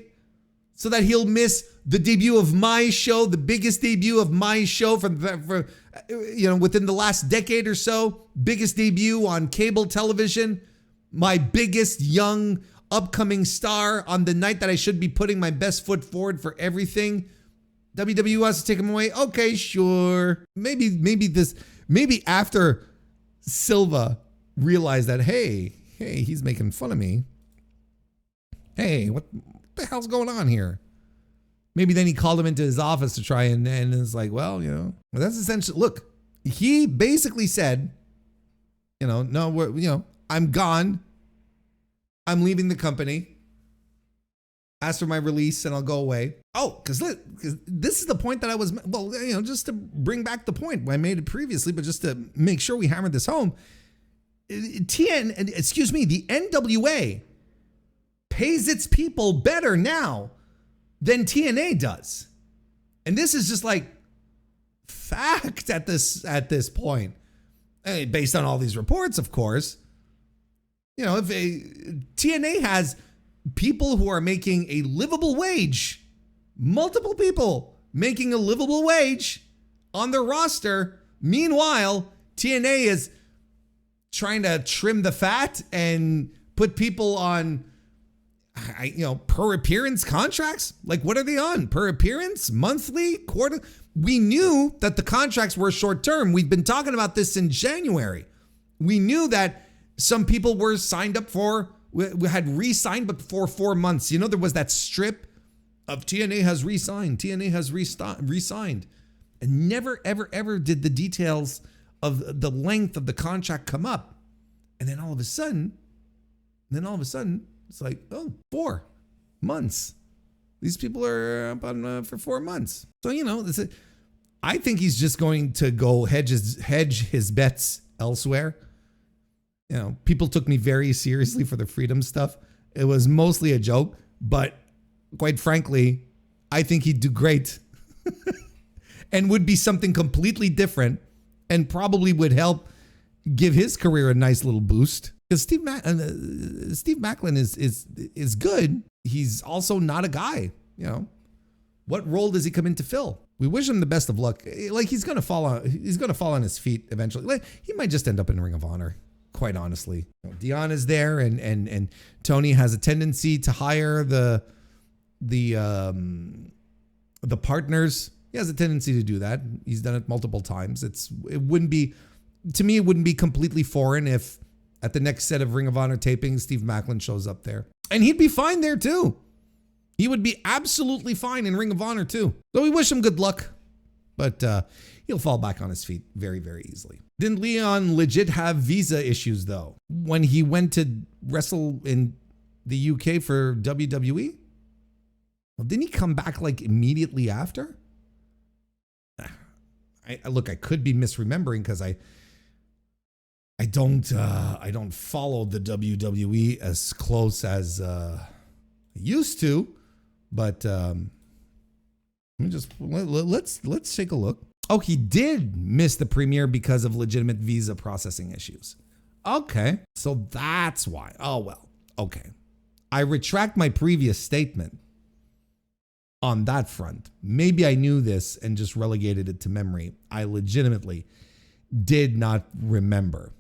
so that he'll miss the debut of my show, the biggest debut of my show for within the last decade or so. Biggest debut on cable television. My biggest young upcoming star on the night that I should be putting my best foot forward for everything. WWE wants to take him away. Okay, sure. Maybe after Silva realized that, hey, he's making fun of me. Hey, what the hell's going on here? Maybe then he called him into his office to try and it's like, well, that's essentially, look, he basically said, no, I'm gone. I'm leaving the company. Ask for my release and I'll go away. Oh, because this is the point that I was, just to bring back the point. I made it previously, but just to make sure we hammered this home. the NWA pays its people better now than TNA does. And this is just like fact at this point. I mean, based on all these reports, of course. You know, if TNA has people who are making a livable wage, multiple people making a livable wage on their roster. Meanwhile, TNA is trying to trim the fat and put people on, per appearance contracts. Like, what are they on? Per appearance? Monthly? Quarter? We knew that the contracts were short term. We've been talking about this in January. We knew that some people were signed up we had re-signed, but for 4 months. You know, there was that strip of TNA has re-signed, TNA has re-signed. And never, ever, ever did the details of the length of the contract come up. And then all of a sudden, it's like, 4 months. These people are up on for 4 months. So, I think he's just going to go hedge his bets elsewhere. People took me very seriously for the freedom stuff. It was mostly a joke, but quite frankly, I think he'd do great and would be something completely different and probably would help give his career a nice little boost. Because Steve Maclin is good. He's also not a guy. What role does he come in to fill? We wish him the best of luck. Like, he's gonna fall on his feet eventually. Like, he might just end up in Ring of Honor. Quite honestly, Dion is there, and Tony has a tendency to hire the partners. He has a tendency to do that. He's done it multiple times. It wouldn't be completely foreign if at the next set of Ring of Honor tapings, Steve Maclin shows up there, and he'd be fine there too. He would be absolutely fine in Ring of Honor too. So we wish him good luck, but he'll fall back on his feet very, very easily. Didn't Leon legit have visa issues though when he went to wrestle in the UK for WWE? Well, didn't he come back like immediately after? I could be misremembering because I don't follow the WWE as close as I used to, but let's take a look. Oh, he did miss the premiere because of legitimate visa processing issues. Okay, so that's why. Oh, well, okay. I retract my previous statement on that front. Maybe I knew this and just relegated it to memory. I legitimately did not remember.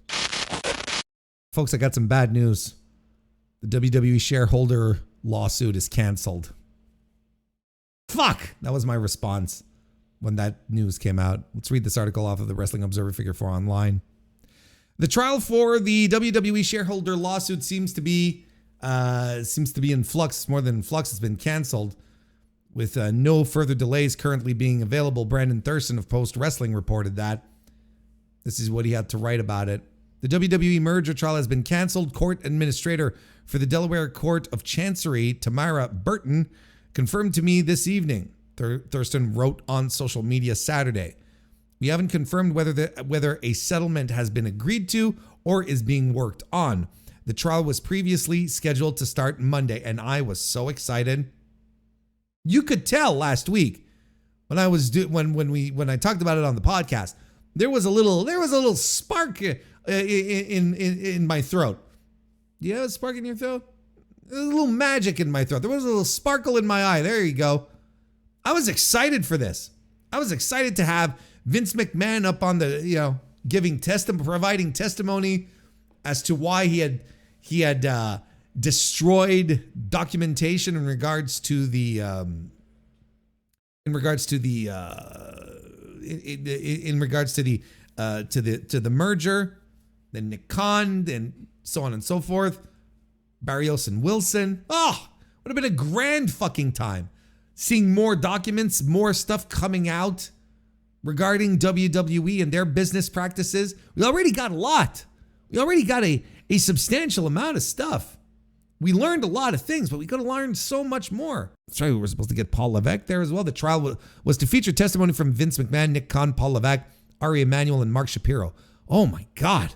Folks, I got some bad news. The WWE shareholder lawsuit is canceled. Fuck! That was my response when that news came out. Let's read this article off of the Wrestling Observer Figure 4 online. The trial for the WWE shareholder lawsuit seems to be in flux. More than in flux, it's been canceled with no further delays currently being available. Brandon Thurston of Post Wrestling reported that. This is what he had to write about it. The WWE merger trial has been canceled. Court administrator for the Delaware Court of Chancery, Tamara Burton, confirmed to me this evening. Thurston wrote on social media Saturday. We haven't confirmed whether a settlement has been agreed to or is being worked on. The trial was previously scheduled to start Monday, and I was so excited. You could tell last week when I was when I talked about it on the podcast. There was a little spark in my throat. You have a spark in your throat? There's a little magic in my throat. There was a little sparkle in my eye. There you go. I was excited for this. I was excited to have Vince McMahon up on the, providing testimony as to why he had destroyed documentation in regards to the merger, then Nick Khan, and so on and so forth. Barrios and Wilson. Oh, would have been a grand fucking time. Seeing more documents, more stuff coming out regarding WWE and their business practices. We already got a lot. We already got a substantial amount of stuff. We learned a lot of things, but we could have learned so much more. That's right, we were supposed to get Paul Levesque there as well. The trial was to feature testimony from Vince McMahon, Nick Khan, Paul Levesque, Ari Emanuel, and Mark Shapiro. Oh my God.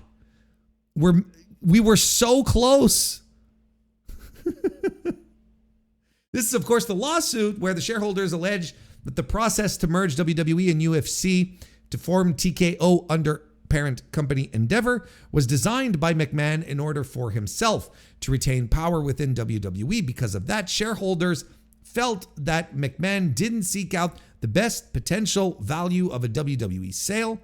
we were so close. This is, of course, the lawsuit where the shareholders allege that the process to merge WWE and UFC to form TKO under parent company Endeavor was designed by McMahon in order for himself to retain power within WWE. Because of that, shareholders felt that McMahon didn't seek out the best potential value of a WWE sale.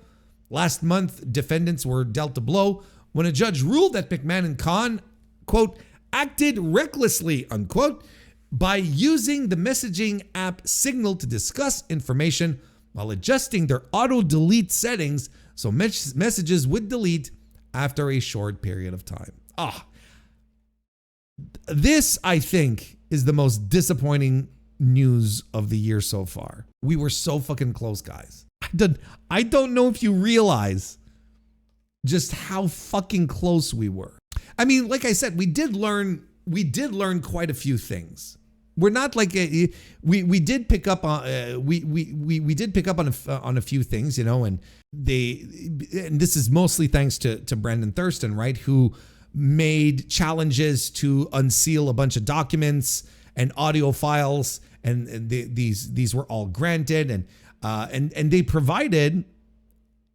Last month, defendants were dealt a blow when a judge ruled that McMahon and Khan, quote, acted recklessly, unquote, by using the messaging app Signal to discuss information while adjusting their auto-delete settings so messages would delete after a short period of time. This, I think, is the most disappointing news of the year so far. We were so fucking close, guys. I don't know if you realize just how fucking close we were. I mean, like I said, we did learn quite a few things. We're not like we did pick up on we did pick up on a few things, you know, and this is mostly thanks to Brandon Thurston, right, who made challenges to unseal a bunch of documents and audio files, and these were all granted, and they provided,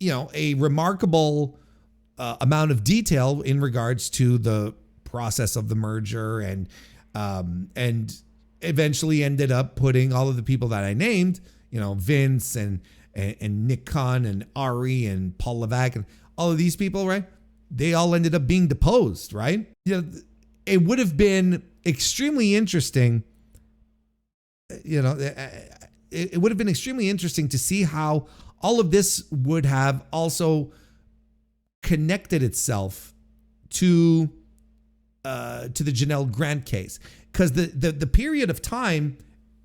you know, a remarkable amount of detail in regards to the process of the merger, and eventually ended up putting all of the people that I named, you know, Vince and Nick Khan and Ari and Paul Levesque and all of these people, right? They all ended up being deposed, right? You know, it would have been extremely interesting, you know, it would have been extremely interesting to see how all of this would have also connected itself to the Janelle Grant case, because the period of time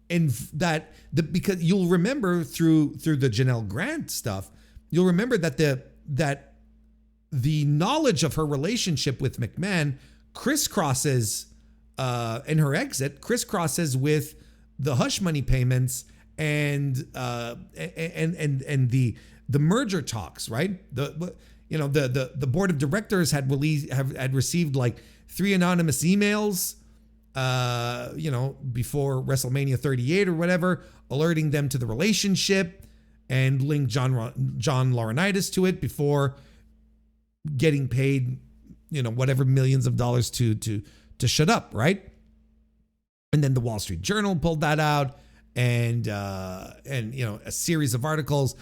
in that because you'll remember through the Janelle Grant stuff, you'll remember that the knowledge of her relationship with McMahon crisscrosses and her exit crisscrosses with the hush money payments and the merger talks, right? The board of directors had received like 3 anonymous emails, before WrestleMania 38 or whatever, alerting them to the relationship and linked John Laurinaitis to it before getting paid, whatever millions of dollars to shut up, right? And then the Wall Street Journal pulled that out, and a series of articles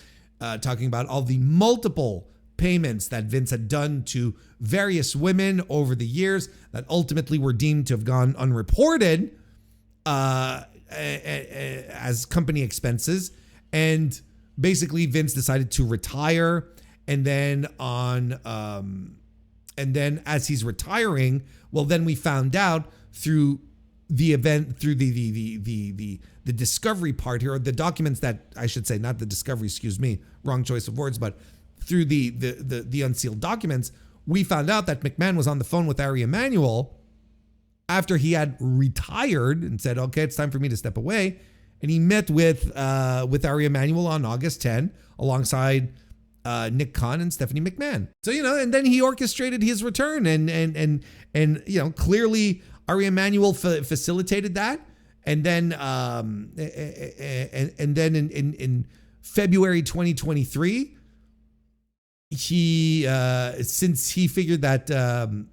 talking about all the multiple payments that Vince had done to various women over the years that ultimately were deemed to have gone unreported as company expenses. And basically Vince decided to retire. And then as he's retiring, well, then we found out through the event, through the discovery part here, or the documents that I should say, not the discovery, excuse me, wrong choice of words, but through the unsealed documents, we found out that McMahon was on the phone with Ari Emanuel after he had retired and said, okay, it's time for me to step away. And he met with Ari Emanuel on August 10 alongside Nick Khan and Stephanie McMahon. So, and then he orchestrated his return, and clearly Ari Emanuel facilitated that. And then in February 2023, since he figured that the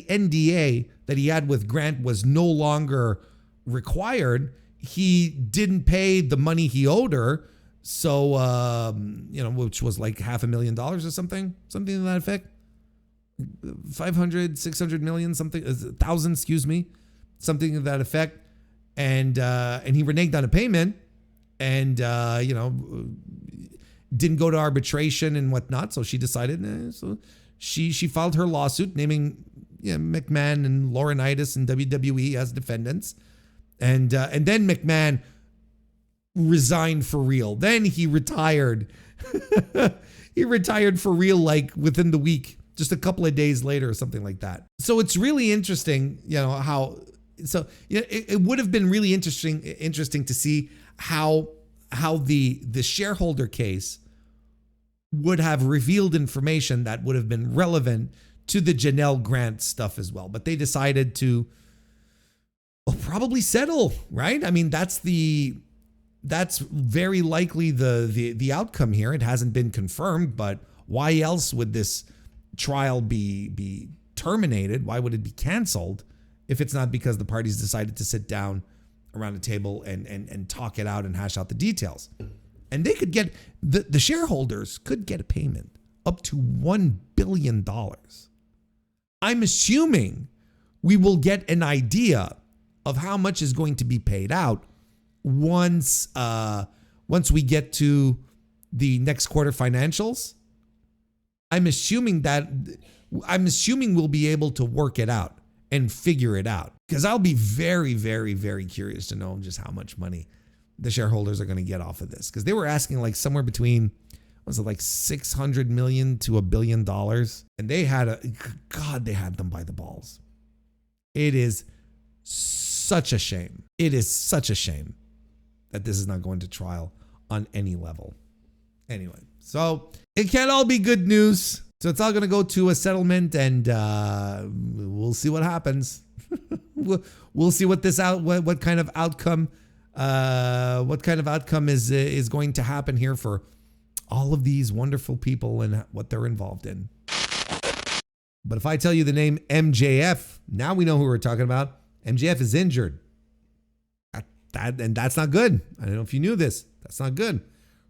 NDA that he had with Grant was no longer required, he didn't pay the money he owed her. So, which was like $500,000 or something to that effect. 500, 600 million, something, 1,000, excuse me, something to that effect. And he reneged on a payment, and didn't go to arbitration and whatnot. So she decided, so she filed her lawsuit naming McMahon and Laurinaitis and WWE as defendants. And then McMahon resigned for real. Then he retired. He retired for real, like within the week, just a couple of days later or something like that. So it's really interesting, how. So it would have been really interesting to see how the shareholder case would have revealed information that would have been relevant to the Janelle Grant stuff as well. But they decided to probably settle, right? I mean, that's very likely the outcome here. It hasn't been confirmed, but why else would this trial be terminated? Why would it be canceled if it's not because the parties decided to sit down around a table and talk it out and hash out the details? And they could get, the shareholders could get a payment up to $1 billion. I'm assuming we will get an idea of how much is going to be paid out once we get to the next quarter financials. I'm assuming we'll be able to work it out and figure it out, because I'll be very, very, very curious to know just how much money the shareholders are going to get off of this, because they were asking like somewhere between, was it like 600 million to $1 billion, and they had them by the balls. It is such a shame. It is such a shame that this is not going to trial on any level. Anyway, so it can't all be good news. So it's all going to go to a settlement, and we'll see what happens. We'll see what kind of outcome is going to happen here for all of these wonderful people and what they're involved in. But if I tell you the name MJF, now we know who we're talking about. MJF is injured. And that's not good. I don't know if you knew this. That's not good.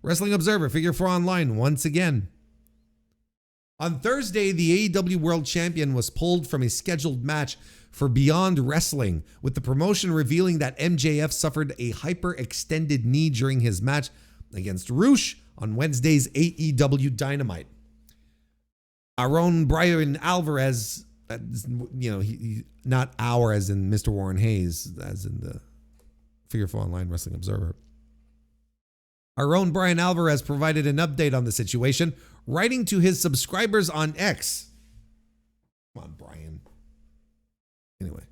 Wrestling Observer, Figure 4 Online, once again. On Thursday, the AEW World Champion was pulled from a scheduled match for Beyond Wrestling, with the promotion revealing that MJF suffered a hyperextended knee during his match against Roosh on Wednesday's AEW Dynamite. Our own Brian Alvarez, he not our as in Mr. Warren Hayes, as in the Figure 4 Online Wrestling Observer. Our own Brian Alvarez provided an update on the situation, writing to his subscribers on X. Come on, Brian. Anyway.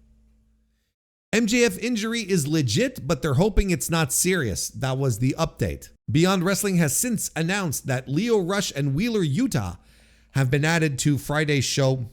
MJF injury is legit, but they're hoping it's not serious. That was the update. Beyond Wrestling has since announced that Leo Rush and Wheeler Yuta have been added to Friday's show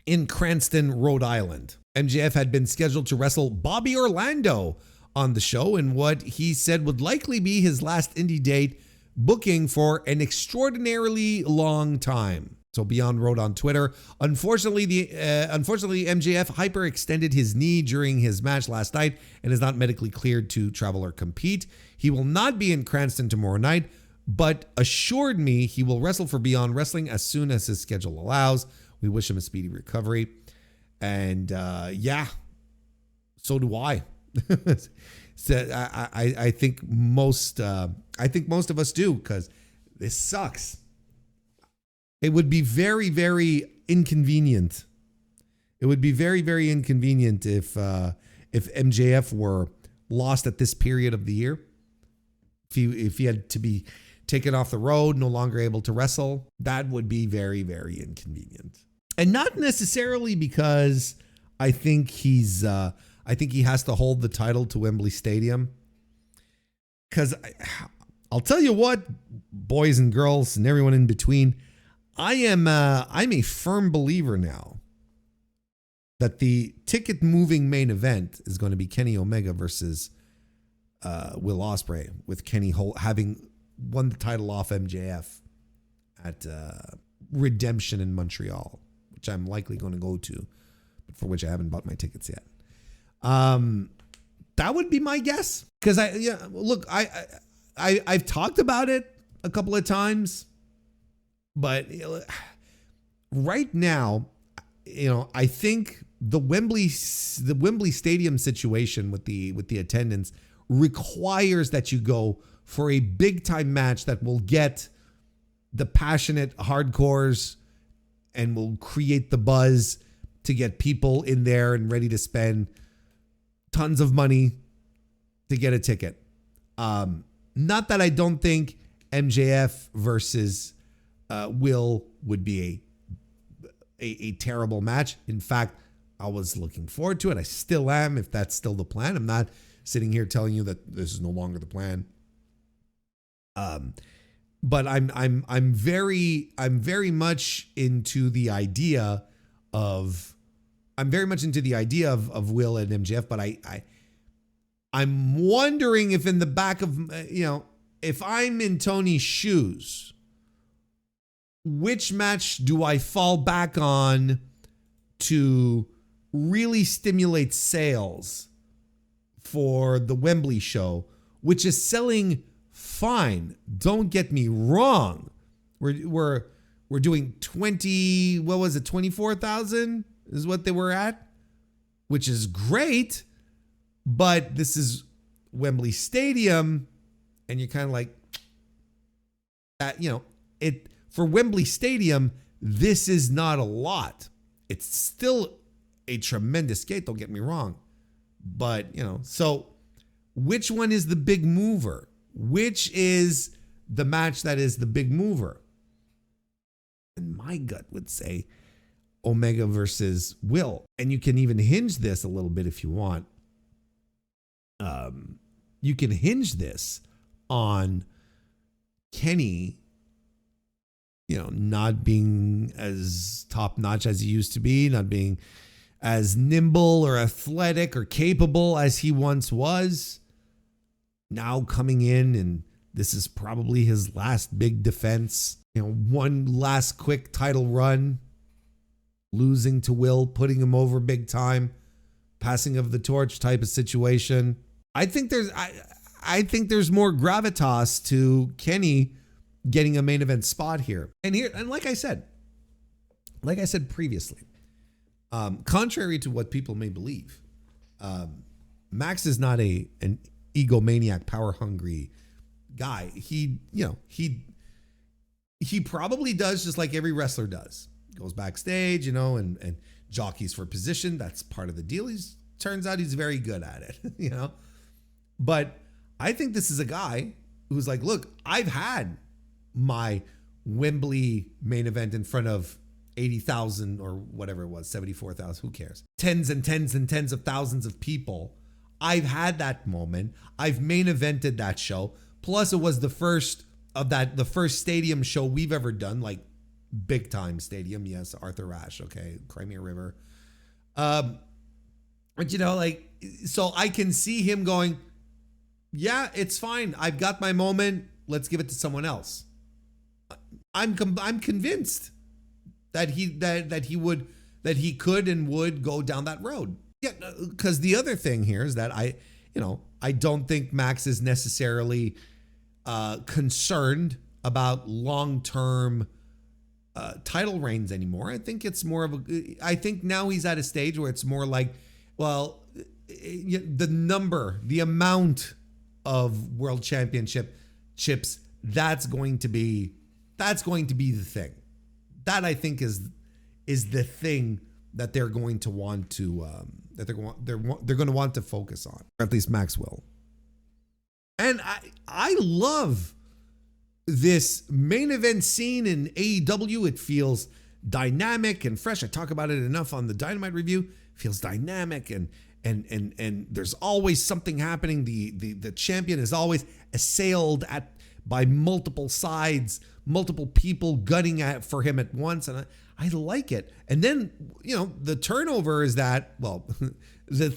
in Cranston, Rhode Island. MJF had been scheduled to wrestle Bobby Orlando on the show in what he said would likely be his last indie date, booking for an extraordinarily long time. So Beyond wrote on Twitter, unfortunately, MJF hyperextended his knee during his match last night and is not medically cleared to travel or compete. He will not be in Cranston tomorrow night, but assured me he will wrestle for Beyond Wrestling as soon as his schedule allows. We wish him a speedy recovery. And so do I. So I think most of us do, because this sucks. It would be very, very inconvenient. It would be very, very inconvenient if MJF were lost at this period of the year. If he had to be taken off the road, no longer able to wrestle, that would be very, very inconvenient. And not necessarily because I think he has to hold the title to Wembley Stadium. Because I'll tell you what, boys and girls and everyone in between, I'm a firm believer now that the ticket moving main event is going to be Kenny Omega versus Will Ospreay, with Kenny having won the title off MJF at Redemption in Montreal, which I'm likely going to go to, but for which I haven't bought my tickets yet. That would be my guess, because I've talked about it a couple of times, but right now, I think the Wembley Stadium situation with the attendance requires that you go for a big time match that will get the passionate hardcores and will create the buzz to get people in there and ready to spend tons of money to get a ticket. Not that I don't think MJF versus Will would be a terrible match. In fact, I was looking forward to it. I still am, if that's still the plan. I'm not sitting here telling you that this is no longer the plan. but I'm very much into the idea of Will and MJF, but I'm wondering if in the back of, if I'm in Tony's shoes, which match do I fall back on to really stimulate sales for the Wembley show, which is selling fine. Don't get me wrong. We're doing 24,000 is what they were at, which is great. But this is Wembley Stadium, and you're kind of like, for Wembley Stadium, this is not a lot. It's still a tremendous gate, don't get me wrong. But, so which one is the big mover? Which is the match that is the big mover? And my gut would say Omega versus Will. And you can even hinge this a little bit if you want. You can hinge this on Kenny, not being as top notch as he used to be, not being as nimble or athletic or capable as he once was. Now coming in, and this is probably his last big defense. One last quick title run, losing to Will, putting him over big time, passing of the torch type of situation. I think there's more gravitas to Kenny getting a main event spot here. And like I said previously, contrary to what people may believe, Max is not an egomaniac, power hungry guy. He probably does just like every wrestler does. Goes backstage, and jockeys for position. That's part of the deal. Turns out he's very good at it, But I think this is a guy who's like, look, I've had my Wembley main event in front of 80,000 or whatever it was, 74,000, who cares? Tens and tens and tens of thousands of people. I've had that moment. I've main evented that show. Plus it was the first stadium show we've ever done, like big time stadium. Yes, Arthur Ashe. Okay. Crimea River. But so I can see him going, yeah, it's fine. I've got my moment. Let's give it to someone else. I'm convinced that he could and would go down that road. Yeah, because the other thing here is that I don't think Max is necessarily concerned about long-term title reigns anymore. I think it's more of I think now he's at a stage where it's more like, well, the amount of world championship chips, that's going to be the thing. That I think is the thing that they're going to want to they're going to want to focus on, or at least Max will. And I love this main event scene in AEW. It feels dynamic and fresh. I talk about it enough on the Dynamite review. It feels dynamic and there's always something happening. The champion is always assailed by multiple sides, multiple people gunning for him at once, and I like it. And then the turnover is that the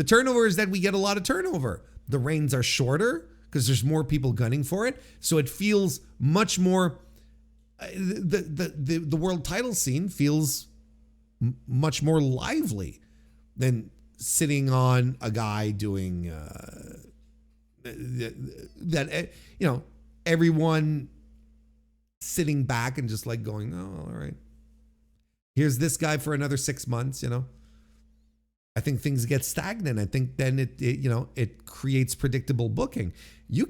turnover is that we get a lot of turnover. The reigns are shorter because there's more people gunning for it, so it feels much more. The world title scene feels much more lively than sitting on a guy doing that. Everyone sitting back and just like going, oh, all right, here's this guy for another 6 months. I think things get stagnant. I think then it creates predictable booking. You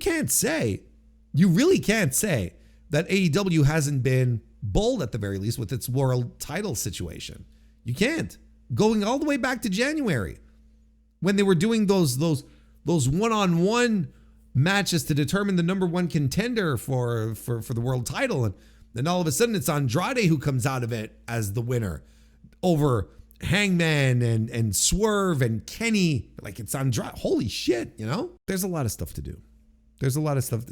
really can't say that AEW hasn't been bold at the very least with its world title situation. You can't. Going all the way back to January when they were doing those one-on-one matches to determine the number one contender for the world title. And then all of a sudden it's Andrade who comes out of it as the winner over Hangman and Swerve and Kenny. Like, it's Andrade. Holy shit, there's a lot of stuff to do. There's a lot of stuff.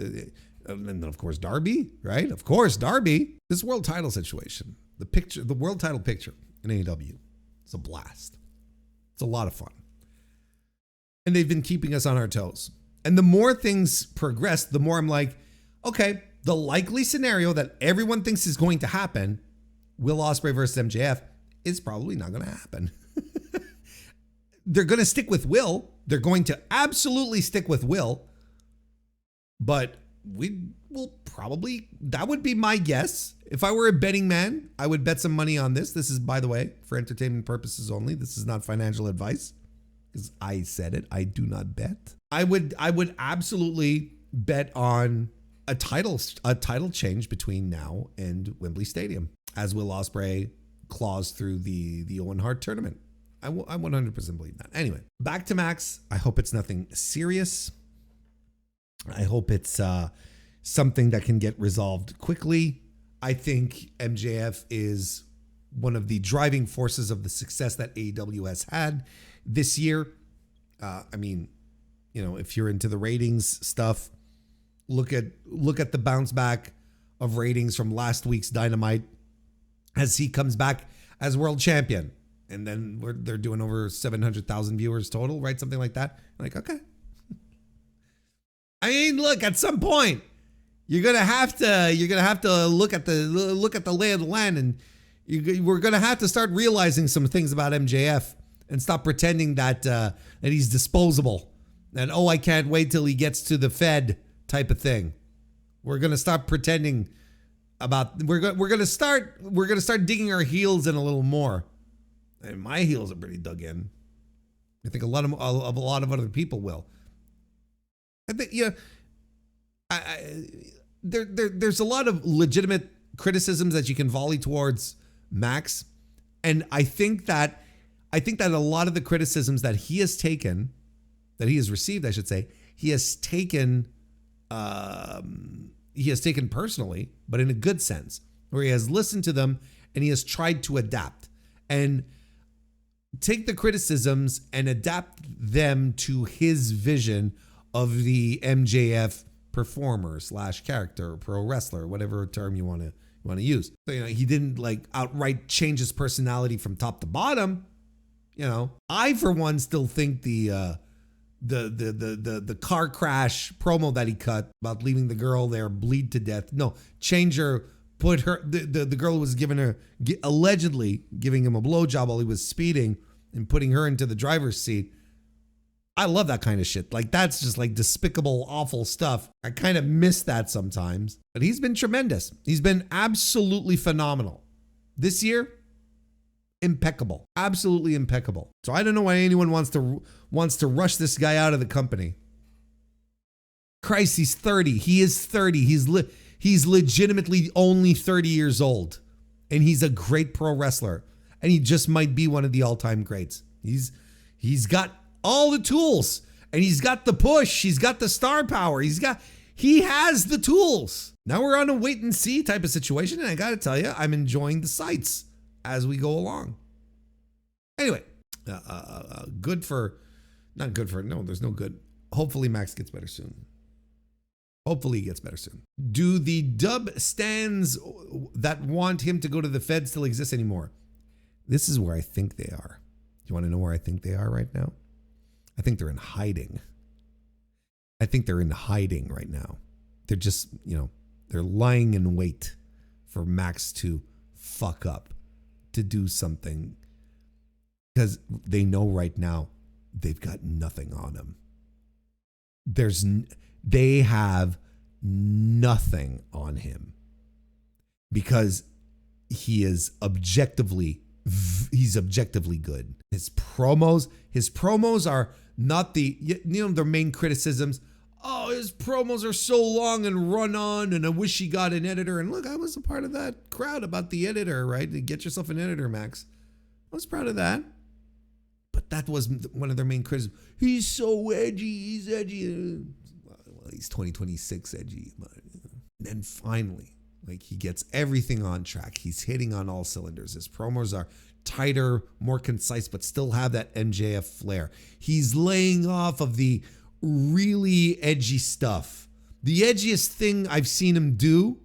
And then, of course, Darby, right? Of course, Darby. This world title situation, the world title picture in AEW, it's a blast. It's a lot of fun. And they've been keeping us on our toes. And the more things progress, the more I'm like, okay, the likely scenario that everyone thinks is going to happen, Will Ospreay versus MJF, is probably not going to happen. They're going to stick with Will. They're going to absolutely stick with Will. But we will probably, that would be my guess. If I were a betting man, I would bet some money on this. This is, by the way, for entertainment purposes only. This is not financial advice, because I said it. I do not bet. I would absolutely bet on a title change between now and Wembley Stadium, as Will Ospreay claws through the Owen Hart tournament. I 100% believe that. Anyway, back to Max. I hope it's nothing serious. I hope it's something that can get resolved quickly. I think MJF is one of the driving forces of the success that AEW has had this year. I mean, you know, if you're into the ratings stuff, look at the bounce back of ratings from last week's Dynamite as he comes back as world champion. And then they're doing over 700,000 viewers total, right? Something like that. Like, okay. I mean, look, at some point, you're gonna have to look at the lay of the land, and we're gonna have to start realizing some things about MJF and stop pretending that he's disposable. And I can't wait till he gets to the Fed type of thing. We're gonna stop pretending about. We're gonna start digging our heels in a little more. And my heels are pretty dug in. I think a lot of other people will. I think, yeah, there's a lot of legitimate criticisms that you can volley towards Max, and I think that a lot of the criticisms that he has received, I should say, he has taken personally, but in a good sense, where he has listened to them and he has tried to adapt and take the criticisms and adapt them to his vision of the MJF performer / character, pro wrestler, whatever term you want to use. So, you know, he didn't like outright change his personality from top to bottom. You know, I for one still think the car crash promo that he cut about leaving the girl there bleed to death. No, change her. Put her, the girl was allegedly giving him a blowjob while he was speeding and putting her into the driver's seat. I love that kind of shit. Like, that's just like despicable, awful stuff. I kind of miss that sometimes, but he's been tremendous. He's been absolutely phenomenal. This year, impeccable, absolutely impeccable. So I don't know why anyone wants to rush this guy out of the company. Christ, he's 30. He is 30. He's legitimately only 30 years old, and he's a great pro wrestler, and he just might be one of the all-time greats. He's got all the tools, and he's got the push. He's got the star power. He has the tools. Now we're on a wait and see type of situation, and I got to tell you, I'm enjoying the sights as we go along. Anyway, there's no good. Hopefully Max gets better soon. Hopefully he gets better soon. Do the dub stands that want him to go to the Fed still exist anymore? This is where I think they are. Do you want to know where I think they are right now? I think they're in hiding. I think they're in hiding right now. They're just, they're lying in wait for Max to fuck up, to do something, because they know right now they've got nothing on him. They have nothing on him because he's objectively good. His promos are not their main criticisms. Oh, his promos are so long and run on, and I wish he got an editor. And look, I was a part of that crowd about the editor, right? Get yourself an editor, Max. I was proud of that. But that was one of their main criticisms. He's so edgy. He's edgy. Well, he's 2026 edgy. But then finally, he gets everything on track. He's hitting on all cylinders. His promos are tighter, more concise, but still have that MJF flair. He's laying off of the really edgy stuff The edgiest thing I've seen him do,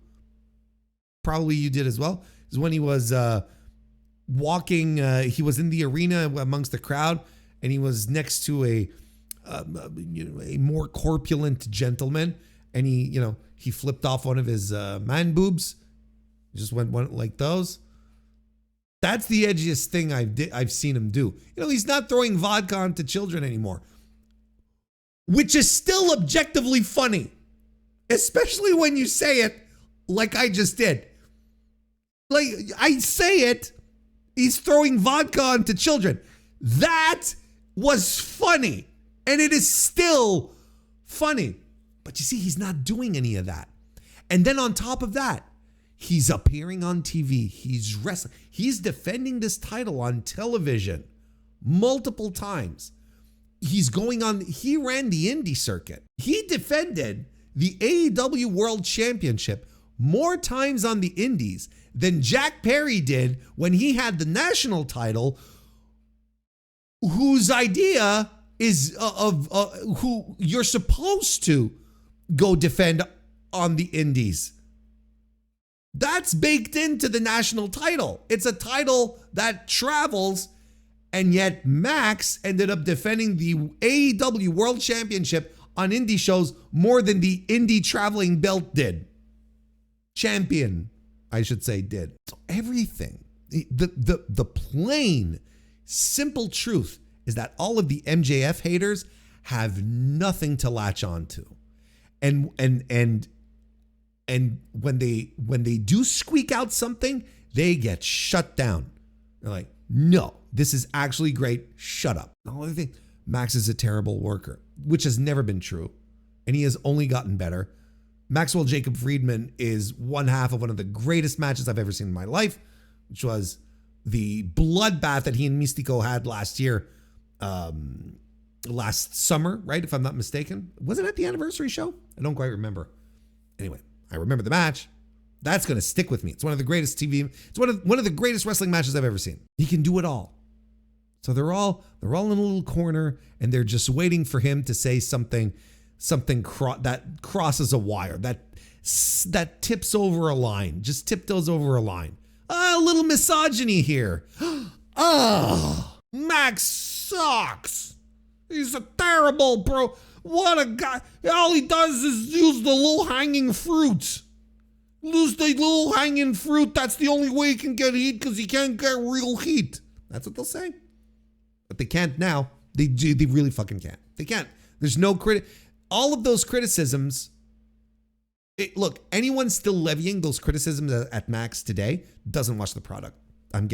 probably you did as well, is when he was walking. He was in the arena amongst the crowd, and he was next to a more corpulent gentleman, and he flipped off one of his man boobs. Just went one like those. That's the edgiest thing I've seen him do. He's not throwing vodka onto children anymore, which is still objectively funny, especially when you say it like I just did. Like I say it, he's throwing vodka onto children. That was funny, and it is still funny. But you see, he's not doing any of that. And then on top of that, he's appearing on TV. He's wrestling. He's defending this title on television multiple times. He ran the indie circuit. He defended the AEW World Championship more times on the indies than Jack Perry did when he had the national title, whose idea is of who you're supposed to go defend on the indies. That's baked into the national title. It's a title that travels, and yet Max ended up defending the AEW World Championship on indie shows more than the indie traveling belt did. Champion, I should say, did. So everything. The plain, simple truth is that all of the MJF haters have nothing to latch on to. And when they do squeak out something, they get shut down. They're like, no, this is actually great. Shut up. The only thing, Max is a terrible worker, which has never been true. And he has only gotten better. Maxwell Jacob Friedman is one half of one of the greatest matches I've ever seen in my life, which was the bloodbath that he and Mystico had last year, last summer, right? If I'm not mistaken. Was it at the anniversary show? I don't quite remember. Anyway, I remember the match. That's going to stick with me. It's one of the greatest it's one of the greatest wrestling matches I've ever seen. He can do it all. So they're all in a little corner, and they're just waiting for him to say something that crosses a wire, that tips over a line, just tiptoes over a line. A little misogyny here. Max sucks. He's a terrible bro. What a guy. All he does is use the low-hanging fruit. Lose the low-hanging fruit. That's the only way he can get heat, because he can't get real heat. That's what they'll say. But they can't now. They really fucking can't. They can't. There's no all of those criticisms. Look, anyone still levying those criticisms at Max today doesn't watch the product. I can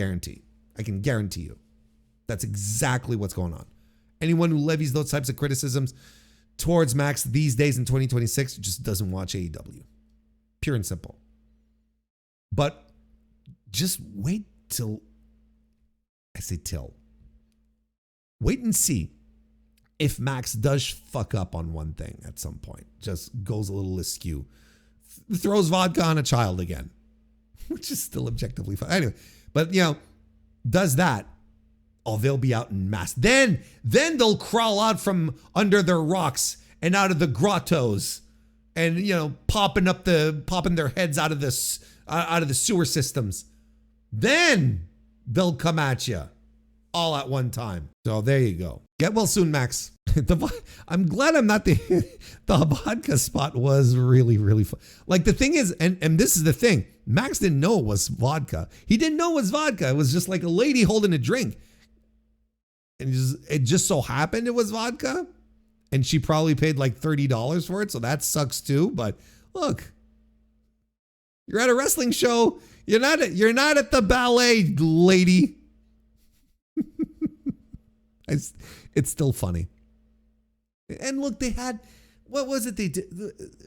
guarantee you. That's exactly what's going on. Anyone who levies those types of criticisms towards Max these days in 2026 just doesn't watch AEW. Pure and simple. But just wait till, wait and see if Max does fuck up on one thing at some point. Just goes a little askew. Throws vodka on a child again, which is still objectively fine. Anyway, but does that. Oh, they'll be out in mass. Then they'll crawl out from under their rocks and out of the grottos, and popping their heads out of the sewer systems. Then they'll come at you all at one time. So there you go. Get well soon, Max. I'm glad I'm not the vodka spot was really, really fun. Like the thing is, and this is the thing, Max didn't know it was vodka. He didn't know it was vodka. It was just like a lady holding a drink. And it just so happened it was vodka. And she probably paid like $30 for it. So that sucks too. But look, you're at a wrestling show. You're not at the ballet, lady. It's still funny. And look, they had, what was it they did?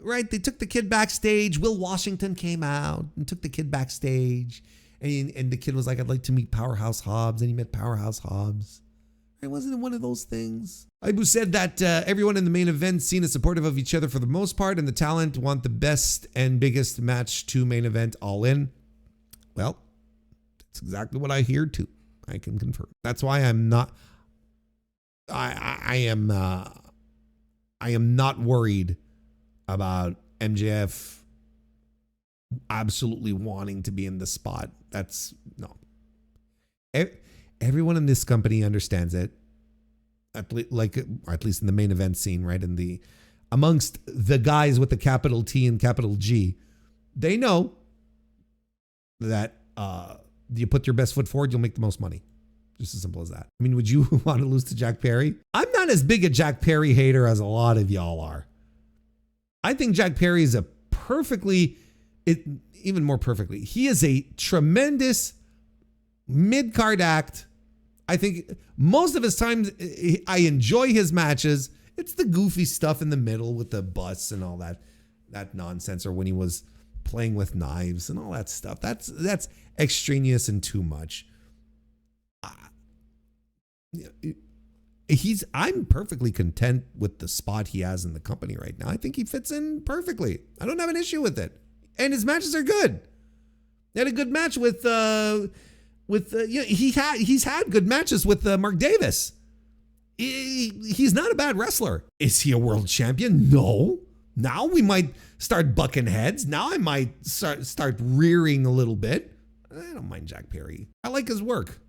Right? They took the kid backstage. Will Washington came out and took the kid backstage. And the kid was like, I'd like to meet Powerhouse Hobbs. And he met Powerhouse Hobbs. Right? Wasn't it one of those things? Ibu said that everyone in the main event seen is supportive of each other for the most part, and the talent want the best and biggest match to main event all in. Well, that's exactly what I hear too. I can confirm. That's why I'm not. I am not worried about MJF absolutely wanting to be in the spot. That's no. Everyone in this company understands it. At least in the main event scene, right? Amongst the guys with the capital T and capital G, they know that you put your best foot forward, you'll make the most money. Just as simple as that. I mean, would you want to lose to Jack Perry? I'm not as big a Jack Perry hater as a lot of y'all are. I think Jack Perry is even more perfectly. He is a tremendous mid-card act. I think most of his times I enjoy his matches. It's the goofy stuff in the middle with the bus and all that nonsense, or when he was playing with knives and all that stuff. That's extraneous and too much. I'm perfectly content with the spot he has in the company right now. I think he fits in perfectly. I don't have an issue with it. And his matches are good. He had a good match with he's had good matches with Mark Davis. He's not a bad wrestler. Is he a world champion? No. Now we might start bucking heads. Now I might start rearing a little bit. I don't mind Jack Perry. I like his work.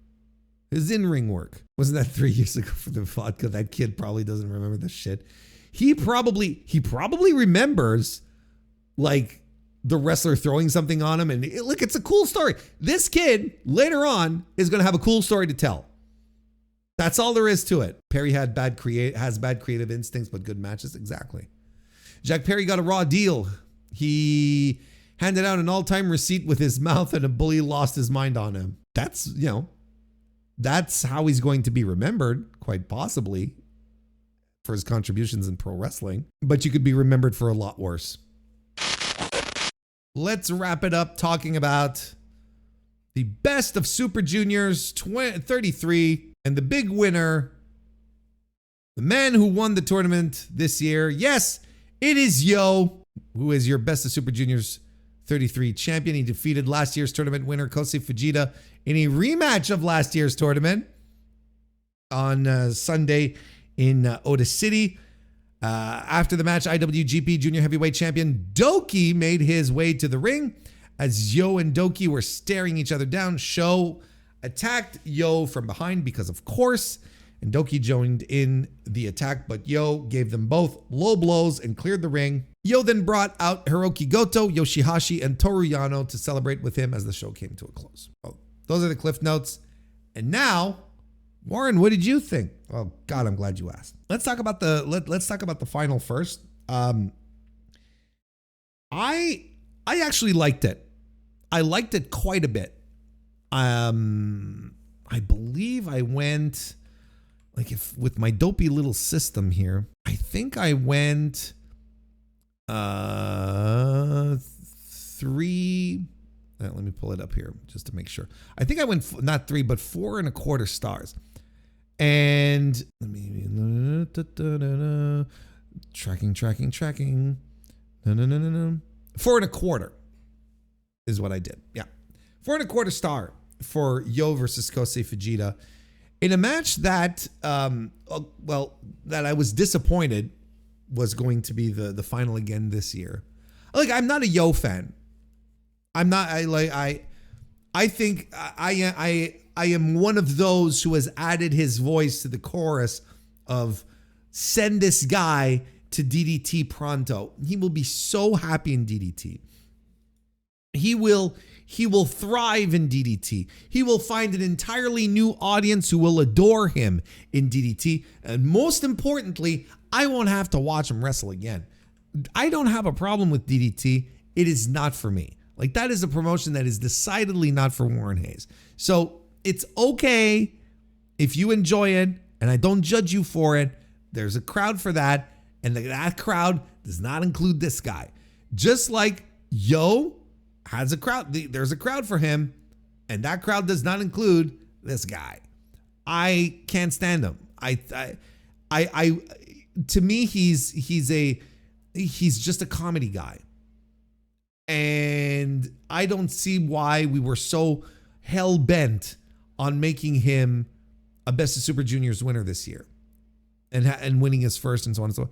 His in-ring work. Wasn't that 3 years ago for the vodka? That kid probably doesn't remember this shit. He probably remembers like the wrestler throwing something on him, and look, it's a cool story. This kid later on is going to have a cool story to tell. That's all there is to it. Perry has bad creative instincts, but good matches. Exactly. Jack Perry got a raw deal. He handed out an all-time receipt with his mouth, and a bully lost his mind on him. That's how he's going to be remembered, quite possibly, for his contributions in pro wrestling. But you could be remembered for a lot worse. Let's wrap it up talking about the best of Super Juniors 33 and the big winner, the man who won the tournament this year. Yes, it is Yo, who is your best of Super Juniors 33 champion. He defeated last year's tournament winner Kosei Fujita in a rematch of last year's tournament on Sunday in Oda City. After the match, IWGP Junior Heavyweight Champion Doki made his way to the ring. As Yo and Doki were staring each other down, Sho attacked Yo from behind because of course, and Doki joined in the attack, but Yo gave them both low blows and cleared the ring. Yo then brought out Hiroki Goto, Yoshihashi, and Toru Yano to celebrate with him as the show came to a close. Well, those are the cliff notes. And now, Warren, what did you think? Oh God, I'm glad you asked. Let's talk about the final first. I actually liked it. I liked it quite a bit. I believe I went with my dopey little system here. I think I went 3. Let me pull it up here just to make sure. I think I went not 3, but 4.25 stars. And let me tracking. 4.25 is what I did. Yeah, 4.25 star for Yo versus Kosei Fujita in a match that, that I was disappointed was going to be the final again this year. Like, I'm not a Yo fan. I'm not. I think I am one of those who has added his voice to the chorus of send this guy to DDT pronto. He will be so happy in DDT. He will thrive in DDT. He will find an entirely new audience who will adore him in DDT. And most importantly, I won't have to watch him wrestle again. I don't have a problem with DDT. It is not for me. Like, that is a promotion that is decidedly not for Warren Hayes. So it's okay if you enjoy it, and I don't judge you for it. There's a crowd for that, and that crowd does not include this guy. Just like Yo has a crowd, there's a crowd for him, and that crowd does not include this guy. I can't stand him. To me, he's just a comedy guy. And I don't see why we were so hell-bent on making him a Best of Super Juniors winner this year and winning his first and so on and so on.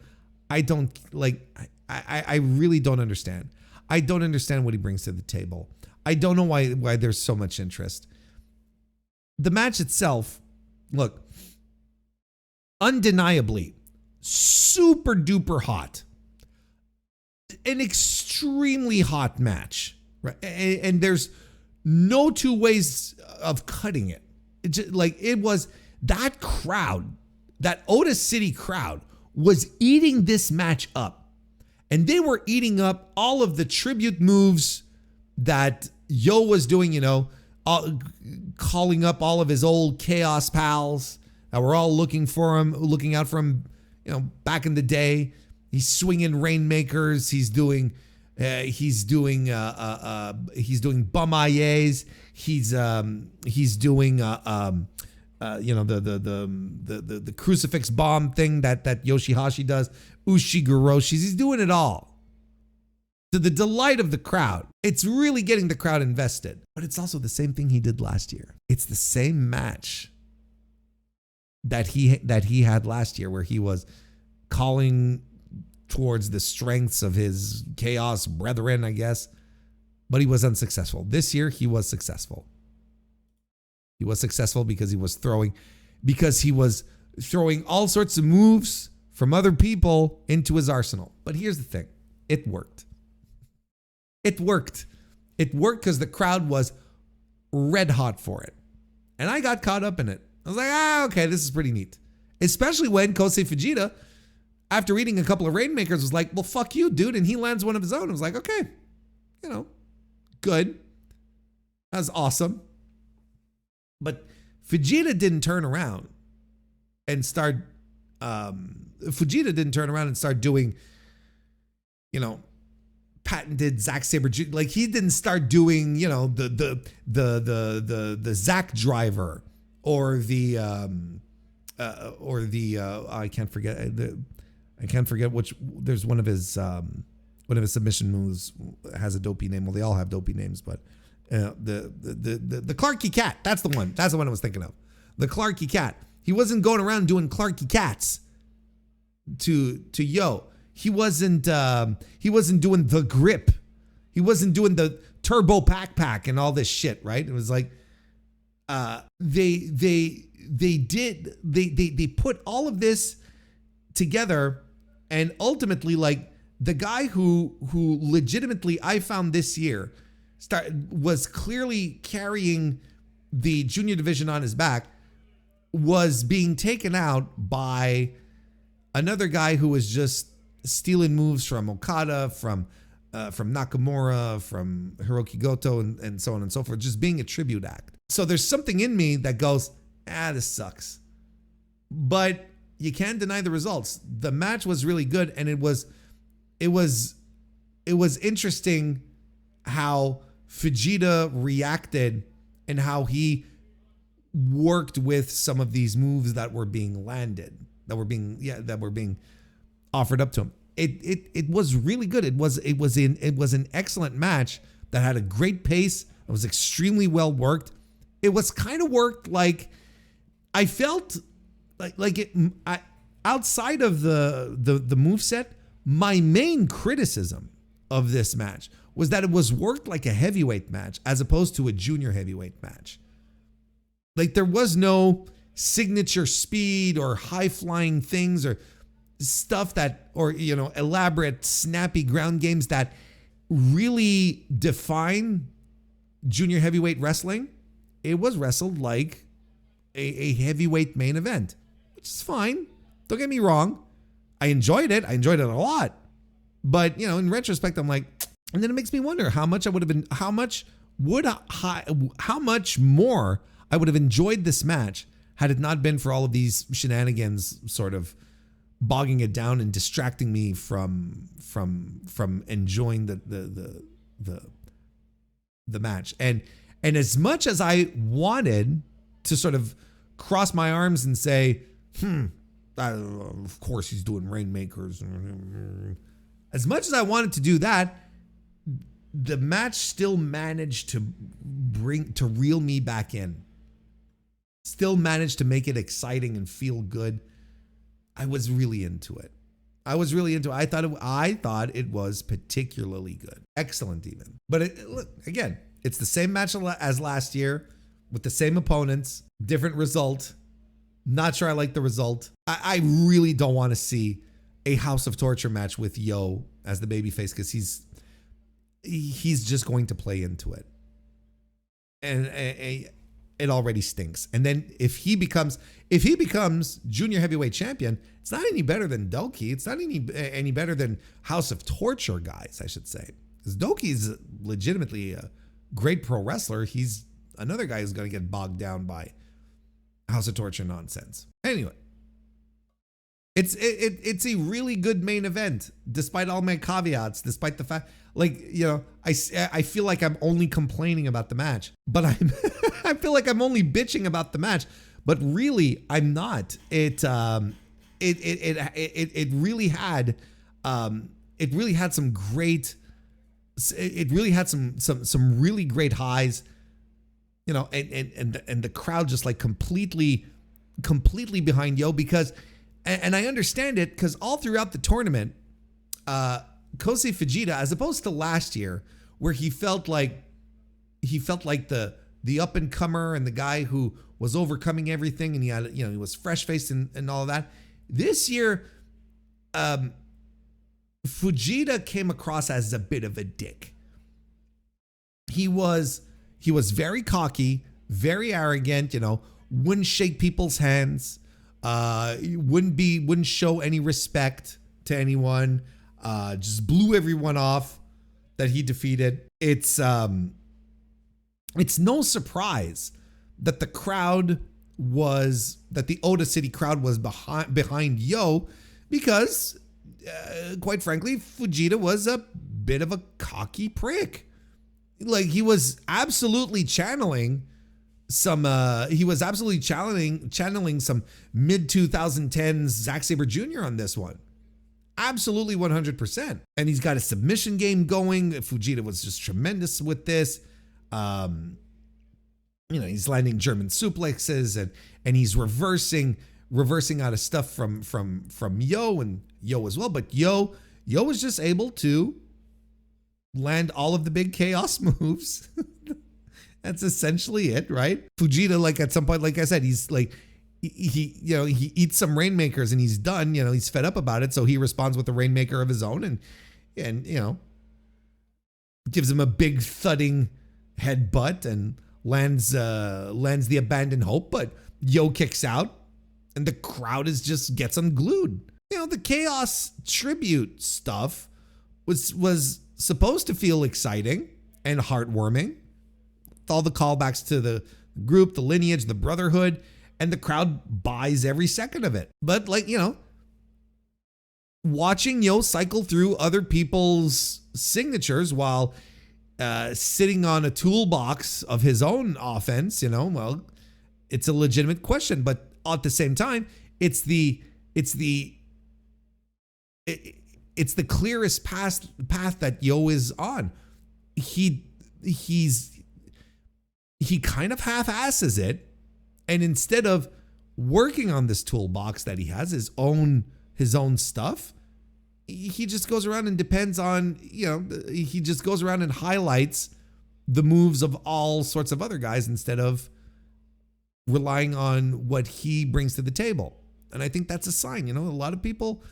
I don't like, I really don't understand. I don't understand what he brings to the table. I don't know why there's so much interest. The match itself, look, undeniably super duper hot. An extremely hot match, right? And there's no two ways of cutting it. It was that crowd, that Otis City crowd was eating this match up. And they were eating up all of the tribute moves that Yo was doing, calling up all of his old Chaos pals that were all looking out for him, back in the day. He's swinging rainmakers. He's doing bum ayes. He's doing the crucifix bomb thing that Yoshihashi does. Ushigoroshis. He's doing it all to the delight of the crowd. It's really getting the crowd invested. But it's also the same thing he did last year. It's the same match that he had last year, where he was calling towards the strengths of his chaos brethren, I guess, but he was unsuccessful. This year he was successful. He was successful because he was throwing all sorts of moves from other people into his arsenal. But here's the thing. It worked. It worked because the crowd was red hot for it. And I got caught up in it. I was like, okay, this is pretty neat. Especially when Kosei Fujita, after eating a couple of rainmakers, was like, well, fuck you, dude. And he lands one of his own. I was like, okay, good. That was awesome. But Fujita didn't turn around and start doing, patented Zack Sabre. Like, he didn't start doing, the Zack driver or the I can't forget which. There's one of his submission moves has a dopey name. Well, they all have dopey names, but the Clarky Cat. That's the one. That's the one I was thinking of. The Clarky Cat. He wasn't going around doing Clarky Cats to Yo. He wasn't doing the grip. He wasn't doing the turbo pack and all this shit, right? It was like they put all of this together, and ultimately, like, the guy who legitimately I found this year was clearly carrying the junior division on his back was being taken out by another guy who was just stealing moves from Okada, from Nakamura, from Hiroki Goto, and so on and so forth, just being a tribute act. So there's something in me that goes, this sucks. But you can't deny the results. The match was really good, and it was interesting how Fujita reacted and how he worked with some of these moves that were being landed, that were being offered up to him. It was really good. It was an excellent match that had a great pace. It was extremely well worked. It was kind of worked like I felt like it. Outside of the moveset, my main criticism of this match was that it was worked like a heavyweight match as opposed to a junior heavyweight match. Like, there was no signature speed or high flying things or stuff that, or, elaborate snappy ground games that really define junior heavyweight wrestling. It was wrestled like a heavyweight main event, which is fine. Don't get me wrong. I enjoyed it. I enjoyed it a lot. But, in retrospect, I'm like, and then it makes me wonder how much more I would have enjoyed this match had it not been for all of these shenanigans sort of bogging it down and distracting me from enjoying the match. And as much as I wanted to sort of cross my arms and say, of course he's doing rainmakers. As much as I wanted to do that, the match still managed to reel me back in. Still managed to make it exciting and feel good. I was really into it. I was really into it. I thought it was particularly good. Excellent even. But look, again, it's the same match as last year with the same opponents, different result. Not sure I like the result. I really don't want to see a House of Torture match with Yo as the babyface because he's just going to play into it. And it already stinks. And then if he becomes junior heavyweight champion, it's not any better than Doki. It's not any better than House of Torture guys, I should say. Because Doki's legitimately a great pro wrestler. He's another guy who's going to get bogged down by House of Torture nonsense. Anyway, it's a really good main event, despite all my caveats, despite the fact, I feel like I'm only complaining about the match, but I feel like I'm only bitching about the match, but really I'm not. It really had some really great highs, and the crowd just like completely behind Yo because. And I understand it because all throughout the tournament, Kosei Fujita, as opposed to last year, where he felt like the up and comer and the guy who was overcoming everything, and he was fresh faced and all of that. This year, Fujita came across as a bit of a dick. He was very cocky, very arrogant. Wouldn't shake people's hands. Wouldn't show any respect to anyone. Just blew everyone off that he defeated. It's no surprise that the Oda City crowd was behind Yo because, quite frankly, Fujita was a bit of a cocky prick. Like he was absolutely channeling some mid 2010s Zack Sabre Jr. on this one. Absolutely 100%. And he's got a submission game going. Fujita was just tremendous with this. He's landing German suplexes and he's reversing out of stuff from Yo and Yo as well. But Yo was just able to land all of the big chaos moves. That's essentially it, right? Fujita, like at some point, like I said, he's like, he eats some rainmakers and he's done. He's fed up about it, so he responds with a rainmaker of his own, and gives him a big thudding headbutt and lands the abandoned hope. But Yo kicks out, and the crowd gets unglued. The chaos tribute stuff was supposed to feel exciting and heartwarming. All the callbacks to the group, the lineage, the brotherhood, and the crowd buys every second of it. But watching Yo cycle through other people's signatures while sitting on a toolbox of his own offense, well, it's a legitimate question. But at the same time, it's the clearest path that Yo is on. He kind of half-asses it, and instead of working on this toolbox that he has, his own stuff, he just goes around and depends on, he just goes around and highlights the moves of all sorts of other guys instead of relying on what he brings to the table. And I think that's a sign. A lot of people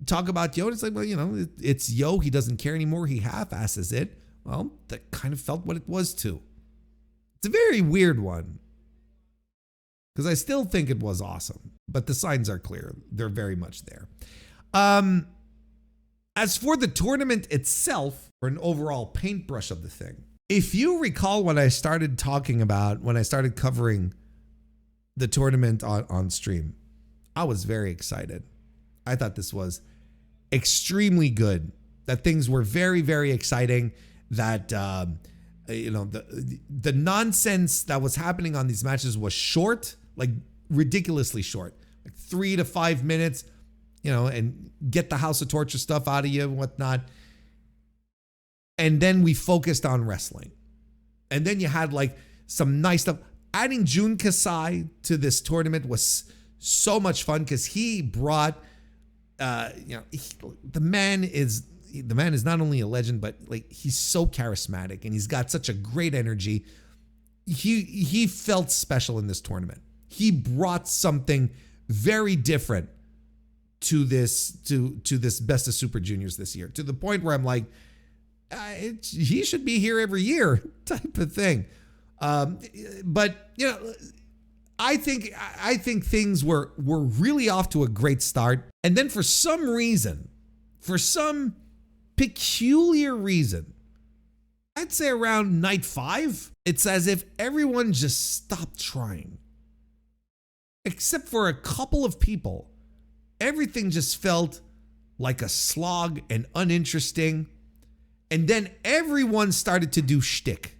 talk about Yo, and it's like, well, it's Yo, he doesn't care anymore, he half-asses it. Well, that kind of felt what it was too. It's a very weird one because I still think it was awesome, but the signs are clear. They're very much there. As for the tournament itself, or an overall paintbrush of the thing, if you recall when I started covering the tournament on stream, I was very excited. I thought this was extremely good, that things were very, very exciting, that the nonsense that was happening on these matches was short, like ridiculously short, like 3 to 5 minutes, and get the House of Torture stuff out of you and whatnot. And then we focused on wrestling. And then you had like some nice stuff. Adding Jun Kasai to this tournament was so much fun because he brought the man is not only a legend, but like he's so charismatic and he's got such a great energy. He felt special in this tournament. He brought something very different to this Best of Super Juniors this year, to the point where I'm like, he should be here every year type of thing. But I think things were really off to a great start, and then for some peculiar reason, I'd say around night 5, it's as if everyone just stopped trying. Except for a couple of people, everything just felt like a slog and uninteresting. And then everyone started to do shtick,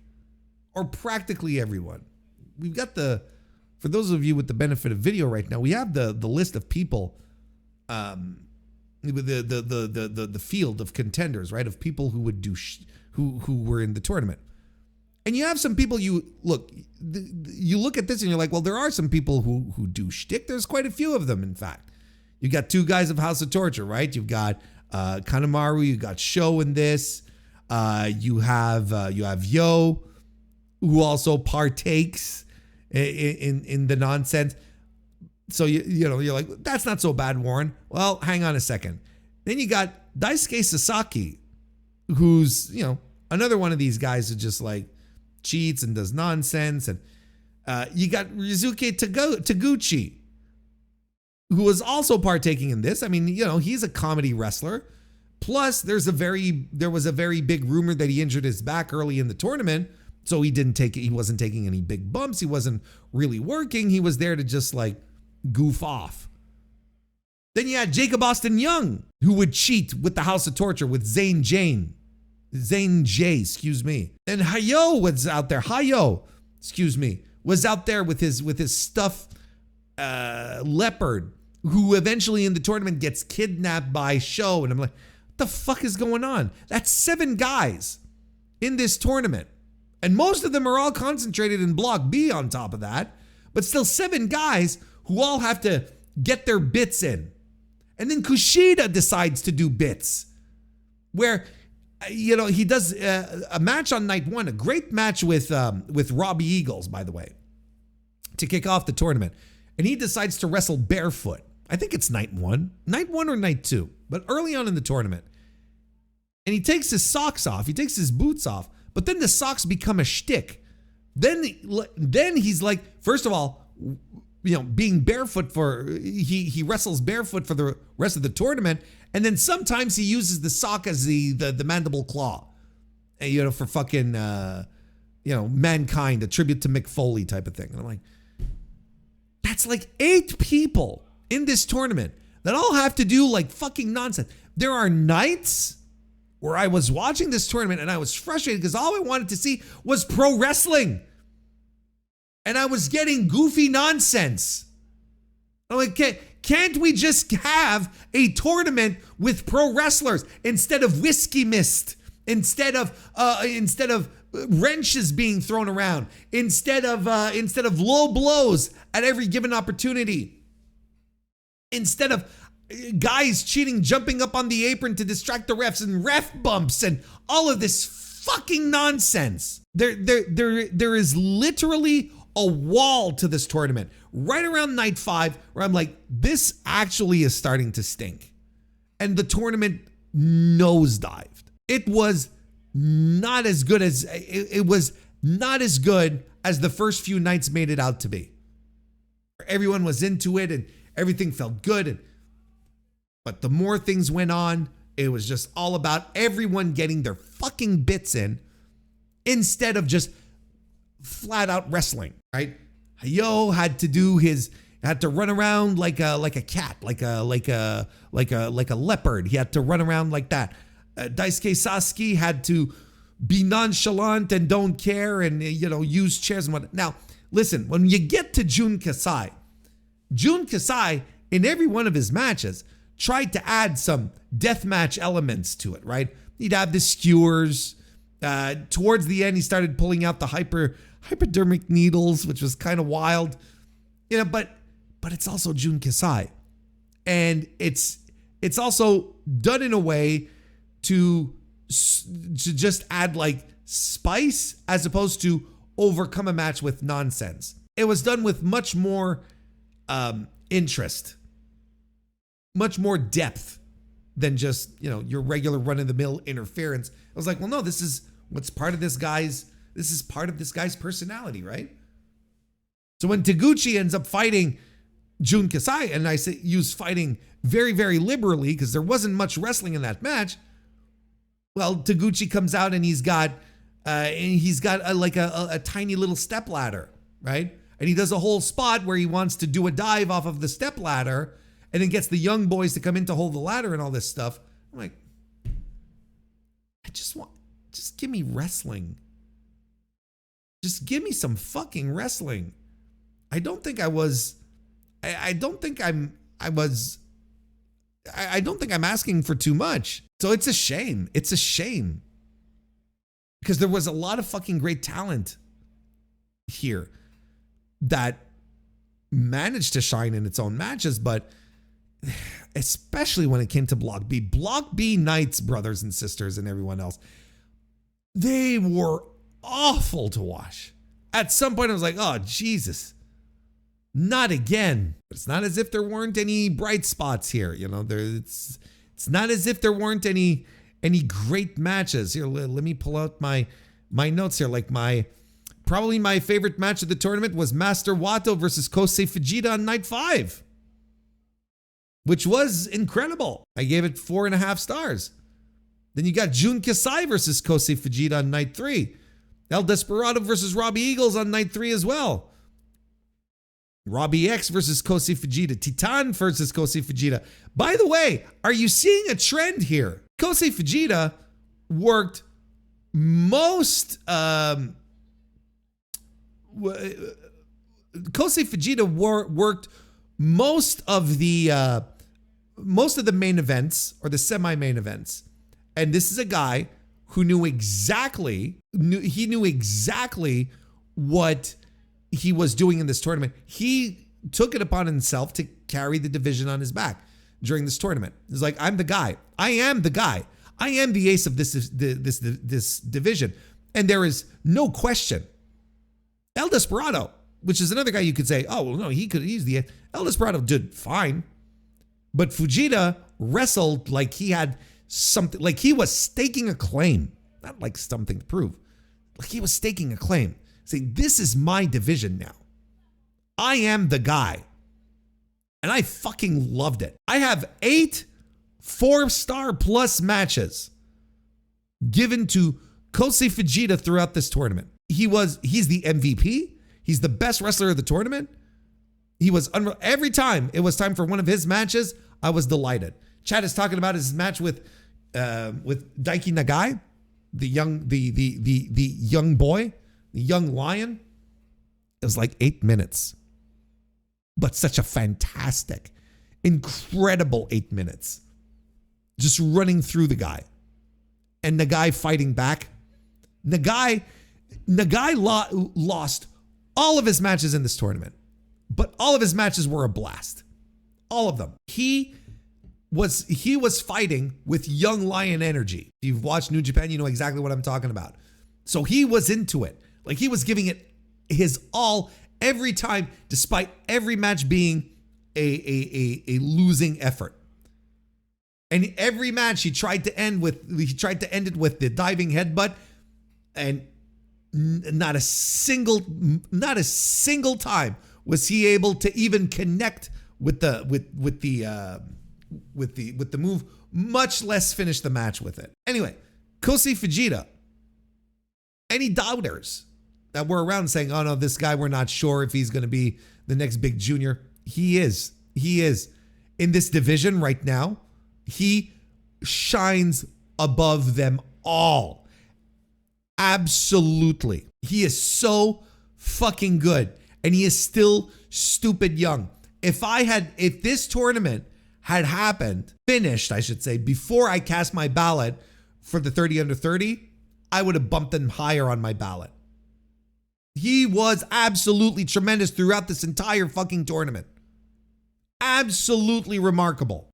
or practically everyone. We've got for those of you with the benefit of video right now, we have the list of people, the field of contenders, right? Of people who would do who were in the tournament. And you have some people you look at this and you're like, well, there are some people who do shtick. There's quite a few of them, in fact. You got 2 guys of House of Torture, right? You've got Kanemaru, you got Sho in this. You have Yo, who also partakes in the nonsense. So you're like, that's not so bad, Warren. Well, hang on a second. Then you got Daisuke Sasaki, who's another one of these guys who just like cheats and does nonsense. And you got Ryusuke Taguchi, who was also partaking in this. I mean, he's a comedy wrestler. Plus, there was a very big rumor that he injured his back early in the tournament, so he wasn't taking any big bumps. He wasn't really working. He was there to just like goof off. Then you had Jacob Austin Young, who would cheat with the House of Torture with Zane J, excuse me. And Hayo was out there. Was out there with his stuff leopard, who eventually in the tournament gets kidnapped by Sho. And I'm like, what the fuck is going on? That's 7 guys in this tournament. And most of them are all concentrated in Block B on top of that. But still 7 guys who all have to get their bits in. And then Kushida decides to do bits. Where, he does a match on night 1. A great match with Robbie Eagles, by the way, to kick off the tournament. And he decides to wrestle barefoot. I think it's night 1 or night 2, but early on in the tournament. And he takes his socks off. He takes his boots off, but then the socks become a shtick. Then he's like, first of all, being barefoot he wrestles barefoot for the rest of the tournament. And then sometimes he uses the sock as the mandible claw, for fucking, Mankind, a tribute to Mick Foley type of thing. And I'm like, that's like 8 people in this tournament that all have to do like fucking nonsense. There are nights where I was watching this tournament and I was frustrated because all I wanted to see was pro wrestling. And I was getting goofy nonsense. I'm like, can't we just have a tournament with pro wrestlers instead of whiskey mist, instead of wrenches being thrown around, instead of low blows at every given opportunity, instead of guys cheating, jumping up on the apron to distract the refs and ref bumps and all of this fucking nonsense. There is literally a wall to this tournament right around night 5 where I'm like, this actually is starting to stink. And the tournament nosedived. It was not as good as the first few nights made it out to be. Everyone was into it and everything felt good. But the more things went on, it was just all about everyone getting their fucking bits in instead of just flat out wrestling, right? Hayo had to run around like a cat, like a leopard. He had to run around like that. Daisuke Sasaki had to be nonchalant and don't care and use chairs and whatnot. Now, listen, when you get to Jun Kasai in every one of his matches tried to add some deathmatch elements to it, right? He'd have the skewers. Towards the end, he started pulling out the hypodermic needles, which was kind of wild, but it's also Jun Kasai, and it's it's also done in a way to just add like spice as opposed to overcome a match with nonsense. It was done with much more interest, much more depth than just, you know, your regular run-of-the-mill interference. I was like, well, no, this is what's part of this guy's personality, right? So when Taguchi ends up fighting Jun Kasai, and I say use fighting very, very liberally because there wasn't much wrestling in that match. Well, Taguchi comes out and he's got a tiny little step ladder, right? And he does a whole spot where he wants to do a dive off of the step ladder, and then gets the young boys to come in to hold the ladder and all this stuff. I'm like, just give me wrestling. Just give me some fucking wrestling. I don't think I'm asking for too much. So it's a shame. It's a shame. Because there was a lot of fucking great talent here that managed to shine in its own matches, but especially when it came to Block B. Block B Knights, brothers and sisters, and everyone else, they were awful to watch. At some point, I was like, oh, Jesus. Not again. But it's not as if there weren't any bright spots here. You know, it's not as if there weren't any great matches. Here, let me pull out my notes here. Like probably my favorite match of the tournament was Master Wato versus Kosei Fujita on night 5, which was incredible. I gave it 4.5 stars. Then you got Jun Kasai versus Kosei Fujita on night 3. El Desperado versus Robbie Eagles on night 3 as well. Robbie X versus Kosei Fujita. Titan versus Kosei Fujita. By the way, are you seeing a trend here? Kosei Fujita worked most... Kosei Fujita worked most of the main events or the semi-main events. And this is a guy who knew exactly what he was doing in this tournament. He took it upon himself to carry the division on his back during this tournament. He's like, I'm the guy. I am the guy. I am the ace of this division. And there is no question. El Desperado, which is another guy you could say, oh, well, no, he's the ace. El Desperado did fine. But Fujita wrestled like he had something, like he was staking a claim. Not like something to prove. Like he was staking a claim. Saying, this is my division now. I am the guy. And I fucking loved it. I have 8 4-star plus matches given to Kosei Fujita throughout this tournament. He's the MVP. He's the best wrestler of the tournament. He was every time it was time for one of his matches, I was delighted. Chad is talking about his match with Daiki Nagai, the young boy. The young lion. It was like 8 minutes. But such a fantastic, incredible 8 minutes. Just running through the guy. And Nagai fighting back. Nagai lost all of his matches in this tournament. But all of his matches were a blast. All of them. He was fighting with young lion energy. If you've watched New Japan, you know exactly what I'm talking about. So he was into it. Like he was giving it his all every time, despite every match being a losing effort. And every match he tried to end it with the diving headbutt, and not a single time was he able to even connect with the move, much less finish the match with it. Anyway, Kosei Fujita. Any doubters that were around saying, oh no, this guy, we're not sure if he's going to be the next big junior. He is in this division right now. He shines above them all. Absolutely. He is so fucking good. And he is still stupid young. If this tournament had finished, I should say, before I cast my ballot for the 30 under 30, I would have bumped him higher on my ballot. He was absolutely tremendous throughout this entire fucking tournament. Absolutely remarkable.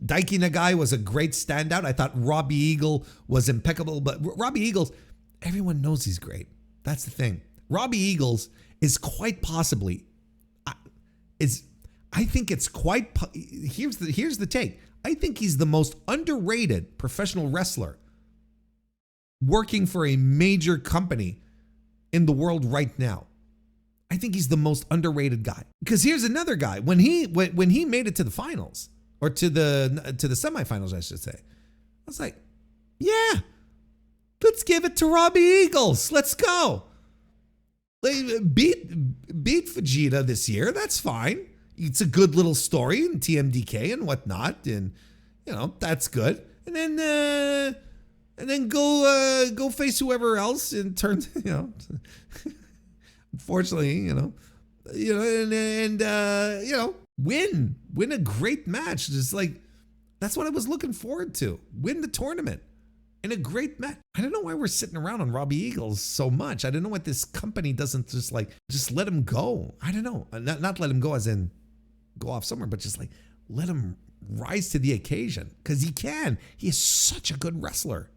Daiki Nagai was a great standout. I thought Robbie Eagle was impeccable, but Robbie Eagles, everyone knows he's great. That's the thing. Robbie Eagles is quite possibly, I think it's quite, here's the take. I think he's the most underrated professional wrestler working for a major company in the world right now. I think he's the most underrated guy. Because here's another guy. When he made it to the finals, or to the semifinals, I should say, I was like, yeah, let's give it to Robbie Eagles. Let's go. Beat Vegeta this year. That's fine. It's a good little story in TMDK and whatnot, and that's good. And then go face whoever else in terms, unfortunately, win a great match. Just like, that's what I was looking forward to. Win the tournament in a great match. I don't know why we're sitting around on Robbie Eagles so much. I don't know what this company doesn't just let him go. I don't know. Not let him go as in go off somewhere, but just like let him rise to the occasion, because he can. He is such a good wrestler.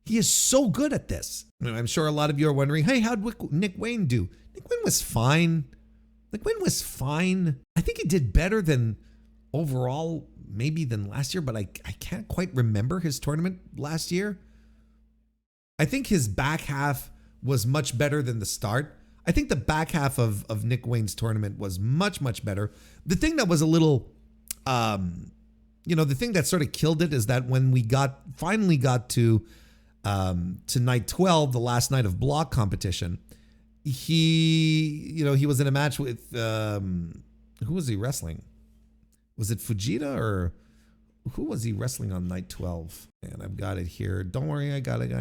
He is so good at this. I'm sure a lot of you are wondering, hey, how'd Nick Wayne do? Nick Wayne was fine. I think he did better than overall, maybe than last year, but I can't quite remember his tournament last year. I think his back half was much better than the start. I think the back half of Nick Wayne's tournament was much, much better. The thing that was a little, the thing that sort of killed it is that when we finally got to night 12, the last night of block competition, he was in a match with, who was he wrestling? Was it Fujita, or who was he wrestling on night 12? And I've got it here. Don't worry, I got it.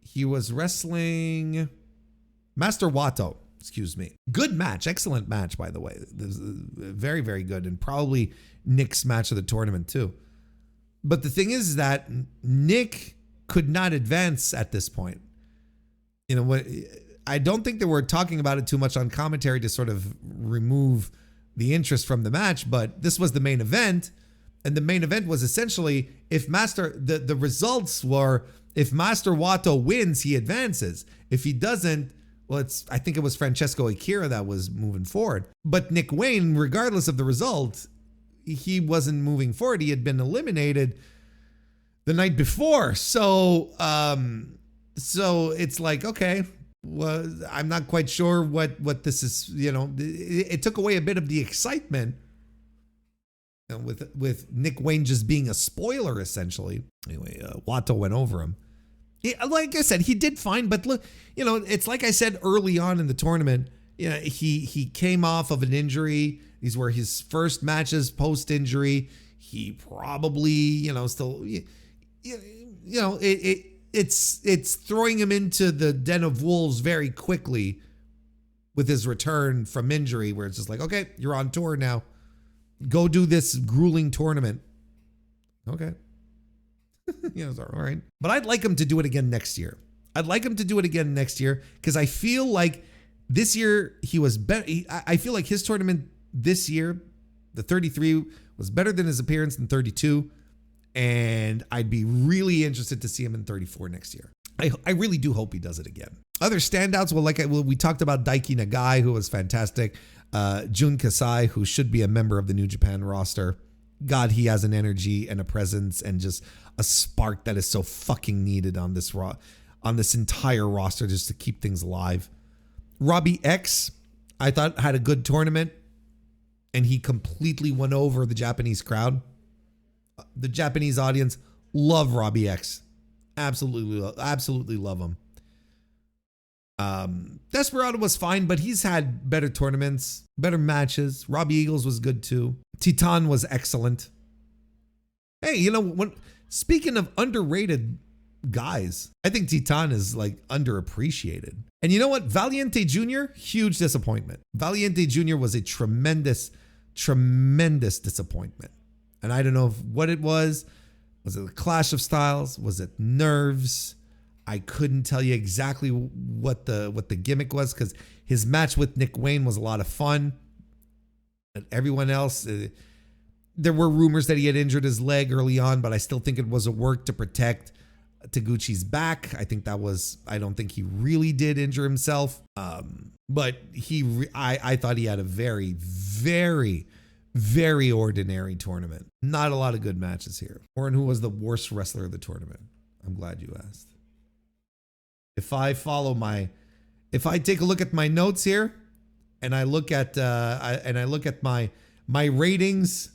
He was wrestling Master Wato, excuse me. Good match, excellent match, by the way. This is very, very good, and probably Nick's match of the tournament too. But the thing is that Nick could not advance at this point. I don't think they were talking about it too much on commentary to sort of remove the interest from the match, but this was the main event. And the main event was essentially, the results were, if Master Wato wins, he advances. If he doesn't, well, I think it was Francesco Akira that was moving forward. But Nick Wayne, regardless of the result, he wasn't moving forward. He had been eliminated the night before. So it's like, okay, well, I'm not quite sure what this is. It took away a bit of the excitement, with Nick Wayne just being a spoiler, essentially. Anyway, Wato went over him. Like I said, he did fine, but look, it's like I said early on in the tournament. He came off of an injury. These were his first matches post injury. He probably, still, it's throwing him into the den of wolves very quickly with his return from injury, where it's just like, okay, you're on tour now. Go do this grueling tournament. Okay. All right. But I'd like him to do it again next year. Because I feel like this year he was better. I feel like his tournament this year, the 33, was better than his appearance in 32. And I'd be really interested to see him in 34 next year. I really do hope he does it again. Other standouts, we talked about Daiki Nagai, who was fantastic. Jun Kasai, who should be a member of the New Japan roster. God, he has an energy and a presence and just a spark that is so fucking needed on this entire roster, just to keep things alive. Robbie X, I thought, had a good tournament, and he completely won over the Japanese crowd. The Japanese audience love Robbie X. Absolutely love him. Desperado was fine, but he's had better tournaments, better matches. Robbie Eagles was good too. Titan was excellent. Hey, speaking of underrated guys, I think Titan is underappreciated. And you know what? Valiente Jr., huge disappointment. Valiente Jr. was a tremendous disappointment. And I don't know what it was. Was it a clash of styles? Was it nerves? I couldn't tell you exactly what the gimmick was, because his match with Nick Wayne was a lot of fun. And everyone else, There were rumors that he had injured his leg early on, but I still think it was a work to protect Taguchi's back. I don't think he really did injure himself. But I thought he had a very, very, very ordinary tournament. Not a lot of good matches here. Warren, who was the worst wrestler of the tournament? I'm glad you asked. If I take a look at my notes here, and I look at my ratings,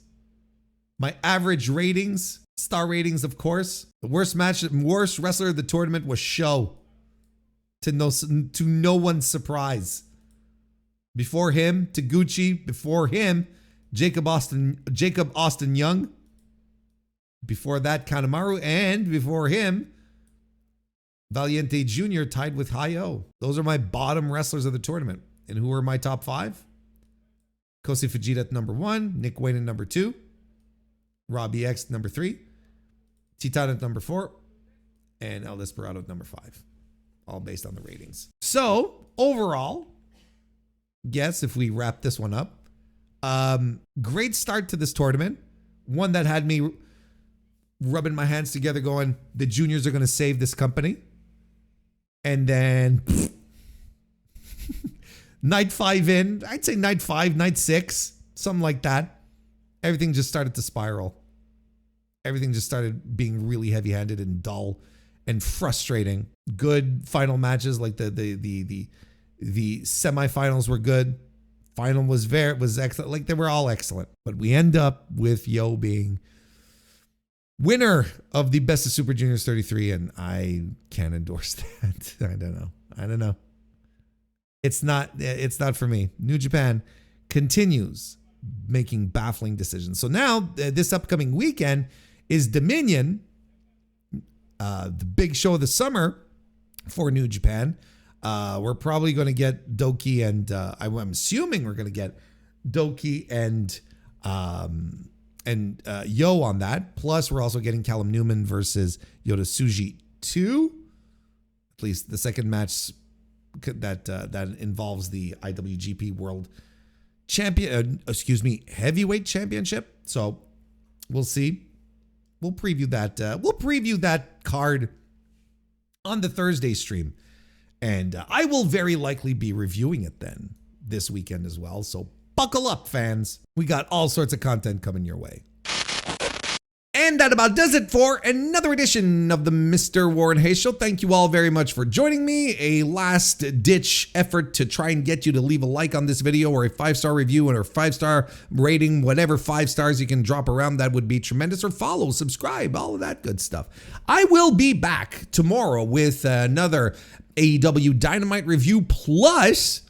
my average ratings, star ratings, of course. The worst wrestler of the tournament was Sho. To no one's surprise. Before him, Taguchi. Before him, Jacob Austin Young. Before that, Kanemaru. And before him, Valiente Jr. tied with Hi-Oh. Those are my bottom wrestlers of the tournament. And who are my top 5? Kosei Fujita at number 1. Nick Wayne at number 2. Robbie X at number 3. Titan at number 4. And El Desperado at number 5. All based on the ratings. So, overall, yes, if we wrap this one up, great start to this tournament. One that had me rubbing my hands together going, the juniors are going to save this company. And then night 5 in, I'd say night 5, night 6, something like that. Everything just started to spiral. Everything just started being really heavy-handed and dull and frustrating. Good final matches, like the semifinals were good. Final was excellent. Like, they were all excellent. But we end up with Yo being winner of the Best of Super Juniors 33, and I can't endorse that. I don't know. It's not for me. New Japan continues making baffling decisions. So now this upcoming weekend is Dominion, the big show of the summer for New Japan. We're probably going to get Doki and I'm assuming we're going to get Doki and Yo on that. Plus, we're also getting Callum Newman versus Yota Tsuji 2. At least the second match that involves the IWGP World Heavyweight Championship. So we'll see. We'll preview that. We'll preview that card on the Thursday stream, and I will very likely be reviewing it then this weekend as well. So buckle up, fans. We got all sorts of content coming your way. And that about does it for another edition of the Mr. Warren Hayes Show. Thank you all very much for joining me. A last-ditch effort to try and get you to leave a like on this video or a 5-star review or a 5-star rating, whatever 5 stars you can drop around, that would be tremendous. Or follow, subscribe, all of that good stuff. I will be back tomorrow with another AEW Dynamite review plus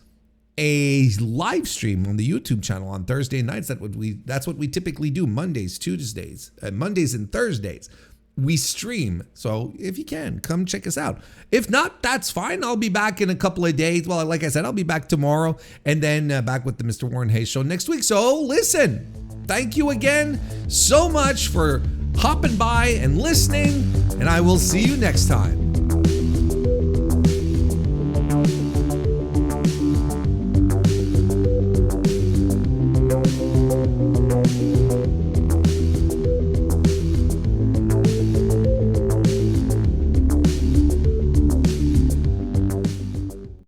a live stream on the YouTube channel on Thursday nights. That's what we typically do. Mondays, Tuesdays, Mondays and Thursdays. We stream. So if you can, come check us out. If not, that's fine. I'll be back in a couple of days. Well, like I said, I'll be back tomorrow and then back with the Mr. Warren Hayes Show next week. So listen, thank you again so much for hopping by and listening, and I will see you next time.